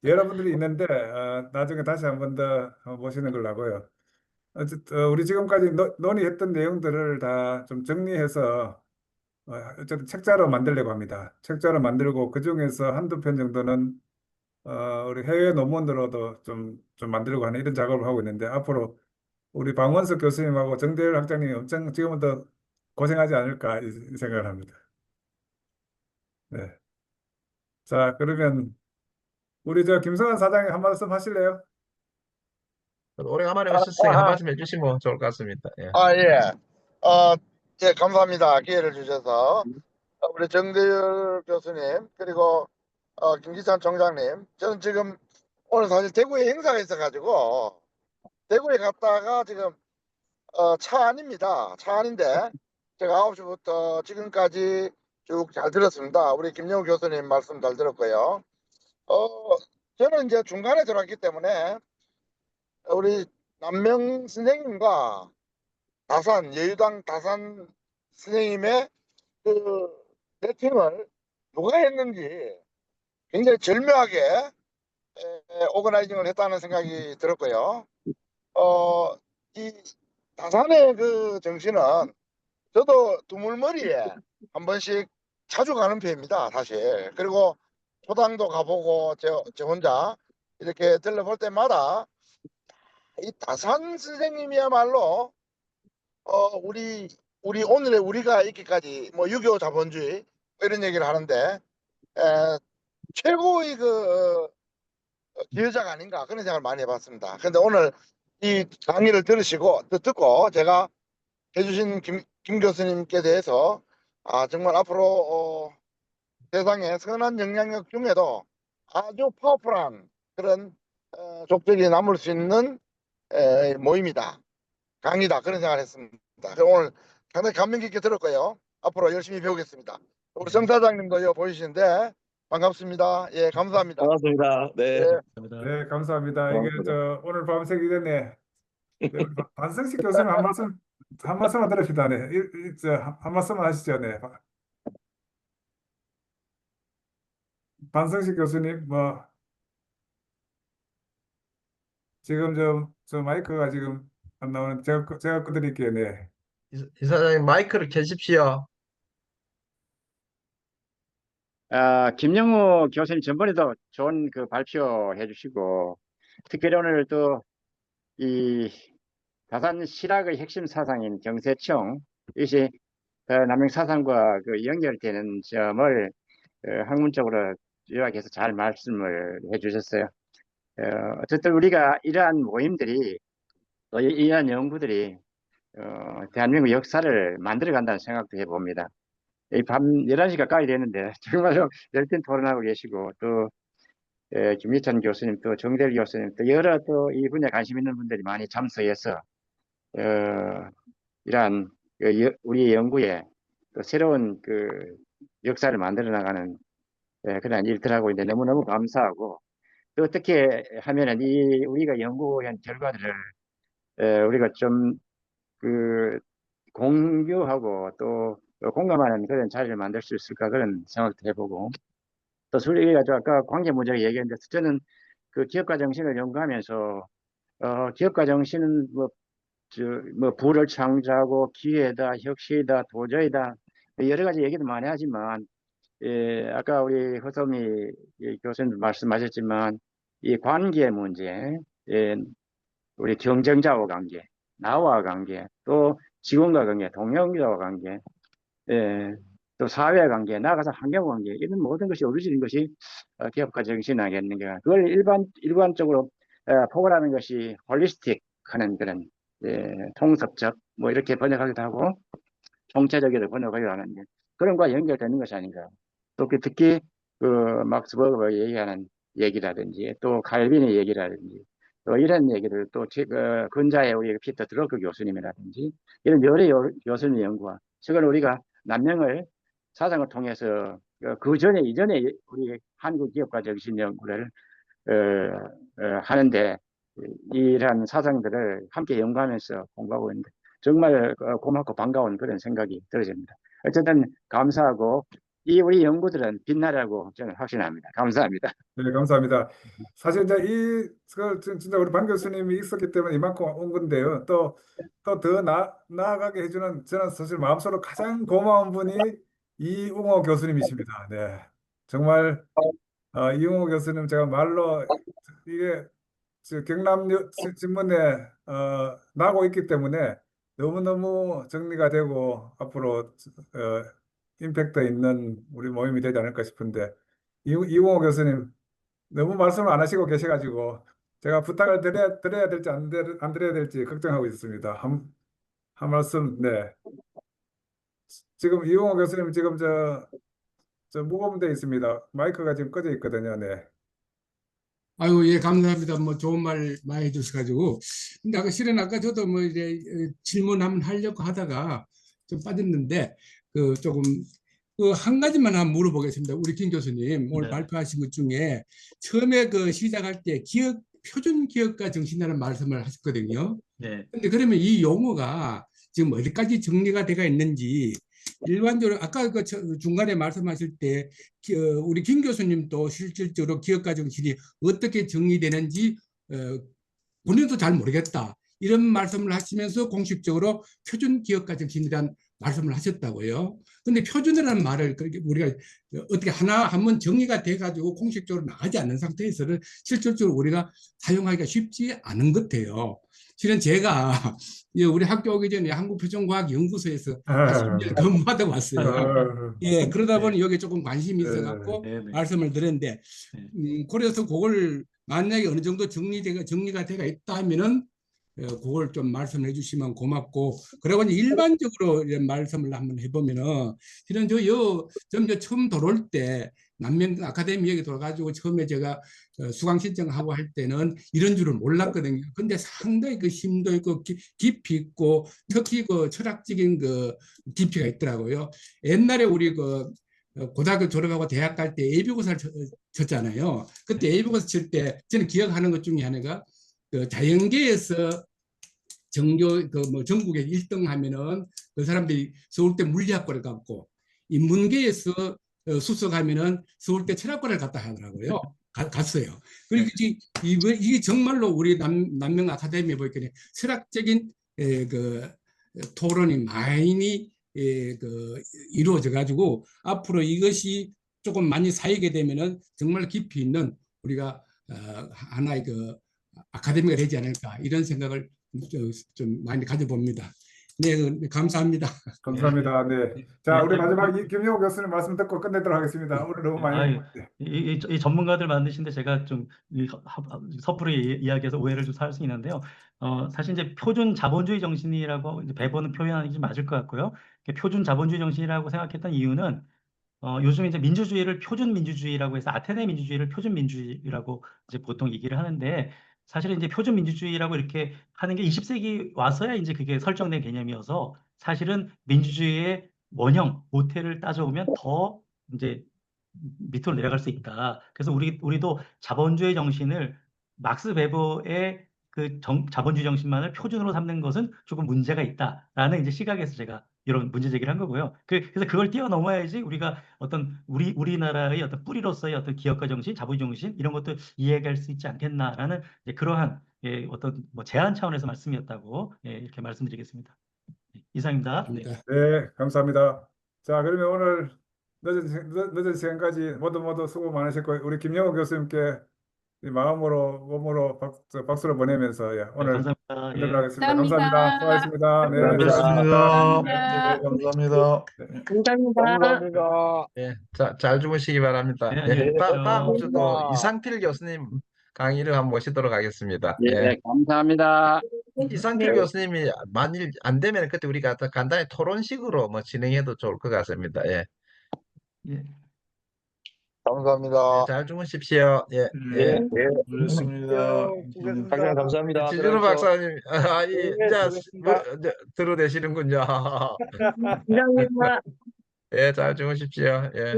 여러분들이 있는데, 나중에 다시 한 번 더 모시는 걸로 하고요. 우리 지금까지 논의했던 내용들을 다 좀 정리해서, 어쨌든 책자로 만들려고 합니다. 책자로 만들고, 그 중에서 한두 편 정도는, 우리 해외 논문으로도 좀 만들려고 하는 이런 작업을 하고 있는데, 앞으로 우리 방원석 교수님하고 정대일 학장님이 엄청 지금부터 고생하지 않을까 이 생각을 합니다. 네. 자, 그러면 우리 저 김성환 사장님 한 말씀 하실래요? 오래간만에 오셨으니까 한 말씀 해주시면 좋을 것 같습니다. 예. 예. 예, 감사합니다. 기회를 주셔서. 우리 정대열 교수님, 그리고 김기찬 총장님. 저는 지금 오늘 사실 대구에 행사가 있어가지고, 대구에 갔다가 지금 차 안입니다. 차 안인데, 제가 9시부터 지금까지 쭉 잘 들었습니다. 우리 김영우 교수님 말씀 잘 들었고요. 저는 이제 중간에 들어왔기 때문에, 우리 남명 선생님과 여의당 다산 선생님의 그 세팅을 누가 했는지 굉장히 절묘하게 오거나이징을 했다는 생각이 들었고요. 이 다산의 그 정신은 저도 두물머리에 한 번씩 자주 가는 편입니다, 사실. 그리고 초당도 가보고 저 혼자 이렇게 들러볼 때마다 이 다산 선생님이야말로 우리 오늘의 우리가 있기까지 뭐 6.25 자본주의 이런 얘기를 하는데 최고의 그 기여자가 아닌가 그런 생각을 많이 해봤습니다. 그런데 오늘 이 강의를 듣고 제가 해주신 김 교수님께 대해서 정말 앞으로 세상의 선한 영향력 중에도 아주 파워풀한 그런 족적이 남을 수 있는 모임이다. 강의다. 그런 생각을 했습니다. 오늘 상당히 감명 깊게 들었고요. 앞으로 열심히 배우겠습니다. 우리 정 사장님도 여기 보이시는데 반갑습니다. 예, 감사합니다. 반갑습니다. 네. 예. 감사합니다. 네, 감사합니다. 이게 고맙습니다. 저 오늘 밤 새기 전에 우리 반성식 교수님 한 말씀만 들읍시다. 네, 한 말씀만 하시죠. 네, 반성식 교수님 뭐 지금 저 마이크가 지금 안 나오는 제가 꺼드릴게요. 네. 이사장님 마이크를 켜십시오. 김영우 교수님 전번에도 좋은 그 발표해 주시고, 특별히 오늘 또 이 다산 실학의 핵심 사상인 경세청, 이것이 남명 사상과 그 연결되는 점을 학문적으로 요약해서 잘 말씀을 해 주셨어요. 어쨌든 우리가 이러한 모임들이, 또 이러한 연구들이 대한민국 역사를 만들어 간다는 생각도 해봅니다. 이 밤 11시 가까이 되는데 정말로 열띤 토론하고 계시고, 또 김희찬 교수님, 또 정대일 교수님, 또 여러 또 이 분야에 관심 있는 분들이 많이 참석해서 이러한 우리 연구에 또 새로운 그 역사를 만들어 나가는 그런 일들하고 있는데 너무너무 감사하고, 또 어떻게 하면은 이 우리가 연구한 결과들을 우리가 좀 그 공유하고 또 공감하는 그런 자리를 만들 수 있을까, 그런 생각도 해보고, 또 우리가 아까 관계 문제를 얘기했는데, 저는 그 기업가 정신을 연구하면서 기업가 정신은 뭐 부를 창조하고 기회다, 혁신이다, 도저이다, 여러 가지 얘기도 많이 하지만, 아까 우리 허소미 교수님도 말씀하셨지만 이 관계 문제, 우리 경쟁자와 관계, 나와 관계, 또 직원과 관계, 동료와 관계, 또 사회 관계, 나아가서 환경 관계, 이런 모든 것이 어우러지는 것이 기업가 정신 아니겠는가. 그걸 일관적으로 포괄하는 것이 홀리스틱 하는 그런 통섭적 뭐 이렇게 번역하기도 하고 총체적으로 번역하기도 하는데, 그런 거와 연결되는 것이 아닌가. 또 특히 그 막스 버거가 얘기하는 얘기라든지, 또 칼빈의 얘기라든지, 또 이런 얘기를 또 근자의 우리 피터 드러크 교수님이라든지, 이런 여러 교수님 연구와, 최근 우리가 남명을 사상을 통해서 그 전에 이전에 우리 한국 기업가 정신 연구를 하는데, 이러한 사상들을 함께 연구하면서 공부하고 있는데 정말 고맙고 반가운 그런 생각이 들어집니다. 어쨌든 감사하고, 이 우리 연구들은 빛나라고 저는 확신합니다. 감사합니다. 네, 감사합니다. 사실 이제 진짜 우리 반 교수님이 있었기 때문에 이만큼 온 건데요. 또 더 나아가게 해주는, 저는 사실 마음속으로 가장 고마운 분이 이웅호 교수님이십니다. 네, 정말 이웅호 교수님 제가 말로 이게 경남 신문에 나고 있기 때문에 너무너무 정리가 되고 앞으로 임팩트 있는 우리 모임이 되지 않을까 싶은데, 이용호 교수님 너무 말씀을 안 하시고 계셔가지고 제가 부탁을 드려야 될지 안 드려야 될지 걱정하고 있습니다. 한 말씀, 네. 지금 이용호 교수님 지금 저 무음돼 있습니다. 마이크가 지금 꺼져 있거든요. 네. 아유, 예, 감사합니다. 뭐 좋은 말 많이 해주셔가지고. 근데 실은 아까 저도 뭐 이제 질문 한번 하려고 하다가 좀 빠졌는데, 조금, 한 가지만 한번 물어보겠습니다. 우리 김 교수님, 오늘 네. 발표하신 것 중에 처음에 시작할 때 표준 기업가 정신이라는 말씀을 하셨거든요. 네. 근데 그러면 이 용어가 지금 어디까지 정리가 되어 있는지 일반적으로 아까 중간에 말씀하실 때 우리 김 교수님도 실질적으로 기업가 정신이 어떻게 정리되는지 본인도 잘 모르겠다 이런 말씀을 하시면서 공식적으로 표준 기업가 정신이란 말씀을 하셨다고요. 근데 표준이라는 말을 우리가 어떻게 한번 정리가 돼가지고 공식적으로 나가지 않는 상태에서는 실질적으로 우리가 사용하기가 쉽지 않은 것 같아요. 실은 제가 우리 학교 오기 전에 한국표준과학연구소에서 10년 근무하다 왔어요. 예, 그러다 보니 여기 조금 관심이 있어갖고 네, 네. 말씀을 드렸는데, 그래서 그걸 만약에 어느 정도 정리가 되어 있다 하면은 그걸 좀 말씀해 주시면 고맙고, 그리고 이제 일반적으로 이런 말씀을 한번 해보면은, 실은 처음 들어올 때 남명 아카데미 여기 돌아가지고 처음에 제가 수강 신청하고 할 때는 이런 줄을 몰랐거든요. 근데 상당히 그 심도 있고 깊이 있고 특히 그 철학적인 그 깊이가 있더라고요. 옛날에 우리 고등학교 졸업하고 대학 갈 때 예비고사를 쳤잖아요. 그때 예비고사 칠 때 저는 기억하는 것 중에 하나가 자연계에서 전국에 1등 하면은 그 사람들이 서울대 물리학과를 갔고, 인문계에서 수석하면은 서울대 철학과를 갔다 하더라고요. 갔어요. 그리고 이게 정말로 우리 남명 아카데미에 보니까 철학적인 토론이 많이 이루어져 가지고 앞으로 이것이 조금 많이 쌓이게 되면은 정말 깊이 있는 우리가 하나의 아카데미가 되지 않을까 이런 생각을 좀 많이 가져봅니다. 네, 감사합니다. 감사합니다. 네. 자, 우리 마지막 김용호 교수님 말씀 듣고 끝내도록 하겠습니다. 오늘 너무 많이 이 전문가들 만드신데 제가 좀 섣부리 이야기해서 오해를 좀 살 수 있는데요. 사실 이제 표준 자본주의 정신이라고 이제 배번은 표현하는 게 좀 맞을 것 같고요. 표준 자본주의 정신이라고 생각했던 이유는 요즘 이제 민주주의를 표준 민주주의라고 해서 아테네 민주주의를 표준 민주주의라고 이제 보통 얘기를 하는데, 사실은 이제 표준 민주주의라고 이렇게 하는 게 20세기 와서야 이제 그게 설정된 개념이어서 사실은 민주주의의 원형 모태를 따져보면 더 이제 밑으로 내려갈 수 있다. 그래서 우리도 자본주의 정신을 막스 베버의 자본주의 정신만을 표준으로 삼는 것은 조금 문제가 있다라는 이제 시각에서 제가 이런 문제 제기를 한 거고요. 그래서 그걸 뛰어넘어야지 우리가 어떤 우리나라의 어떤 뿌리로서의 어떤 기업가 정신, 자본주의 정신 이런 것도 이해할 수 있지 않겠나라는 그러한 어떤 제안 차원에서 말씀이었다고 이렇게 말씀드리겠습니다. 이상입니다. 네. 네, 감사합니다. 자, 그러면 오늘 늦은 시간까지 모두 수고 많으셨고, 우리 김영호 교수님께 마음으로 몸으로 박수를 보내면서 오늘 감사합니다. 끝내도록 하겠습니다. 감사합니다. 감사합니다. 수고하셨습니다. 네, 고맙습니다. 감사합니다. 감사합니다. 예, 잘 주무시기 바랍니다. 네, 예, 안녕히 계십시오. 다음 주도 감사합니다. 이상필 교수님 강의를 한번 모시도록 하겠습니다. 예, 감사합니다. 이상필 교수님이 만일 안 되면 그때 우리가 더 간단히 토론식으로 뭐 진행해도 좋을 것 같습니다. 예, 감사합니다. 잘 주무십시오. 예, 네, 고맙습니다. 강연 감사합니다. 지준호 박사님, 이제 수고하셨습니다. 들어대시는군요. 감사합니다. 예, 잘 주무십시오. 예.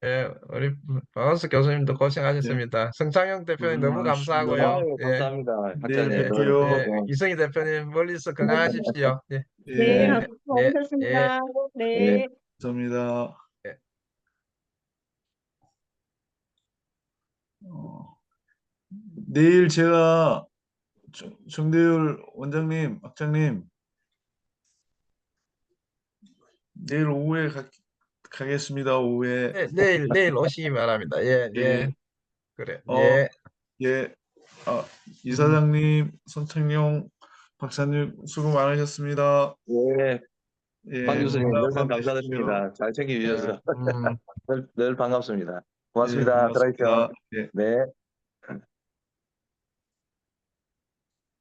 예, 우리 박원석 교수님도 고생하셨습니다. 성창영 대표님 너무 감사하고요. 아유, 감사합니다. 내일 박사님. 뵐게요. 예, 이성희 대표님 멀리서 건강하십시오. 예, 네, 예, 수고하셨습니다. 네. 감사합니다. 예. 내일 제가 정대율 원장님, 학장님, 내일 오후에 가겠습니다. 오후에. 네, 내일 오시기 바랍니다. 예, 예, 예. 그래, 어, 예. 예. 이사장님, 손창용 박사님 수고 많으셨습니다. 예, 예, 박 교수님 건강한 늘상 밤 되십시오. 감사드립니다. 잘 챙겨주셔서 늘 반갑습니다. 고맙습니다. 들어가십시오. 고맙습니다. 예. 네.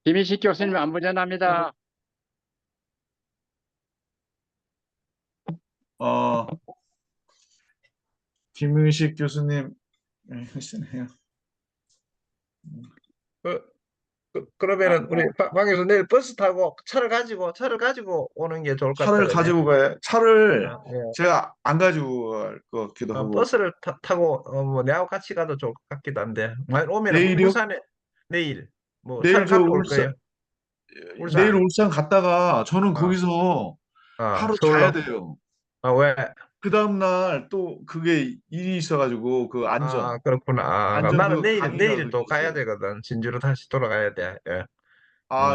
김희식 교수님 안부전합니다. 김윤식 교수님, 하시네요. 그러면은 우리 박 교수 내일 버스 타고 차를 가지고 오는 게 좋을 것 차를 같다. 가지고 가요. 차를 예. 제가 안 가지고 갈 것 같기도 하고. 버스를 타고 뭐 내하고 같이 가도 좋을 것 같기도 한데 오면은 내일이요? 울산에 내일 뭐 내일 차를 저 갖고 올 울산, 거예요. 내일 울산. 울산 갔다가 저는 아, 거기서 하루 서울로. 자야 돼요. 왜? 그 다음날 또 그게 일이 있어가지고 그 안전 그렇구나. 나는 그 강의가 내일 또 그게 가야 있어요. 되거든. 진주로 다시 돌아가야 돼. 예.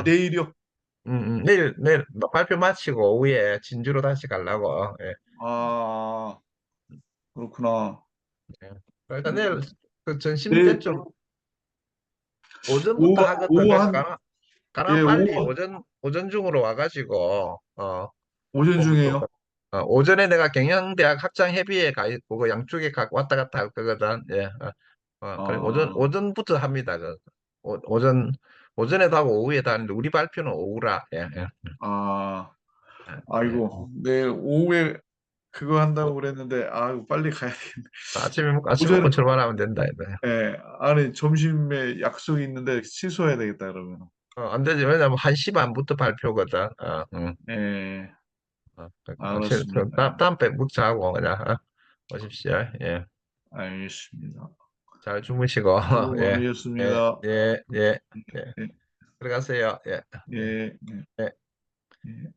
내일이요? 내일 발표 마치고 오후에 진주로 다시 가려고. 예. 그렇구나. 예. 일단 내일 그 점심 내일 때쯤 오전부터 하거든. 오후 그래서 한, 가나 예, 빨리 오전 중으로 와가지고 오전 중에요? 오전에 내가 경영대학 학장회비에 가 있고 그 양쪽에 왔다 갔다 할 거거든. 예. 그래 오전부터 합니다. 오전에도 하고 오후에도 하는데 우리 발표는 오후라. 예. 예. 아이고, 내일 오후에 그거 한다고 그랬는데, 빨리 가야 되겠네. 아침 먹고 출발하면 된다. 예, 아니, 점심에 약속이 있는데 취소해야 되겠다, 그러면. 안 되지. 왜냐면 1시 반부터 발표거든. 예, 그러니까 알았습니다. 다음 배 묵자하고 그냥 오십시오. 예. 알겠습니다. 잘 주무시고. 수고 예. 많으셨습니다. 예. 예, 들어가세요. 예. 예, 예, 예. 예.